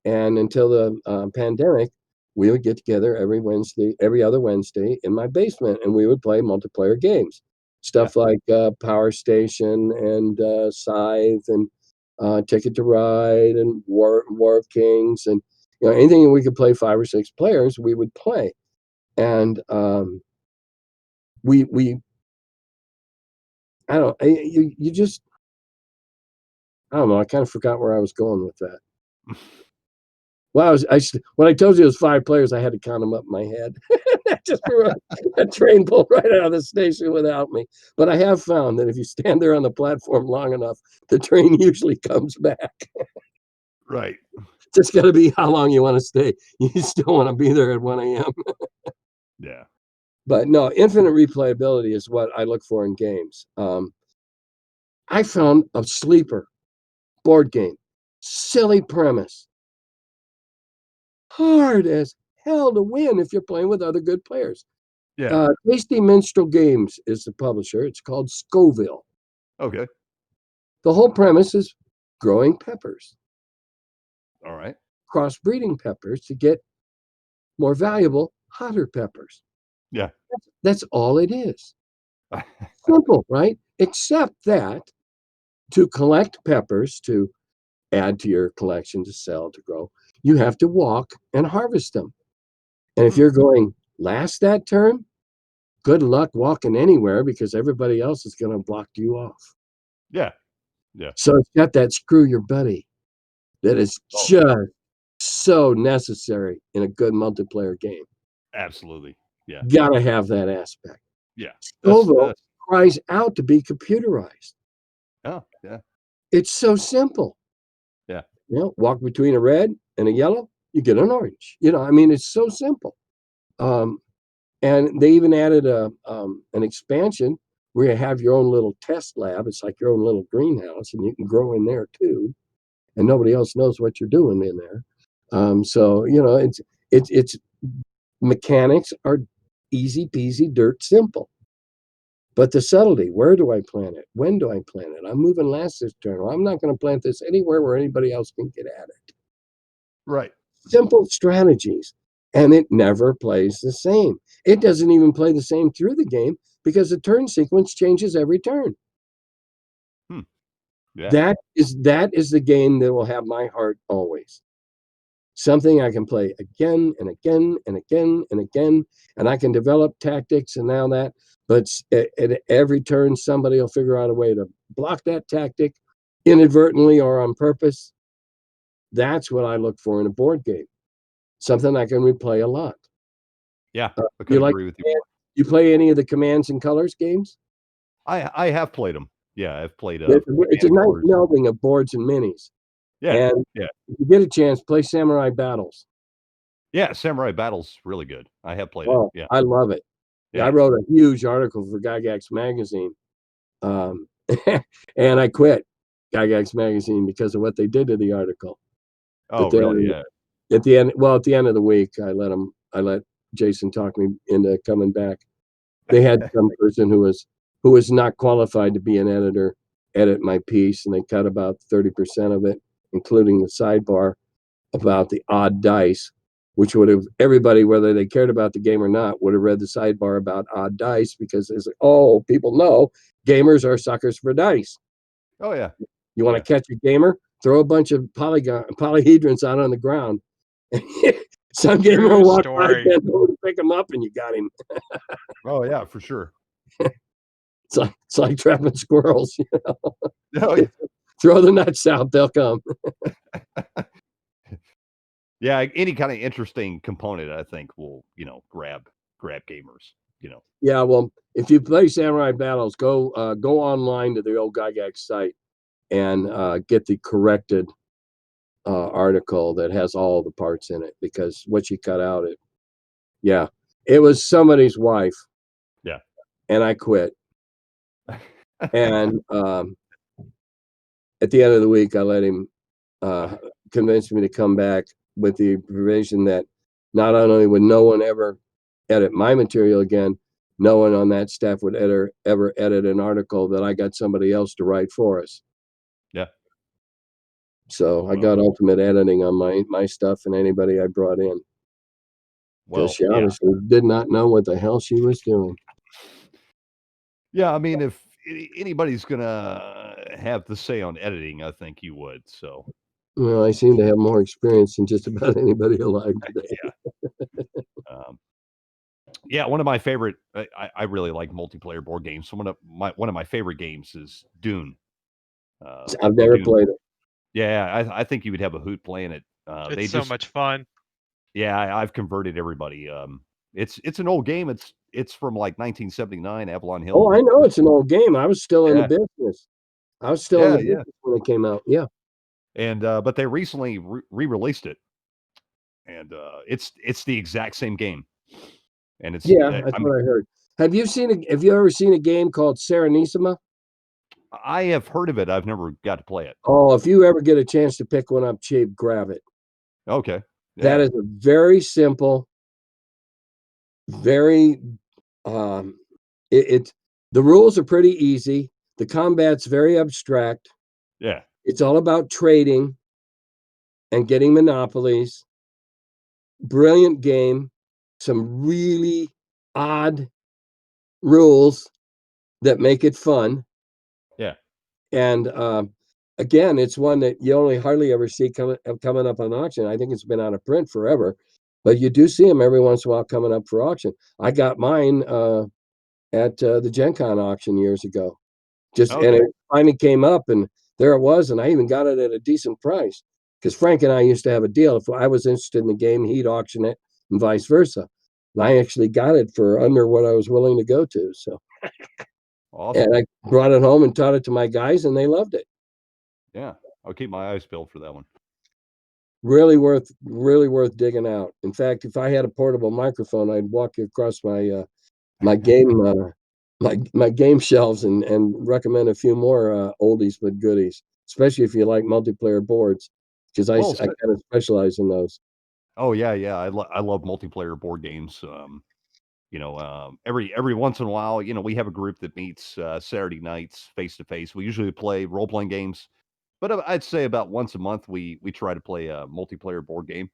And until the pandemic, we would get together every other Wednesday in my basement, and we would play multiplayer games. Stuff like Power Station and Scythe and Ticket to Ride and War of Kings, and anything we could play 5 or 6 players, we would play. And we I don't know, you just, I don't know, I kind of forgot where I was going with that. Well, when I told you it was 5 players, I had to count them up in my head. Just a train pulled right out of the station without me. But I have found that if you stand there on the platform long enough, the train usually comes back. Right. Just got to be how long you want to stay. You still want to be there at 1 a.m. Yeah. But no, infinite replayability is what I look for in games. I found a sleeper board game, silly premise, hard as hell to win if you're playing with other good players. Yeah. Tasty Minstrel Games is the publisher. It's called Scoville. Okay. The whole premise is growing peppers, All right. crossbreeding peppers to get more valuable, hotter peppers. Yeah. That's all it is. Simple, right? Except that to collect peppers, to add to your collection, to sell, to grow, you have to walk and harvest them. And if you're going last that turn, good luck walking anywhere because everybody else is going to block you off. Yeah. Yeah. So it's got that screw your buddy that is just so necessary in a good multiplayer game. Absolutely. Yeah. Gotta have that aspect. Yeah. Scoville cries out to be computerized. Oh, yeah. It's so simple. Yeah. Walk between a red and a yellow, you get an orange. I mean, it's so simple. And they even added an expansion where you have your own little test lab. It's like your own little greenhouse, and you can grow in there too, and nobody else knows what you're doing in there. So it's mechanics are easy peasy, dirt simple. But the subtlety, where do I plant it? When do I plant it? I'm moving last this turn. Well, I'm not going to plant this anywhere where anybody else can get at it. Right. Simple strategies. And it never plays the same. It doesn't even play the same through the game because the turn sequence changes every turn. Yeah. That is the game that will have my heart always. Something I can play again and again and again and again, and I can develop tactics and all that. But at every turn, somebody will figure out a way to block that tactic inadvertently or on purpose. That's what I look for in a board game. Something I can replay a lot. Yeah, I You could like agree with you. you play any of the Commands and Colors games? I have played them. Yeah, I've played It's a Command nice Colors. melding of boards and minis. Yeah, And yeah, if you get a chance, play Samurai Battles. yeah. Samurai Battle's really good. I have played it. Oh, Yeah, I love it. I yeah. wrote a huge article for Gygax magazine, and I quit Gygax magazine because of what they did to the article. Oh, But really? Yeah. at the end of the week, I let Jason talk me into coming back. They had some person who was not qualified to be an editor edit my piece, and they cut about 30% of it, including the sidebar about the odd dice, which would have everybody, whether they cared about the game or not, would have read the sidebar about odd dice because it's like, oh, people know gamers are suckers for dice. Oh, yeah. You want to catch a gamer? Throw a bunch of polyhedrons out on the ground. Some gamer will walk by, bend over to pick him up, and you got him. Oh, yeah, for sure. It's like trapping squirrels. Oh, yeah. Throw the nuts out; they'll come. Yeah, any kind of interesting component, I think, will grab gamers. Yeah, well, if you play Samurai Battles, go online to the old Gygax site and get the corrected article that has all the parts in it, because what you cut out, it was somebody's wife. Yeah. And I quit. And at the end of the week, I let him convince me to come back with the provision that not only would no one ever edit my material again, no one on that staff would ever edit an article that I got somebody else to write for us. Yeah. So I got ultimate editing on my stuff and anybody I brought in. Well, she obviously did not know what the hell she was doing. Yeah, I mean, if anybody's gonna have the say on editing, I think you would. So. Well, I seem to have more experience than just about anybody alive today. Yeah, one of my favorite. I really like multiplayer board games. So one of my favorite games is Dune. I've never played it. Yeah, I think you would have a hoot playing it. It's so much fun. Yeah, I've converted everybody. It's an old game. It's from like 1979, Avalon Hill. Oh, I know it's an old game. I was still in the business. I was still in the business when it came out. Yeah. And but they recently re-released it, and it's the exact same game. And it's what I heard. Have you ever seen a game called Serenissima? I have heard of it. I've never got to play it. Oh, if you ever get a chance to pick one up cheap, grab it. Okay. Yeah. That is a very simple, very the rules are pretty easy. The combat's very abstract. Yeah. It's all about trading and getting monopolies. Brilliant game. Some really odd rules that make it fun. Yeah. And again, it's one that you only hardly ever see coming up on auction. I think it's been out of print forever, but you do see them every once in a while coming up for auction. I got mine at the Gen Con auction years ago. And it finally came up, and there it was, and I even got it at a decent price because Frank and I used to have a deal. If I was interested in the game, he'd auction it, and vice versa. And I actually got it for under what I was willing to go to. So, awesome. And I brought it home and taught it to my guys, and they loved it. Yeah, I'll keep my eyes peeled for that one. Really worth digging out. In fact, if I had a portable microphone, I'd walk you across my my game my game shelves and recommend a few more oldies but goodies, especially if you like multiplayer boards, because I Well, kind of specialize in those. oh yeah, yeah. I love multiplayer board games. Every once in a while, we have a group that meets Saturday nights face to face. We usually play role playing games, but I'd say about once a month we try to play a multiplayer board game.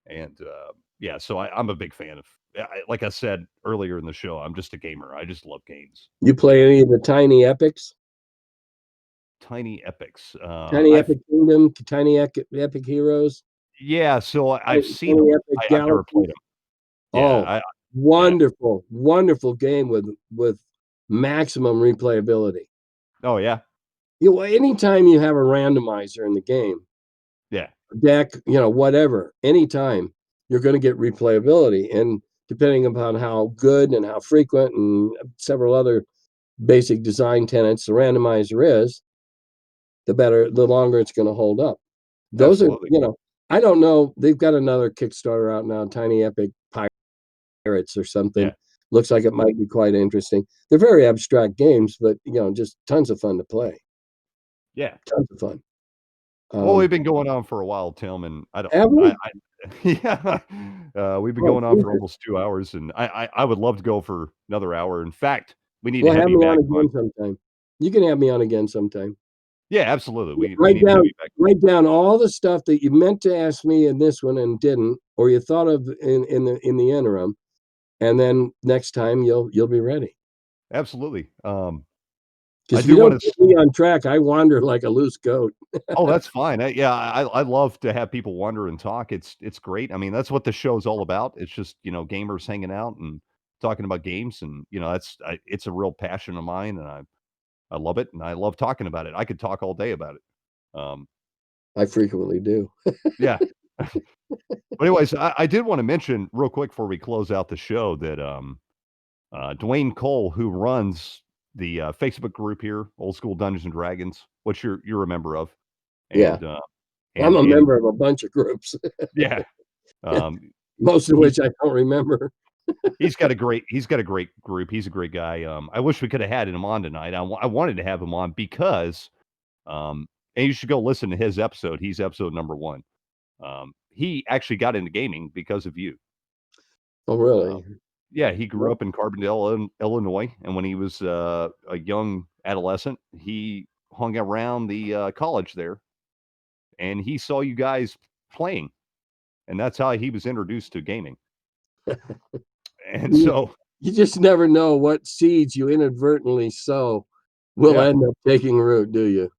And yeah, so I'm a big fan of. Like I said earlier in the show, I'm just a gamer. I just love games. You play any of the Tiny Epics? Tiny epics. Tiny I've Epic Kingdom, Tiny Epic Heroes, Yeah, so I've seen Tiny them. Epic I've never Galaxy. played them. Yeah, Oh, yeah. wonderful, wonderful game with maximum replayability. Oh yeah, Anytime you have a randomizer in the game, yeah. deck, whatever, anytime you're going to get replayability. And depending upon how good and how frequent and several other basic design tenets the randomizer is, the longer it's going to hold up. Those are, Absolutely. I don't know. They've got another Kickstarter out now, Tiny Epic Pirates or something. Yeah, Looks like it might be quite interesting. They're very abstract games, but just tons of fun to play. yeah. Tons of fun. Well, we've been going on for a while, Tim, and I don't. Have we? Yeah, we've been Oh, going on for Jesus. almost 2 hours, and I would love to go for another hour. In fact, we need to Well, have have you me on back on. again sometime. You can have me on again sometime. Yeah, absolutely. We Write need to have down you back. write down all the stuff that you meant to ask me in this one and didn't, or you thought of in the interim, and then next time you'll be ready. Absolutely. I Because if you do want don't to. get me on track, I wander like a loose goat. Oh, that's fine. Yeah, I love to have people wonder and talk. It's great. I mean, that's what the show's all about. It's just gamers hanging out and talking about games, and it's a real passion of mine, and I love it, and I love talking about it. I could talk all day about it. I frequently do. Yeah. But anyways, I did want to mention real quick before we close out the show that Dwayne Cole, who runs the Facebook group here, Old School Dungeons and Dragons, which you're a member of, Yeah, and I'm a and member of a bunch of groups, yeah, um, most of he which I don't remember. he's got a great group. He's a great guy. I wish we could have had him on tonight. I wanted to have him on because and you should go listen to his episode. He's episode number 1. He actually got into gaming because of you. Oh, Uh, really? yeah, he grew up in Carbondale, Illinois, and when he was a young adolescent, he hung around the college there, and he saw you guys playing, and that's how he was introduced to gaming. And You, so, you just never know what seeds you inadvertently sow will yeah, end up taking root, do you?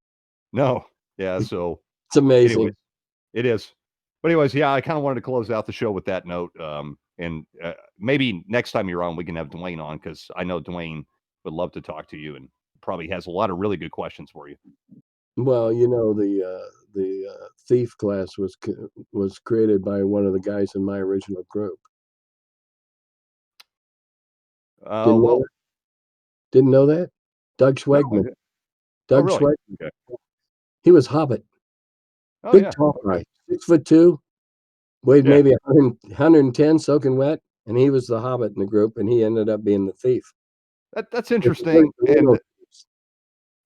no, yeah. So, It's amazing. anyways, it is. But anyways, yeah, I kind of wanted to close out the show with that note. And maybe next time you're on, we can have Dwayne on because I know Dwayne would love to talk to you and probably has a lot of really good questions for you. Well, the thief class was created by one of the guys in my original group. Didn't know Well, that? Didn't know that? Doug no, Schwegman. oh, Doug really? Schwegman. Okay. He was Hobbit. Oh, Big yeah. tall Okay. guy, 6'2", weighed Yeah. maybe 110 soaking wet, and he was the Hobbit in the group, and he ended up being the thief. That's It's a very interesting. brutal And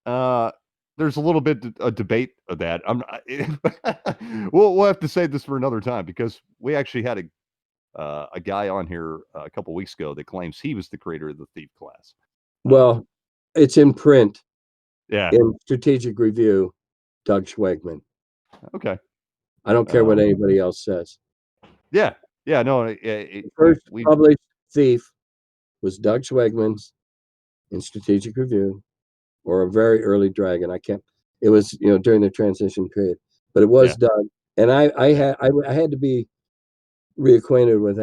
uh, there's a little bit a debate of that. I'm not, we'll have to save this for another time because we actually had a guy on here a couple weeks ago that claims he was the creator of the thief class. Um, Well, it's in print yeah. in Strategic Review, Doug Schwegman. Okay. I don't care what Um, anybody else says. yeah. Yeah. No. The We first we published thief was Doug Schwegman's in Strategic Review, or a very early dragon. I can't. It was during the transition period, but it yeah was Doug, and yeah I had to be reacquainted with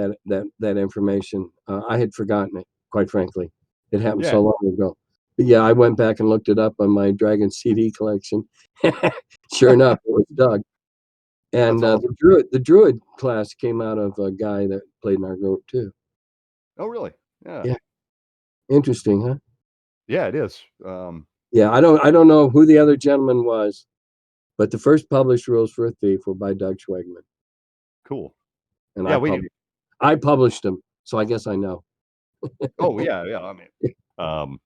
that information. I had forgotten it, quite frankly. It happened yeah. so long ago. But yeah, I went back and looked it up on my Dragon CD collection. Sure enough, it was Doug. And That's awesome. the druid class came out of a guy that played in our group too. Oh, really? Yeah. Yeah, interesting, huh? Yeah. It is. Yeah, I don't know who the other gentleman was, but the first published rules for a thief were by Doug Schwegman, Cool. and Yeah. We. I published them, so I guess I know. Oh, yeah. Yeah. I mean. Um,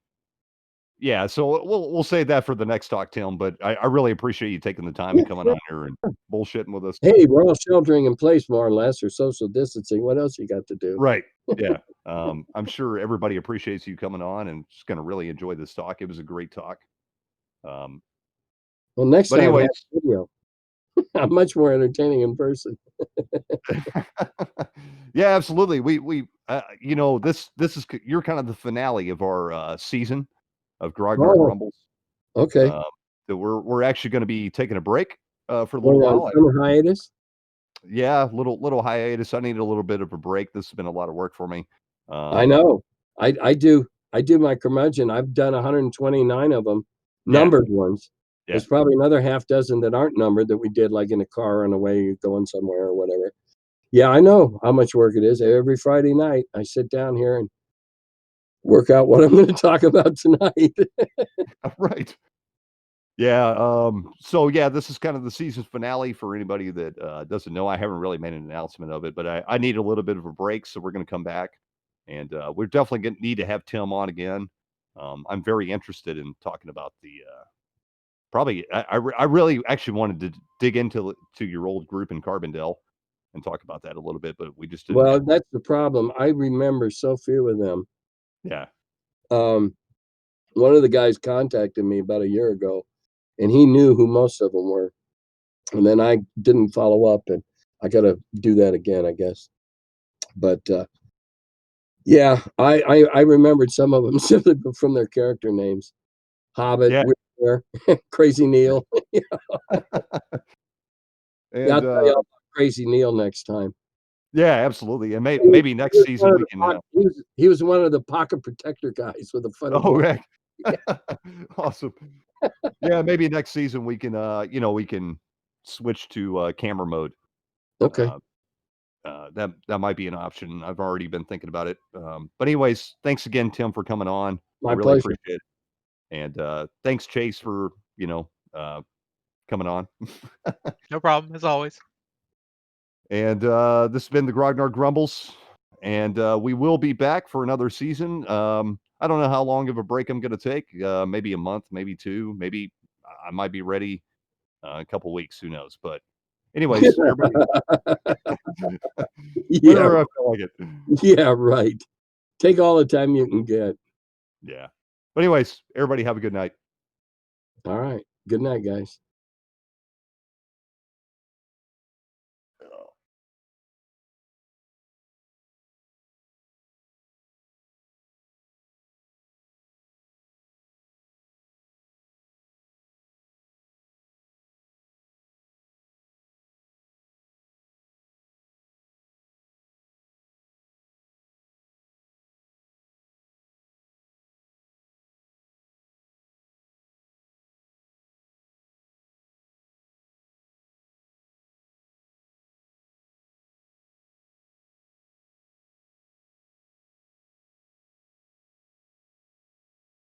yeah, so we'll save that for the next talk, Tim. But I really appreciate you taking the time and coming on here and bullshitting with us. Hey, we're all sheltering in place more or less, or social distancing. What else you got to do? Right. Yeah. I'm sure everybody appreciates you coming on and just going to really enjoy this talk. It was a great talk. Um, Well, next but time have anyways, video. I'm much more entertaining in person. yeah, absolutely. We you know, this is you're kind of the finale of our season of Grognard Oh, Grumbles. okay. So we're actually going to be taking a break for a little Going on while. summer hiatus. Yeah, little hiatus. I need a little bit of a break. This has been a lot of work for me. I know. I do my curmudgeon. I've done 129 of them, Yeah, numbered ones. yeah, There's probably another half dozen that aren't numbered that we did like in a car on the way going somewhere or whatever. Yeah, I know how much work it is. Every Friday night, I sit down here and work out what I'm going to talk about tonight. right. Yeah. So yeah, this is kind of the season finale for anybody that doesn't know. I haven't really made an announcement of it, but I need a little bit of a break, so we're going to come back, and we're definitely going to need to have Tim on again. I'm very interested in talking about the probably. I really actually wanted to dig into your old group in Carbondale and talk about that a little bit, but we just didn't Well, have. that's the problem. I remember so few of them. Yeah. Um, one of the guys contacted me about a year ago, and he knew who most of them were. And then I didn't follow up, and I got to do that again, I guess. But yeah, I remembered some of them simply from their character names: Hobbit, Yeah. Whitmore, Crazy Neil. Yeah, And I'll tell you all about Crazy Neil next time. yeah, absolutely. And He was maybe next season one of we the can. he was one of the pocket protector guys with a funny Oh, voice. heck. Awesome. Yeah, maybe next season we can, we can switch to camera mode. Okay, Uh, that might be an option. I've already been thinking about it. But anyways, thanks again, Tim, for coming on. I my really pleasure. appreciate it. And thanks, Chase, for coming on. No problem, as always. And this has been the Grognard Grumbles, and we will be back for another season. I don't know how long of a break I'm going to take. Maybe a month, maybe two, maybe I might be ready a couple weeks. Who knows? But anyways, everybody, Yeah, whenever I feel like it. yeah, right. Take all the time you can get. Yeah. But anyways, everybody have a good night. All right. Good night, guys.